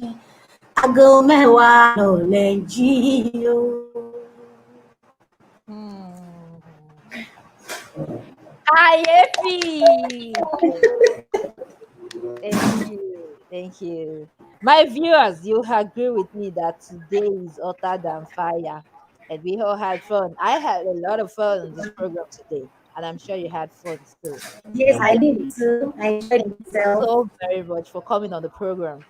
aago mẹ́wàá lọ̀lẹ ń jí o. KAYEFI. Thank you. Thank you. My viewers, you agree with me that today is hotter than fire. And we all had fun. I had a lot of fun on this program today. And I'm sure you had fun too. Yes, I Thank did you. too. I enjoyed Thank you myself. so very much for coming on the program.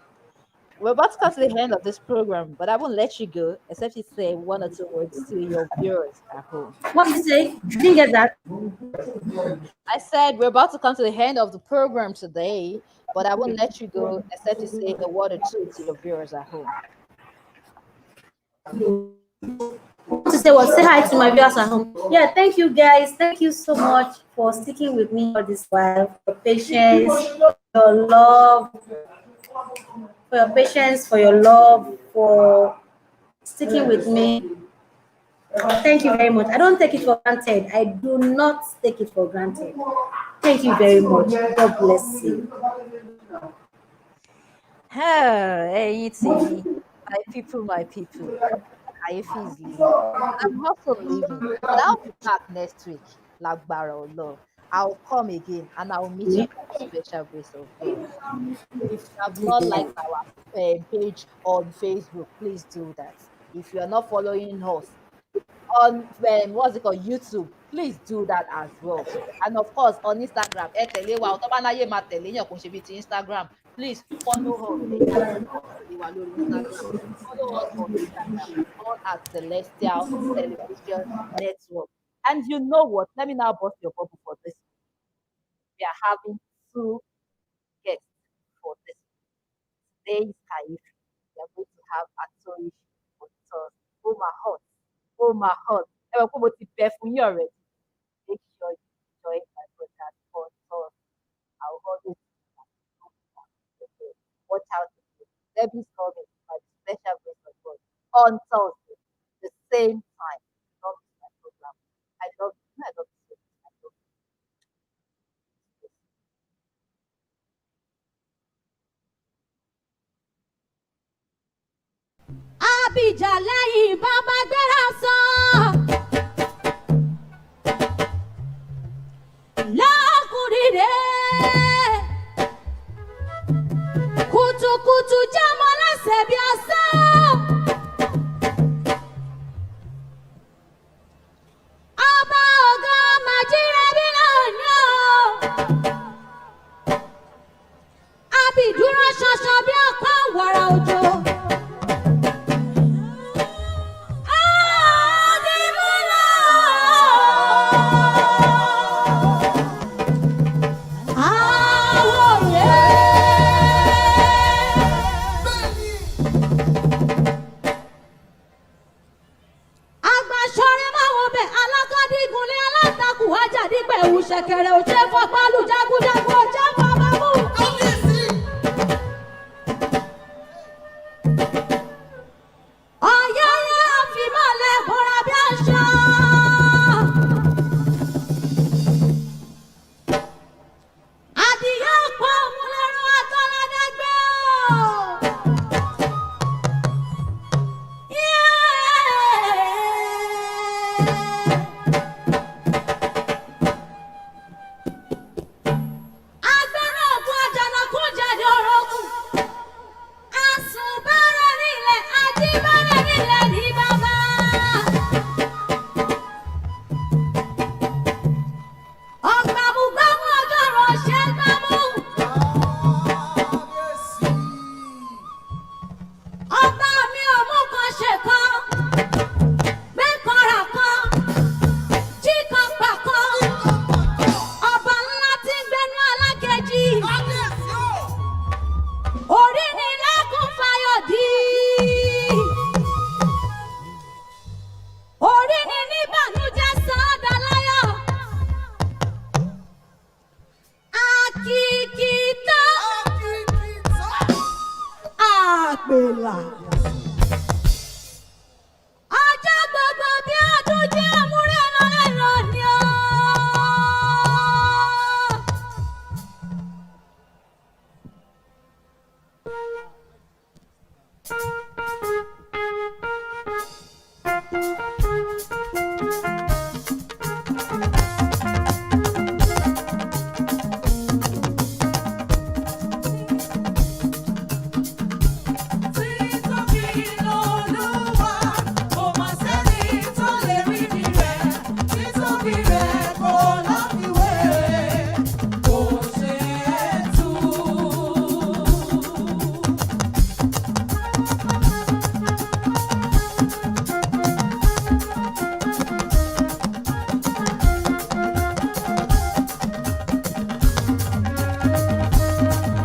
We're about to come to the end of this program, but I won't let you go except you say one or two words to your viewers at home. What did you say? You didn't get that? I said we're about to come to the end of the program today, but I won't let you go except you say a word or two to your viewers at home. To say well, say hi to my viewers at home. Yeah, thank you guys. Thank you so much for sticking with me all this while, for patience, your love, for your patience, for your love, for sticking with me. Thank you very much. I don't take it for granted. I do not take it for granted. Thank you very much. God bless you. Hey, it's me. My people. KAYEFI is leaving. I'm also leaving, but I'll be back next week. Lagbara or love. I'll come again and I'll meet you by the special grace of God. If you have not liked our page on Facebook, please do that. If you are not following us on what's it called, YouTube, please do that as well. And of course on Instagram, ẹ tẹ̀lé wa, tó bá náyé máa tẹ̀lé yàn kò ṣe bíi ti Instagram. Please follow us. Tẹ̀lé wa lórí Instagram. Follow us on Instagram, all at Celestial Television Network. And you know what? Let me now bust your bubble for this. We are having two guests for this. Today is KAYEFI. We are going to have Atori with us. Oh my heart. Oh my heart. Ẹ mọ̀ pé mo ti bẹ fún yín already. Make sure you enjoy my podcast on Thursday. I will always watch out for you. Debbie's coming by the special grace of God on Thursday, the same time. Don't miss my program. I love you. I love you so much. I love you. Abìjà lẹ́yìn bàbá gbéra sàn. Lọ́kùnrinre. Kùtùkùtù jámọ́ lẹ́sẹ̀ bí ọ̀sán. wájà dípẹ̀ ìwù ṣẹ̀kẹ̀rẹ̀ òṣè fọ́pálù jagunjagun òjẹ́ fọ́pámú. ọ̀yẹ́yẹ́ àfimọ́lẹ̀ bọ́ra bí aṣọ. adìyẹ pọ̀ múlẹ́rú àtọ́ládẹ́gbẹ́ o. agbára ògùn àjànàkú jáde orogún. àsùnbẹ̀rẹ̀ nílẹ̀ ajíbẹ̀rẹ̀ nílẹ̀ ní bàbá. ọ̀gbàmùgbàmù ọjọ́ rọ̀ṣẹ́ gbàmù. ọba mi ò mú kan ṣe kan. mẹ́kànrà kan. jí kan pa kan. ọba ńlá tí ń gbénú alákejì. orí ni lẹ́kùn fayọ̀dí. orí ni níbànújẹ́ sọ́ọ́dà láyọ̀. àkìkìtà àpèlà. ọjọ́ gbogbo bí ọdún jẹ́ àmúrẹ́rọ̀ ni ó.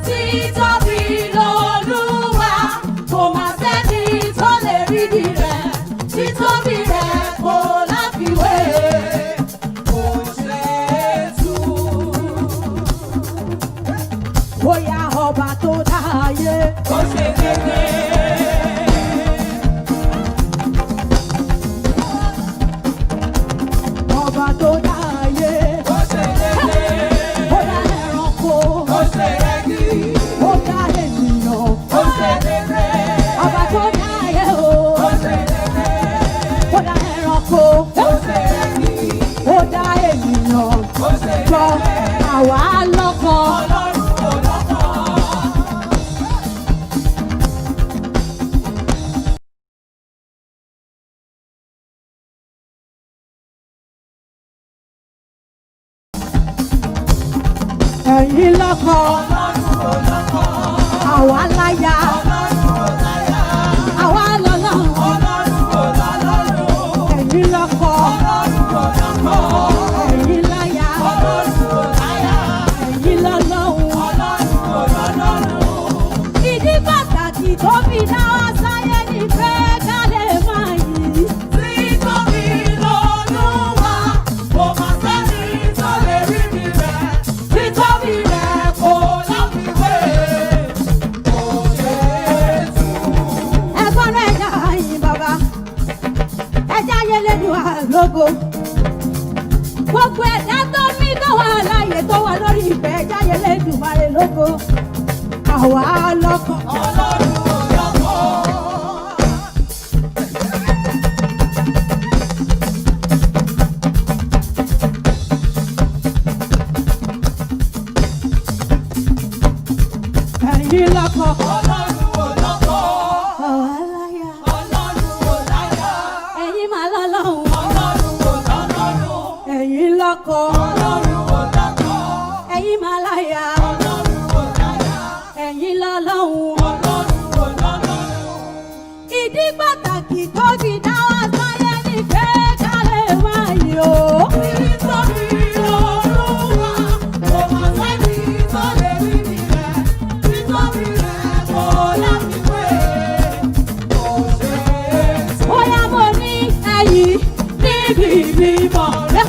Títóbi l'Olúwa, kò mà sẹ́ni tó lè rídìí rẹ̀. Títóbi rẹ̀ kò láfiwé, kò ṣeé tú. Bóyá ọba tó dá ayé, ó ṣe kéde. Ọba tó dá ayé, ó ṣe kéde. Bóyá ẹranko, ó ṣe rẹ́gí. Ó dá ènìyàn, ó ṣe kéde. Ọba tó dá ayé o, ó ṣe kéde. Ó dá ẹranko, ó ṣe rẹ́gí. Ó dá ènìyàn, ó ṣe kéde. Jọ àwa lọ́kàn. Ọlọ́run ò lọ́kàn. Ẹ̀yin lọ́kọ, àwa láya, àwa lọ́lọ́run. Ẹ̀yin lọ́kọ, ẹ̀yin láya, ẹ̀yin lọ́lọ́run. Ìdí pàtàkì tó fi dá wa sáyé ni pé ká lè máa yìí. Títóbi l'Olúwa, kò mà sẹ́ni tó lè rí mi rẹ̀. Títóbi rẹ̀ kò láfiwé, kò ṣeé tú. Ẹ̀gbọ́n náà ẹja yìn bàbá, ẹja yẹlẹ́nu àlógo. Gbogbo ẹ̀dá tó mí tó wà láàyè tó wà lórí ìfẹ́ ẹja yẹlẹ́nu màrè lógo. Àwa lọ́kàn. Ọlọ́run ò lọ́kàn. Ẹ̀yin lọ́kọ. Ọlọ́run ò lọ́kọ. Àwa láya. Ọlọ́run ò láya. Ẹ̀yin máa lọ́lọ́run. Ọlọ́run ò lọ́lọ́run. Ẹ̀yin lọ́kọ. Ọlọ́run ò lọ́kọ. Ẹ̀yin máa láya. Ọlọ́run ò láya. Ẹ̀yin lọ́lọ́run. Ọlọ́run ò lọ́lọ́run. Ìdí pàtàkì tó fi dá wa sáyé ni pé ká lè máa yìn o. Títóbi l'Olúwa, kò mà sẹ́ni tó lè rí mi rẹ̀. Títóbi rẹ̀ kò láfiwé, kò ṣeé tú. Bóyá mo ní ẹ̀yìn níbi mímọ́ rẹ̀.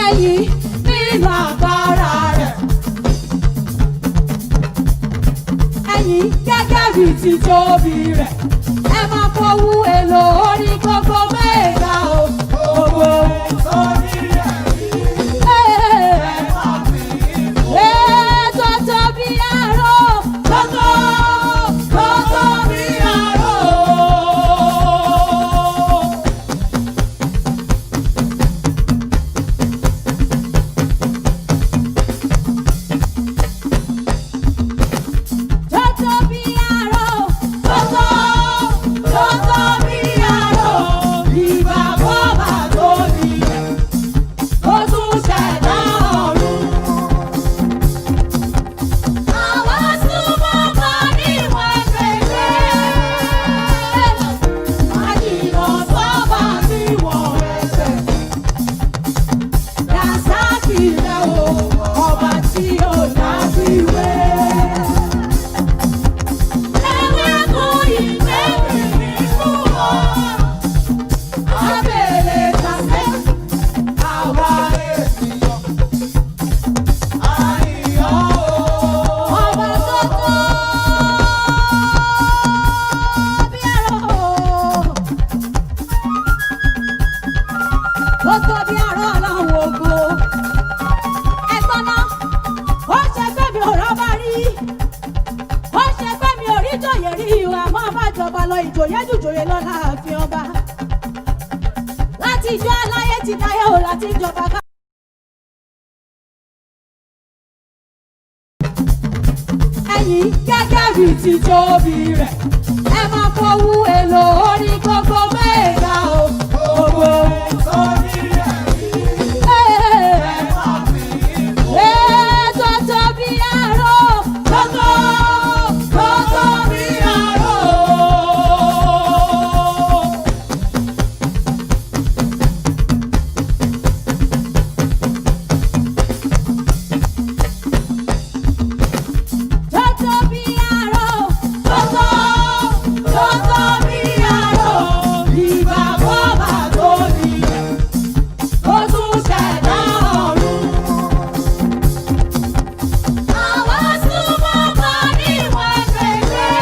ẹ̀yin nínú agbára rẹ̀. Ẹ̀yin gẹ́gẹ́ bí títóbi rẹ̀. Ẹ máa fowó èlò orí gbogbo mẹ́ta o. Gbogbo sórí rẹ̀ rí. Ẹ máa fi ìwé. Tọ́tọ́ bí aró. Tọ́tọ́ bí aró. Tọ́tọ́ bí aró. Tọ́tọ́ bí aró. Ìgbà bọ́bà tó ní rẹ̀. Ó tún ṣẹ̀dá ọ̀run. Àwọn súnmọ́ kan níwọ̀n gbẹ̀gbẹ̀. Àjìnà sọ́ba níwọ̀n ẹsẹ̀. Dàsákì rẹ̀ o, ọba tí ó láfiwé. Ewéko ìgbẹ́bìrì fún wọn. Abẹ́lé tàbí àwa ènìyàn. Àìyọ́ o. Ọba tó tó bí aró. Tó tó bí aró ọlọ́run ògo. Ẹ̀gbọ́n náà, ó ṣe pé mi ò rọ́bà rí. Ó ṣe pé mi ò rí jòyè rí ìwà mọ́ bá jọba lọ ìjòyè jùjòyè lọ láàfin ọba. Láti ìjọ aláyé ti dáyé o láti ìjọba ká. Ẹ̀yin gẹ́gẹ́ bí títóbi rẹ̀. Ẹ máa fowó èlò orí gbogbo mẹ́ta o. Gbogbo sórí rẹ̀ rí. Ẹ máa fi ìwé. Tọ́tọ́ bí aró. Tọ́tọ́ bí aró. Tọ́tọ́ bí aró. Tọ́tọ́ bí aró. Ìgbà bọ́bà tó ní rẹ̀. Ó tún ṣẹ̀dá ọ̀run. Àwọn súnmọ́ kan níwọ̀n gbẹ̀gbẹ̀.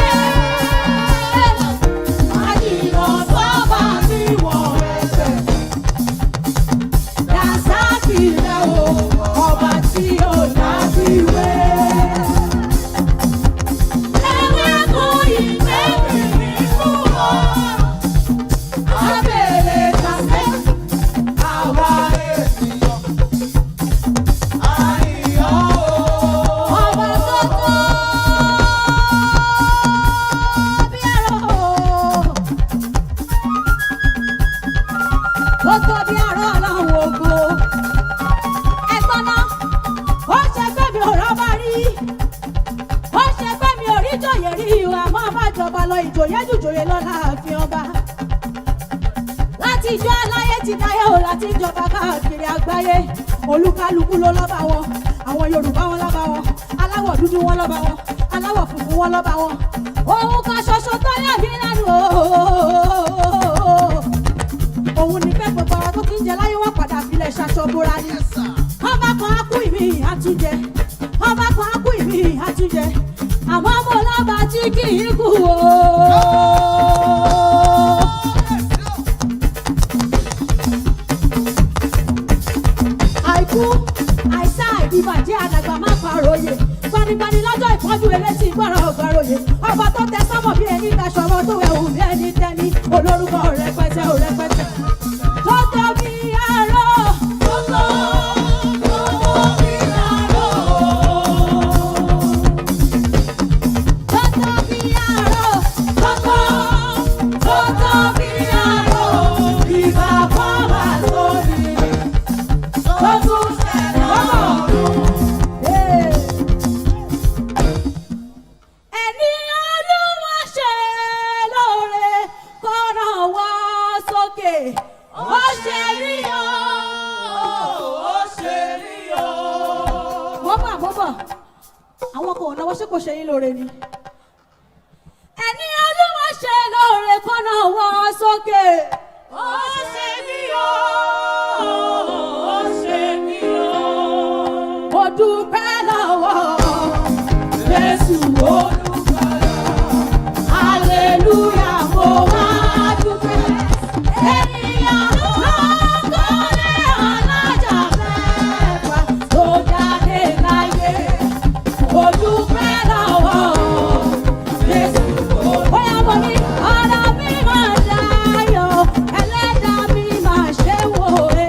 Àjìnà sọ́ba níwọ̀n ẹsẹ̀. Dàsákì rẹ̀ o, ọba tí ó láfiwé. Ewéko ìgbẹ́bìrì fún wọn. Abẹ́lé tàbí àwa ènìyàn. Àìyọ́ o. Ọba tó tó bí aró. Tó tó bí aró ọlọ́run ògo. Ẹ̀gbọ́n náà, ó ṣe pé mi ò rọ́bà rí. Ó ṣe pé mi ò rí jòyè rí ìwà mọ́ bá jọba lọ ìjòyè jùjòyè lọ láàfin ọba. Láti ìjọ aláyé ti dáyé o láti ìjọba káàkiri àgbáyé. Olúkálùkù ló lọ́ba wọn. Àwọn Yorùbá wọn lọ́ba wọn. Aláwọ̀ dúdú wọn lọ́ba wọn. Aláwọ̀ funfun wọn lọ́ba wọn. Òun kan ṣoṣo tó yà mí lẹ́nu o. Òun ní pé gbogbo ara tó ti ń jẹ láyé wọn padà filẹ̀ ṣaṣọ́bóra ni. Ọba kan á kú ìmí àtúnjẹ. Ọba kan á kú ìmí àtúnjẹ. Àmọ́ mo lọ́ba tí kì í kú o. Àìkú, àìsá, ìbàjẹ́ àdàgbà má paròyè. Gbanigbani lọ́jọ́ ìpọ́njú elétí gbọ́rọ̀ ọ̀gbàròyè. Ọba tó tẹ sọ́mọ̀ bí ẹni daṣọ̀rọ̀ tó wẹ̀ òun bí ẹni tẹ́ni. Olórúkọ rẹpẹtẹ ò rẹpẹtẹ. Tọ́tọ́ bí aró. Tọ́tọ́ bí aró. Tọ́tọ́ bí aró. Tọ́tọ́ bí aró. Ìgbà bọ́bà tó ní rẹ̀. Tó tún ṣẹ̀dá ọ̀run. Ẹni Olúwa ṣe lóore kọ́nà wá sókè. Ó ṣe rí o. Ó ṣe rí o. Bọ́bà, àwọn kan ò náwó ṣé kò ṣe yín lóore ni. Ẹni Olúwa ṣe lóore kọ́nà wá sókè. Ó ṣe rí o. Ó ṣe rí o. dúpẹ́ lọ́wọ́ Jésù olùgbàlà. Hallelujah, mo wá dúpẹ́. Ènìyàn ló kọ́lé alájà mẹ́fà tó jáde láyé. Mo dúpẹ́ lọ́wọ́ Jésù olùgbàlà. Bóyá mo ní ọ̀rọ̀ mi máa dayọ̀, ẹlẹ́dàá mi máa ṣe wò é.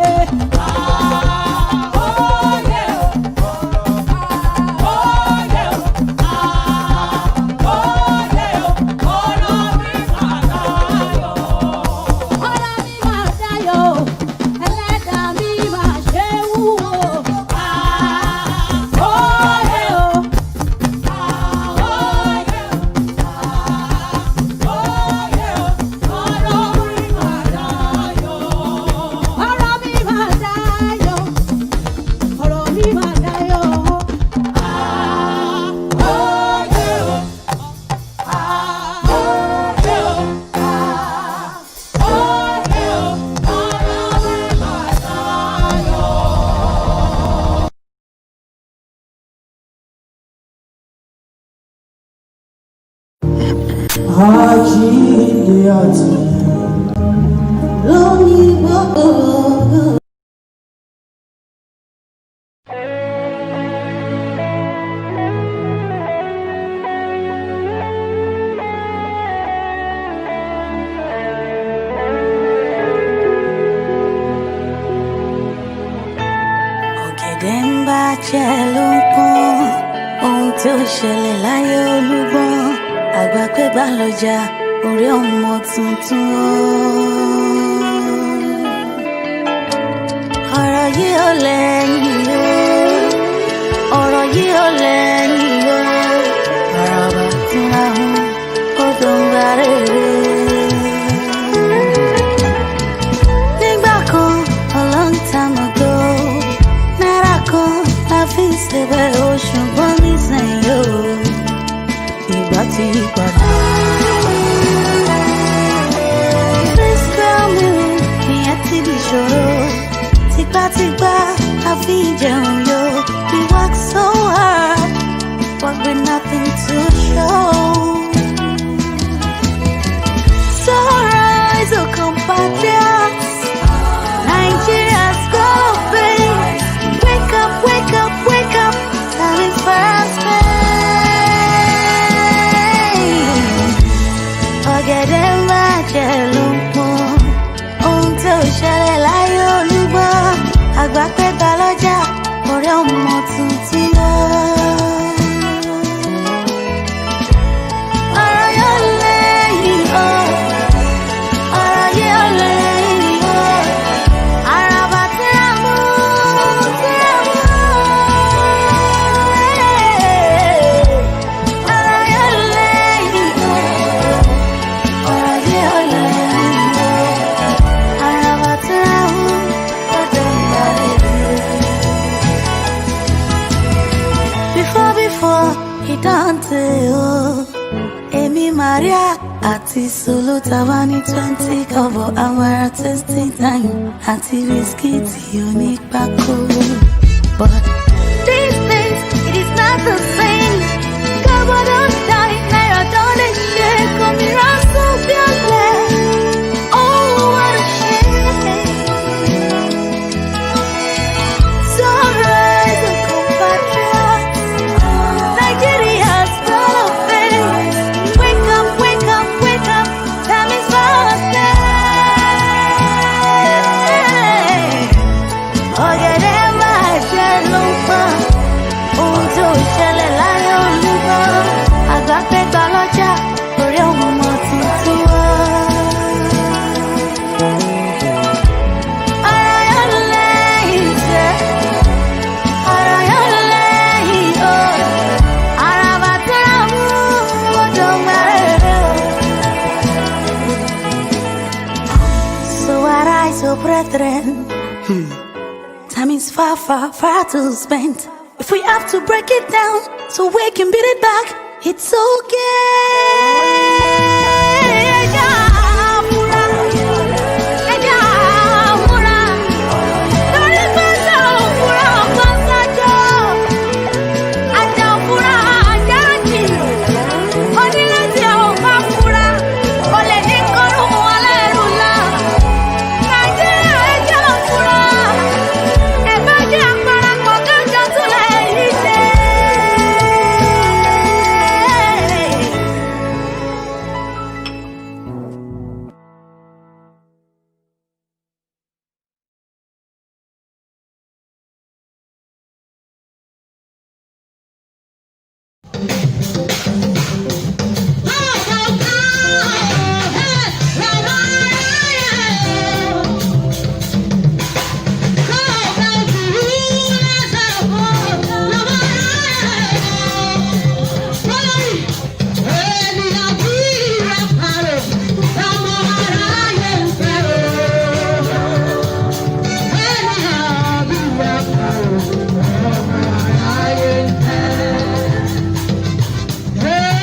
Àjíǹde àti lónìí gbogbo. Ọ̀gẹ̀dẹ̀ ń bàjẹ́ ló ń pọ́n, ohun tó ṣẹlẹ̀ láyé olúgbọ́n, àgbà pé bá lọ́jà orí ọmọ tuntun o. Ọ̀rọ̀ yìí ò lẹ́yìn o, ọ̀rọ̀ yìí ò lẹ́yìn o, bàràbà tún láhùn ó tó ń bá rere. Nígbà kan a long time ago, náírà kan la fi ṣèbẹ̀ o, ṣùgbọ́n nísìnyí o, ìgbà tí padà. Please tell me, ìyẹn ti di ìṣòro. Tipátipá la fi jẹun yó. We work so hard, but with nothing to show. So rise, oh compatriots, Nigeria's gonna face. Wake up, wake up, wake up, time is fast paced. Ọ̀gẹ̀dẹ̀ ń bàjẹ́ ló ń pọ́n, ohun tó ṣẹlẹ̀ láyé olúgbọ́n, àgbà pé ta lọ́jà ọ̀rẹ́ ọmọ tuntun lọ. Ọ̀rọ̀ yóò lẹ́yìn o, ọ̀rọ̀ yóò lẹ́yìn o, àràbà tí a mú, tí a mú. Ọ̀rọ̀ yóò lẹ́yìn o, ọ̀rọ̀ yóò lẹ́yìn o, àràbà tí a mú, ó tó ń bá rere. Before he dante o, Èmi Maria àti Solo tàwa ní 20 cover our testing time àti bisikíìtì onípákó. But these days it is not the same. Kabo don die, naira don dey shake, omi ranso bí ọ̀lẹ. Oh, what a shame. So rise, oh compatriots, Nigeria's gonna face. Wake up, wake up, wake up, time is fast paced. Ọ̀gẹ̀dẹ̀ bàjẹ́ ló ń pọ́n, ohun tó ṣẹlẹ̀ láyé olúgbọ́n, àgbà pé ta lọ́jà orí ọmọ tuntun wá. Ọ̀rọ̀ yóò lẹ́yìn tẹ́, ọ̀rọ̀ yóò lẹ́yìn o, àràbà tí a mú, ó tó ń bá rere o. So arise, oh brethren, time is far, far, far to spend. If we have to break it down so we can beat it back, it's okay. Hey!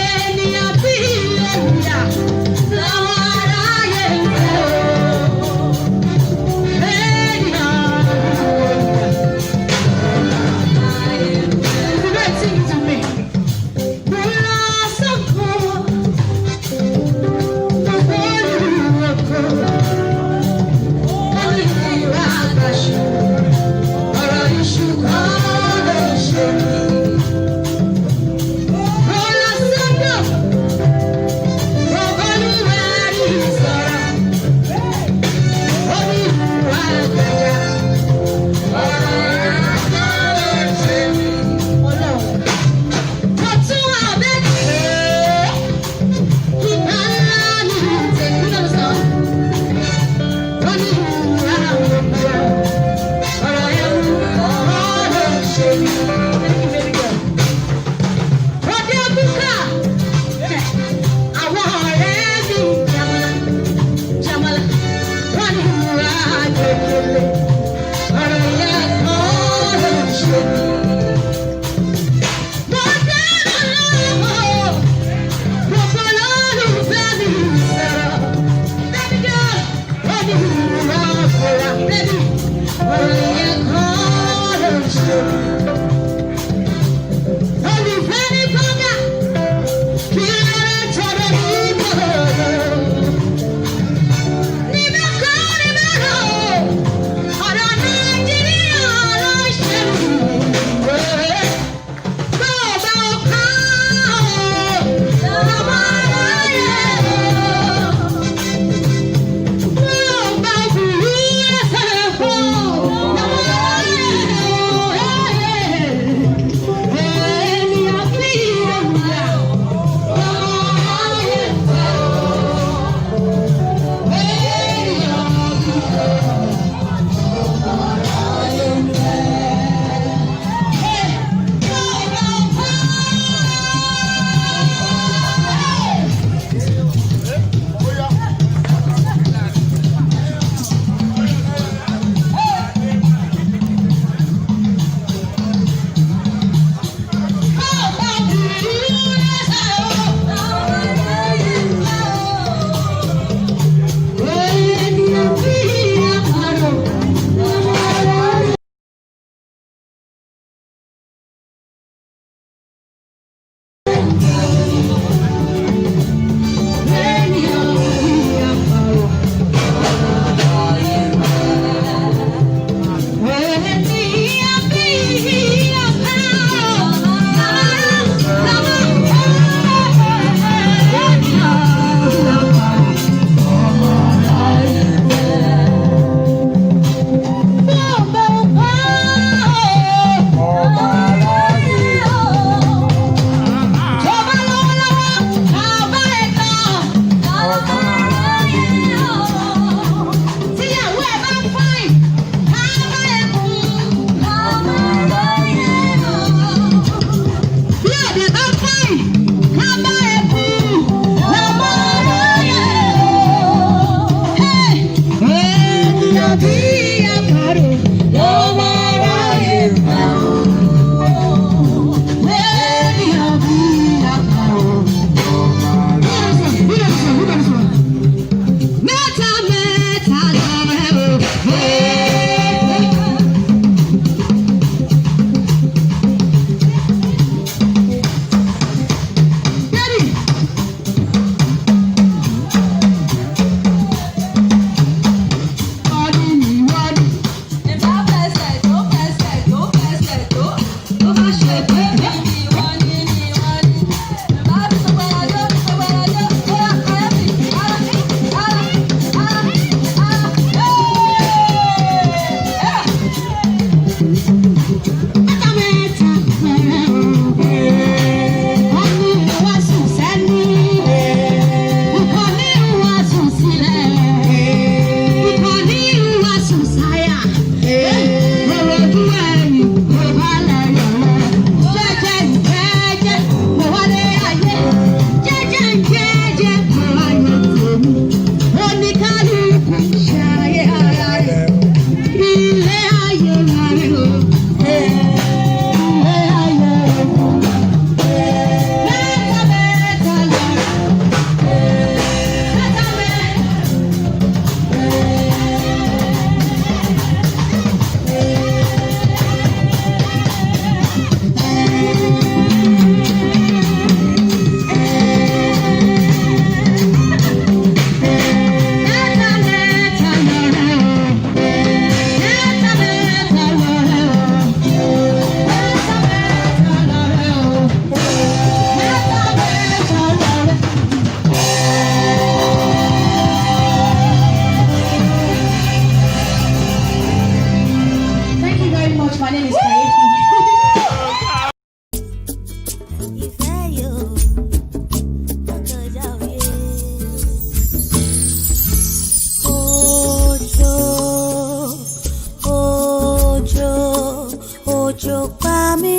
òjò pa mí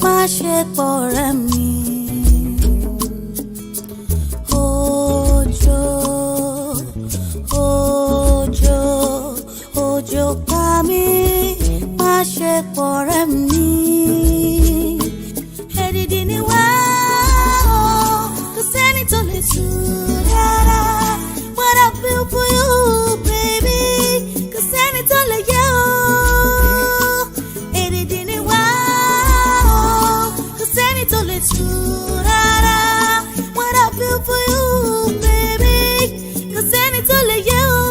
má ṣe pọ̀rẹ́ mi. Òjò òjò òjò pa mí má ṣe pọ̀rẹ́ mi. Èdìdì ni wá o, kò sẹ́ni tó lè tú rárá. What I feel for you, baby, kò sẹ́ni tó lè yẹ o. Èdìdì ni wá o, kò sẹ́ni tó lè tú rárá. What I feel for you, baby, kò sẹ́ni tó lè yẹ o.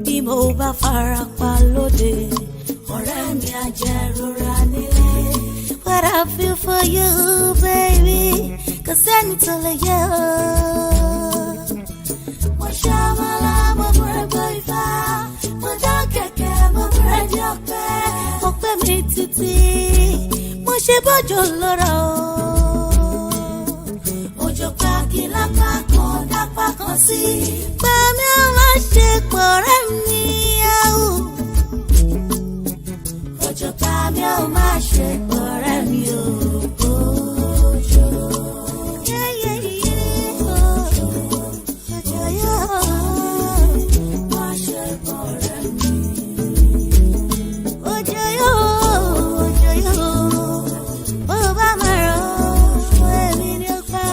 Bí mo bá fara pa lóde, ọ̀rẹ́ mi á jẹ́ rora nílé. What I feel for you, baby, kò sẹ́ni tó lè yẹ o. Mo ṣàmàlà, mo fẹ́rẹ̀ gbọ́ ifá, mo dá kẹ̀kẹ́, mo fẹ́rẹ̀ jẹ́ ọ̀pẹ. Ọ̀pẹ mi títí, mo ṣe bọ́jọ́ lọ́rọ̀ o. Òjò pa kí lápá kan dápá kan sí. Pa mí ó má ṣe pọ̀rẹ́ mi o. Òjò pa mí ó má ṣe pọ̀rẹ́ mi o. Òjò. Yeah, yeah, yeah. Òjò yóò má ṣe pọ̀rẹ́ mi. Òjò yóò bó bá máa rọ̀ èmi ni ó pa.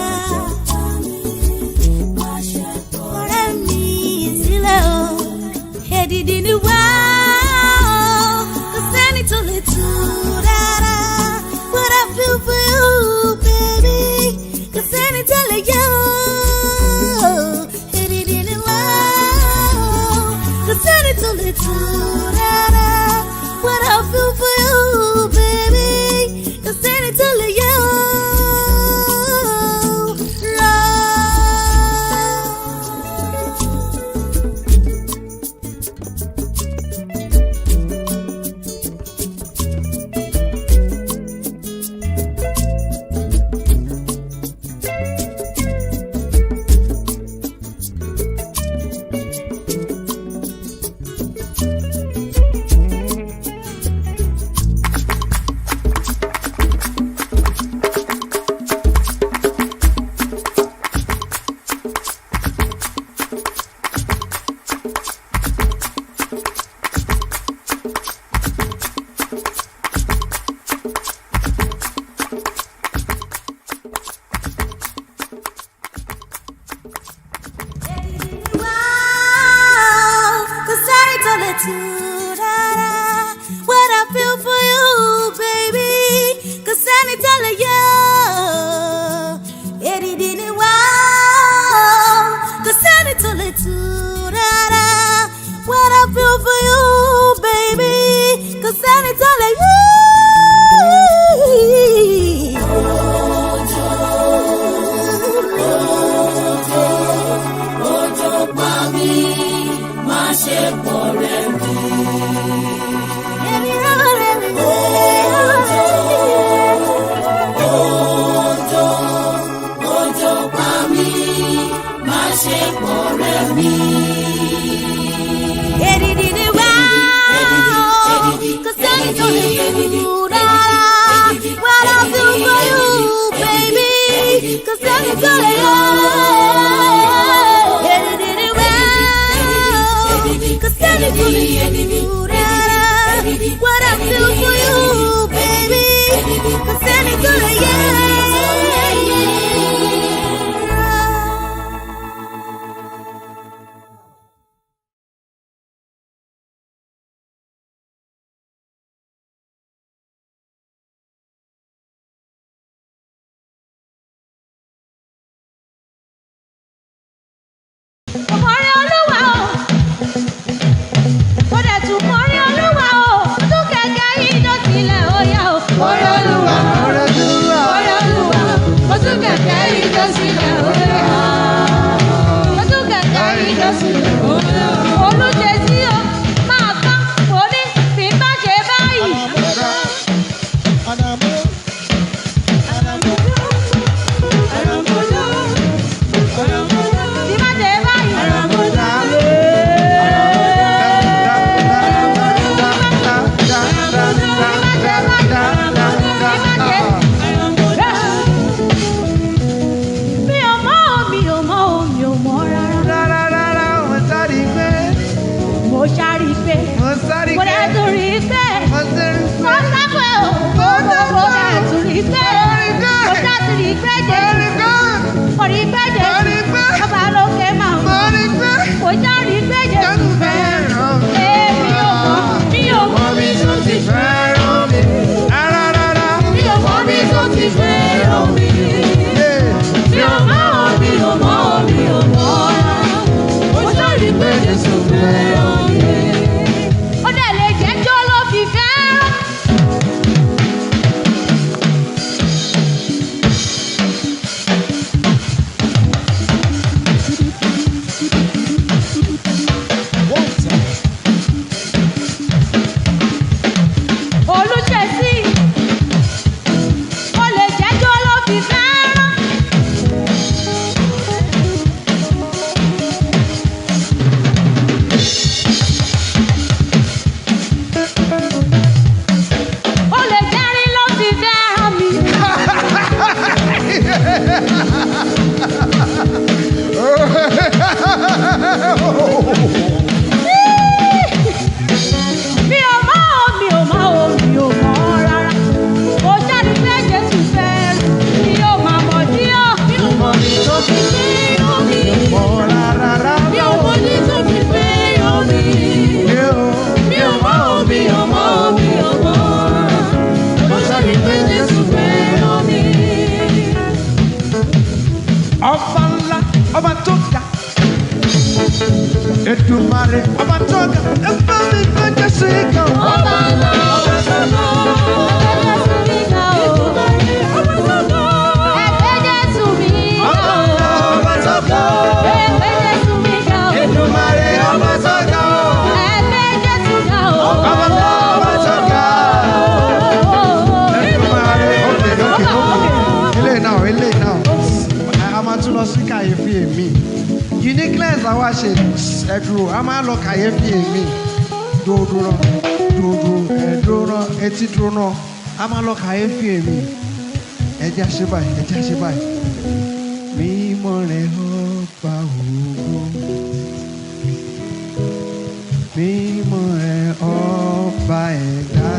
Ọ̀rẹ́ mi sílẹ̀ o, èdìdì ni wá o, kò sẹ́ni tó lè tú rárá. What I feel for you, baby, kò sẹ́ni tó lè yẹ o. Èdìdì ni wá o, kò sẹ́ni tó lè tú rárá. What I feel for you, baby, kò sẹ́ni tó lè yẹ o. What I feel for you, baby, 'cause any tell you, èdìdì ni wá o, 'cause any tell you, what I feel for you, baby, 'cause any tell you. Òjò pa mí, má ṣe pọ̀rẹ́ mi. Òjò pa mí, má ṣe pọ̀rẹ́ mi. Èdìdì ni wá o, kò sẹ́ni tó lè tú rárá. What I feel for you, baby, kò sẹ́ni tó lè yọ. Èdìdì ni wá o, kò sẹ́ni tó lè tú rárá. What I feel for you, baby, kò sẹ́ni tó lè yọ. Ọmọrin Olúwa o, ó dẹ̀ tún mọrin Olúwa o, tún kẹ̀kẹ́ yìí ló tilẹ̀ ó yá o. Mọrin Olúwa, ó tún kẹ̀kẹ́ yìí ló tilẹ̀ ó yá. Ó tún kẹ̀kẹ́ yìí ló tilẹ̀ ó yá. Olùjẹ sí o, máa tán, kò ní fi bá ṣe báyìí. fi fẹ́ràn mi. Mi ò mọ̀, mi ò mọ̀, mi ò mọ̀ rárá. Mo ṣàrí pé Jésù fẹ́ràn mi. Ó dẹ̀ lè jẹ́ jó ló fi fẹ́ràn. Olùṣèṣì, ó lè jẹ́ jó ló fi fẹ́ràn. Ó lè jẹ́ rí ló fi fẹ́ràn mi. Mi ò mọ̀ o, mi ò mọ̀ o, mi ò mọ̀ rárá. Mo jáde pé Jésù fẹ́ràn mi, ó máa mọ̀ dí ọ́. Mi ò mọ̀ ní tó fi fẹ́ràn mi. Mi ò mọ̀ ní tó fi fẹ́ràn mi. Mi ò mọ̀ o, mi ò mọ̀ o, mi ò mọ̀ rárá. Mo ṣàrí pé Jésù fẹ́ràn mi. Ọba ńlá, ọba tó ga. Èdùmàrè, ọba tó ga. Ẹ bá mi gbé Jésù kan. Ọba ńlá, ọba tó lọ. Ẹgbẹ́ Jésù mi ga o. Ọba tó lọ. Ẹgbẹ́ Jésù mi ga o. Èdùmàrè, ọba tó ga. Ẹgbẹ́ Jésù ga o. Ọba ńlá, ọba tó ga. Èdùmàrè, okay. Eléyìí náà. A máa tún lọ sí kàyéfì èmi. Uniqueness àwa ṣe ẹ̀dùrù, a máa lọ kàyéfì èmi. Dúró, etí dúró náà. A máa lọ kàyéfì èmi. Ẹ jẹ́ àṣẹ báyìí. Mímọ́ rẹ̀ ọba ògo. Mímọ́ rẹ̀ ọba ẹ̀dá.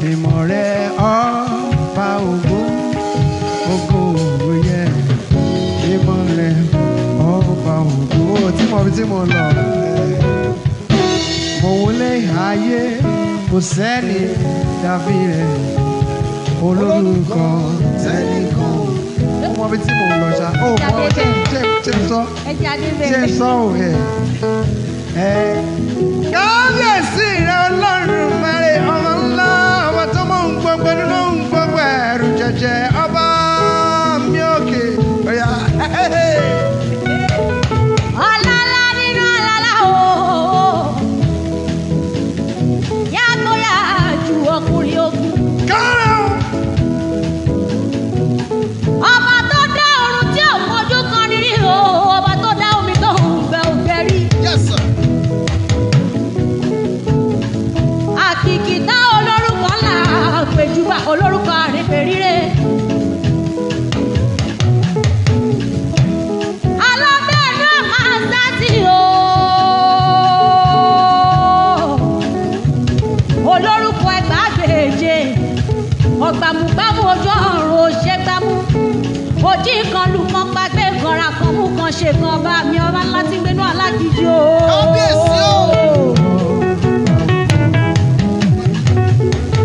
Mímọ́ rẹ̀ ọba ògo. Ògo yẹ. Mímọ́ rẹ̀ ọba ògo. Tí mo lọ. Mo wọlé ayé, kò sẹ́ni dàbí rẹ̀. Olórúkọ tẹ́nìkan. Ó mọ ibi tí mo lọ ṣá. Ó mọ ṣe sọ. Ẹ jáde Ṣé bẹ́ẹ̀. sọ ò ẹ̀? Kábíyèsí rẹ̀ Ọlọ́run mẹ́rin ọmọ ńlá. Ọba tó mọ̀ ń gbogbo nínú ń gbogbo ẹ̀rù jẹjẹ. Ọba mi òkè. Ọ̀yà. Ọlọ́lá nínú ọlọ́lá o. Yàgbóyà ju ọkùnrin ogun. Kárẹ̀ o. Ọba tó dá ọ̀run tí ò mọjú kan rírí o. Ọba tó dá omi tó ń gbẹ ògbẹ rí. Yes, sir. Àkìkìtà olórúkọ ńlá péjúbà olórúkọ àrífèrírè. Alábẹ́ẹ̀nú máa ń sátì o. Olórúkọ ẹgbàágbèje. Ọ̀gbàmùgbàmù ojú ọ̀run ò ṣe gbámú. Òjì kan lù kan pàgbé kan ra kan mú kan ṣe kan bá mi ọba ńlá tí ń gbénú alágídí o. Kábíyèsí o.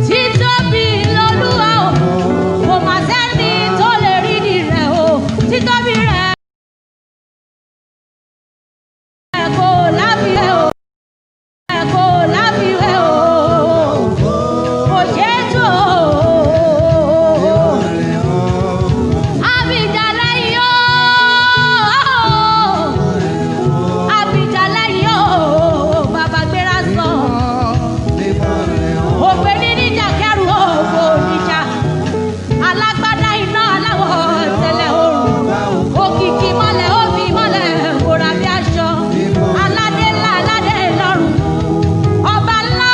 Títóbi lolúwa o, kò mà sẹ́ni tó lè rí di rẹ̀ o. Títóbi rẹ̀ kò láfiwé o. Kò láfiwé o. Kò ṣeé tó o. Àbíjàlẹ̀ yìí o. Àbíjàlẹ̀ yìí o. Bàbá gbéra sọ. Ògbé ní níjà kẹrù ògbó níjà. Alágbádá iná aláwọ̀ tẹ̀lẹ̀ òrùn. Òkìkí mọ́lẹ̀ òbí mọ́lẹ̀ kóra bí aṣọ. Aládé ńlá aládé lọ́rùn. Ọba ńlá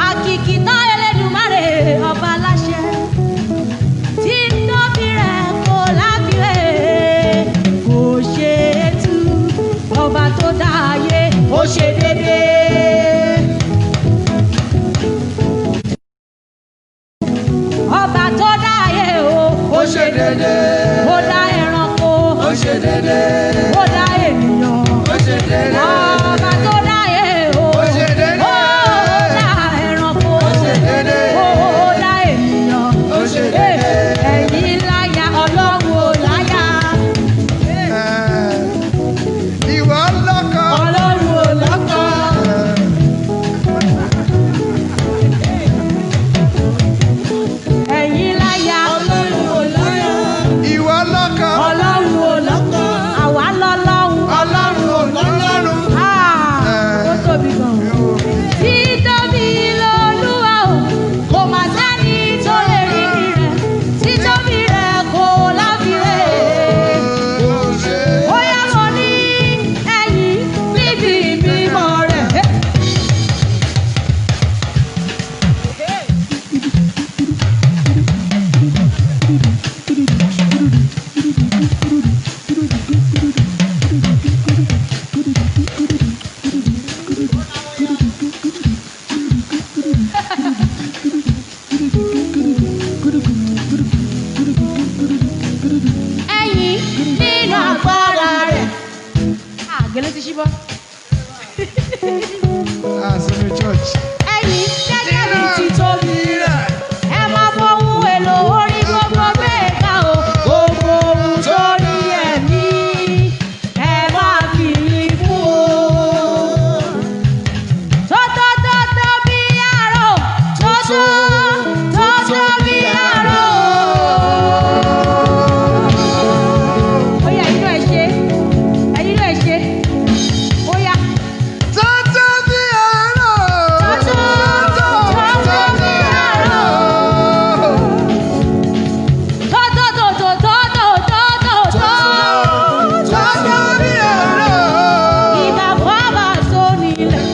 àkìkìtà Elédùmarè ọba aláṣẹ. Títóbi rẹ̀ kò láfiwé, kò ṣeé tú. Ọba tó dá ayé ó ṣe déédéé. Ọba tó dá ayé ó ṣe déédéé. Ó dá ẹranko, Ó ṣe déédéé. ó dá ènìyàn. Ó ṣe déédéé. As in the church. Ẹ̀yin gẹ́gẹ́ bí ti tóbi rẹ̀. Ẹ máa fọwọ́ èlò orí gbogbo bẹ́ẹ̀ ká o. Gbogbo ohun tó ní ẹ̀mí. Ẹ máa fi fún o. Tótótótó bí àrò. Tótó bí àrò. Ó yá inú ẹ̀ ṣe. Ẹ̀yin inú ẹ̀ ṣe. Ó yá. Tọ́tọ́ bí àárọ̀. Tọ́tọ́ bí àárọ̀. Tọ́tọ́ bí àárọ̀. Ìbà bàbá tó nílẹ̀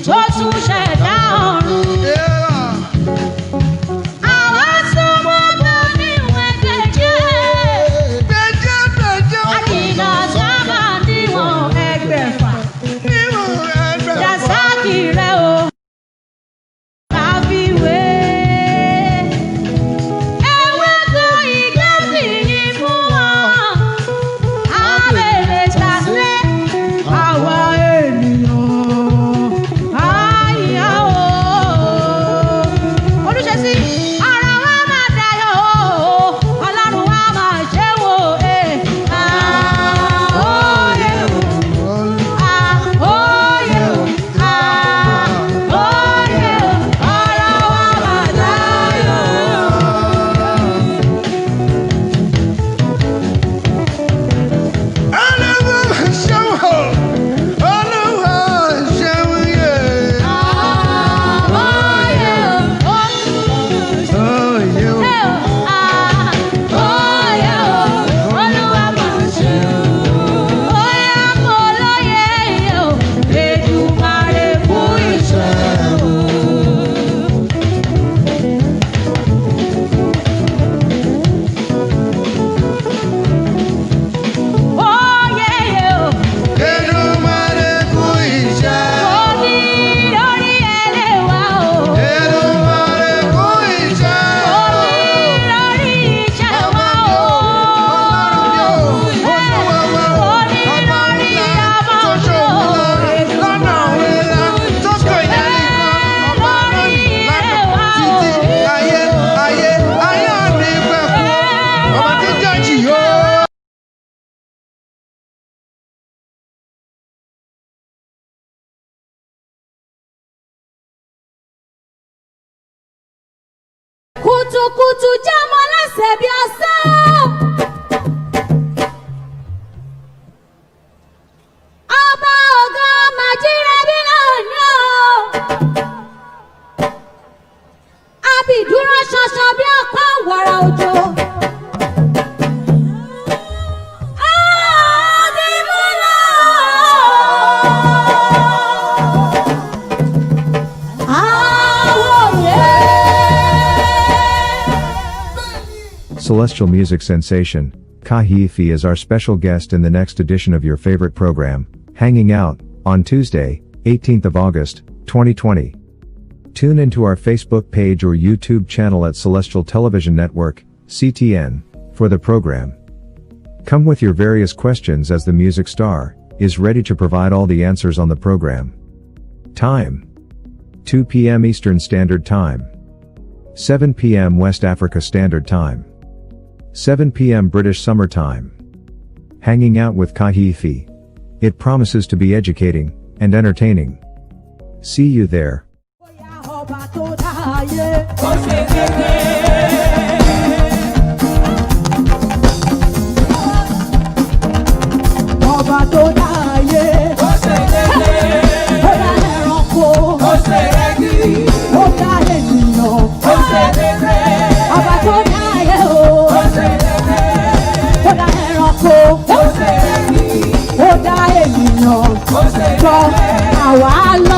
tó tún ṣẹ̀dá ọ̀run. Yeah. Àwọn súnmọ́ bọ́ níwọ̀n gbèjé. Gbèjé. Àkìlà sábà níwọ̀n ẹgbẹ̀fà. Nínú ẹgbẹ́. Dàsákì rẹ̀ o. Láfiwé. Ewéko ìgbésí ni fún wọn. Abèrè ṣàṣẹ àwa ènìyàn. Àyà o. Olúṣesí, ara wa máa dayọ̀ o. Ọlọ́run wa máa ṣe wò. Àhóyè o. Àhóyè o. Àhóyè o. Ara wa máa dayọ̀. Olúwa ṣeun. Olúwa ṣeun yẹ. Àhóyè o. Oyè o. Àhóyè o. Olúwa máa ṣe o. Bóyá mo lóye o. Èdùmàrè fún iṣẹ́ o. Oyè o. Èdùmàrè kú iṣẹ́. Orí lórí ẹlẹ́wà o. Èdùmàrè kú iṣẹ́. Orí lórí iṣẹ́ wa o. Ọlọ́run ni ó. Olúwa wa. Orí Ọba lórí ńlá ọmọ tó o. ṣòwò lọ́nà ńlá tó kọ ìyẹn nìkan. Ọba lónìí lánàá títí ayé òní pẹ̀kú. Ọba tí jọ́jì yóò. Kùtùkùtù jámọ́ lẹ́sẹ̀ bí ọ̀sán. Ọba ògo màjíra bí lónìí o. Abìdúró ṣọṣọ bí ọ̀pá wàrà òjò. Àdìmúlò. Àwòyé. Celestial music sensation, KAYEFI is our special guest in the next edition of your favorite program, Hanging Out, on Tuesday, 18th of August, 2020. Tune into our Facebook page or YouTube channel at Celestial Television Network, CTN, for the program. Come with your various questions as the music star is ready to provide all the answers on the program. Time: 2 p.m. Eastern Standard Time, 7 p.m. West Africa Standard Time, 7 p.m. British Summer Time. Hanging Out with KAYEFI. It promises to be educating and entertaining. See you there. Bóyá ọba tó dáyé. Ó ṣe dédé. Ọba tó dáyé. Ó ṣe dédé. Ó dá ẹranko. Ó ṣe rẹ́gí. Ó dá ènìyàn. Ó ṣe dédé. Ọba tó dáyé o. Ó ṣe dédé. Ó dá ẹranko. Ó ṣe rẹ́gí. Ó dá ènìyàn. Ó ṣe Jọ dédé. àwa lọ.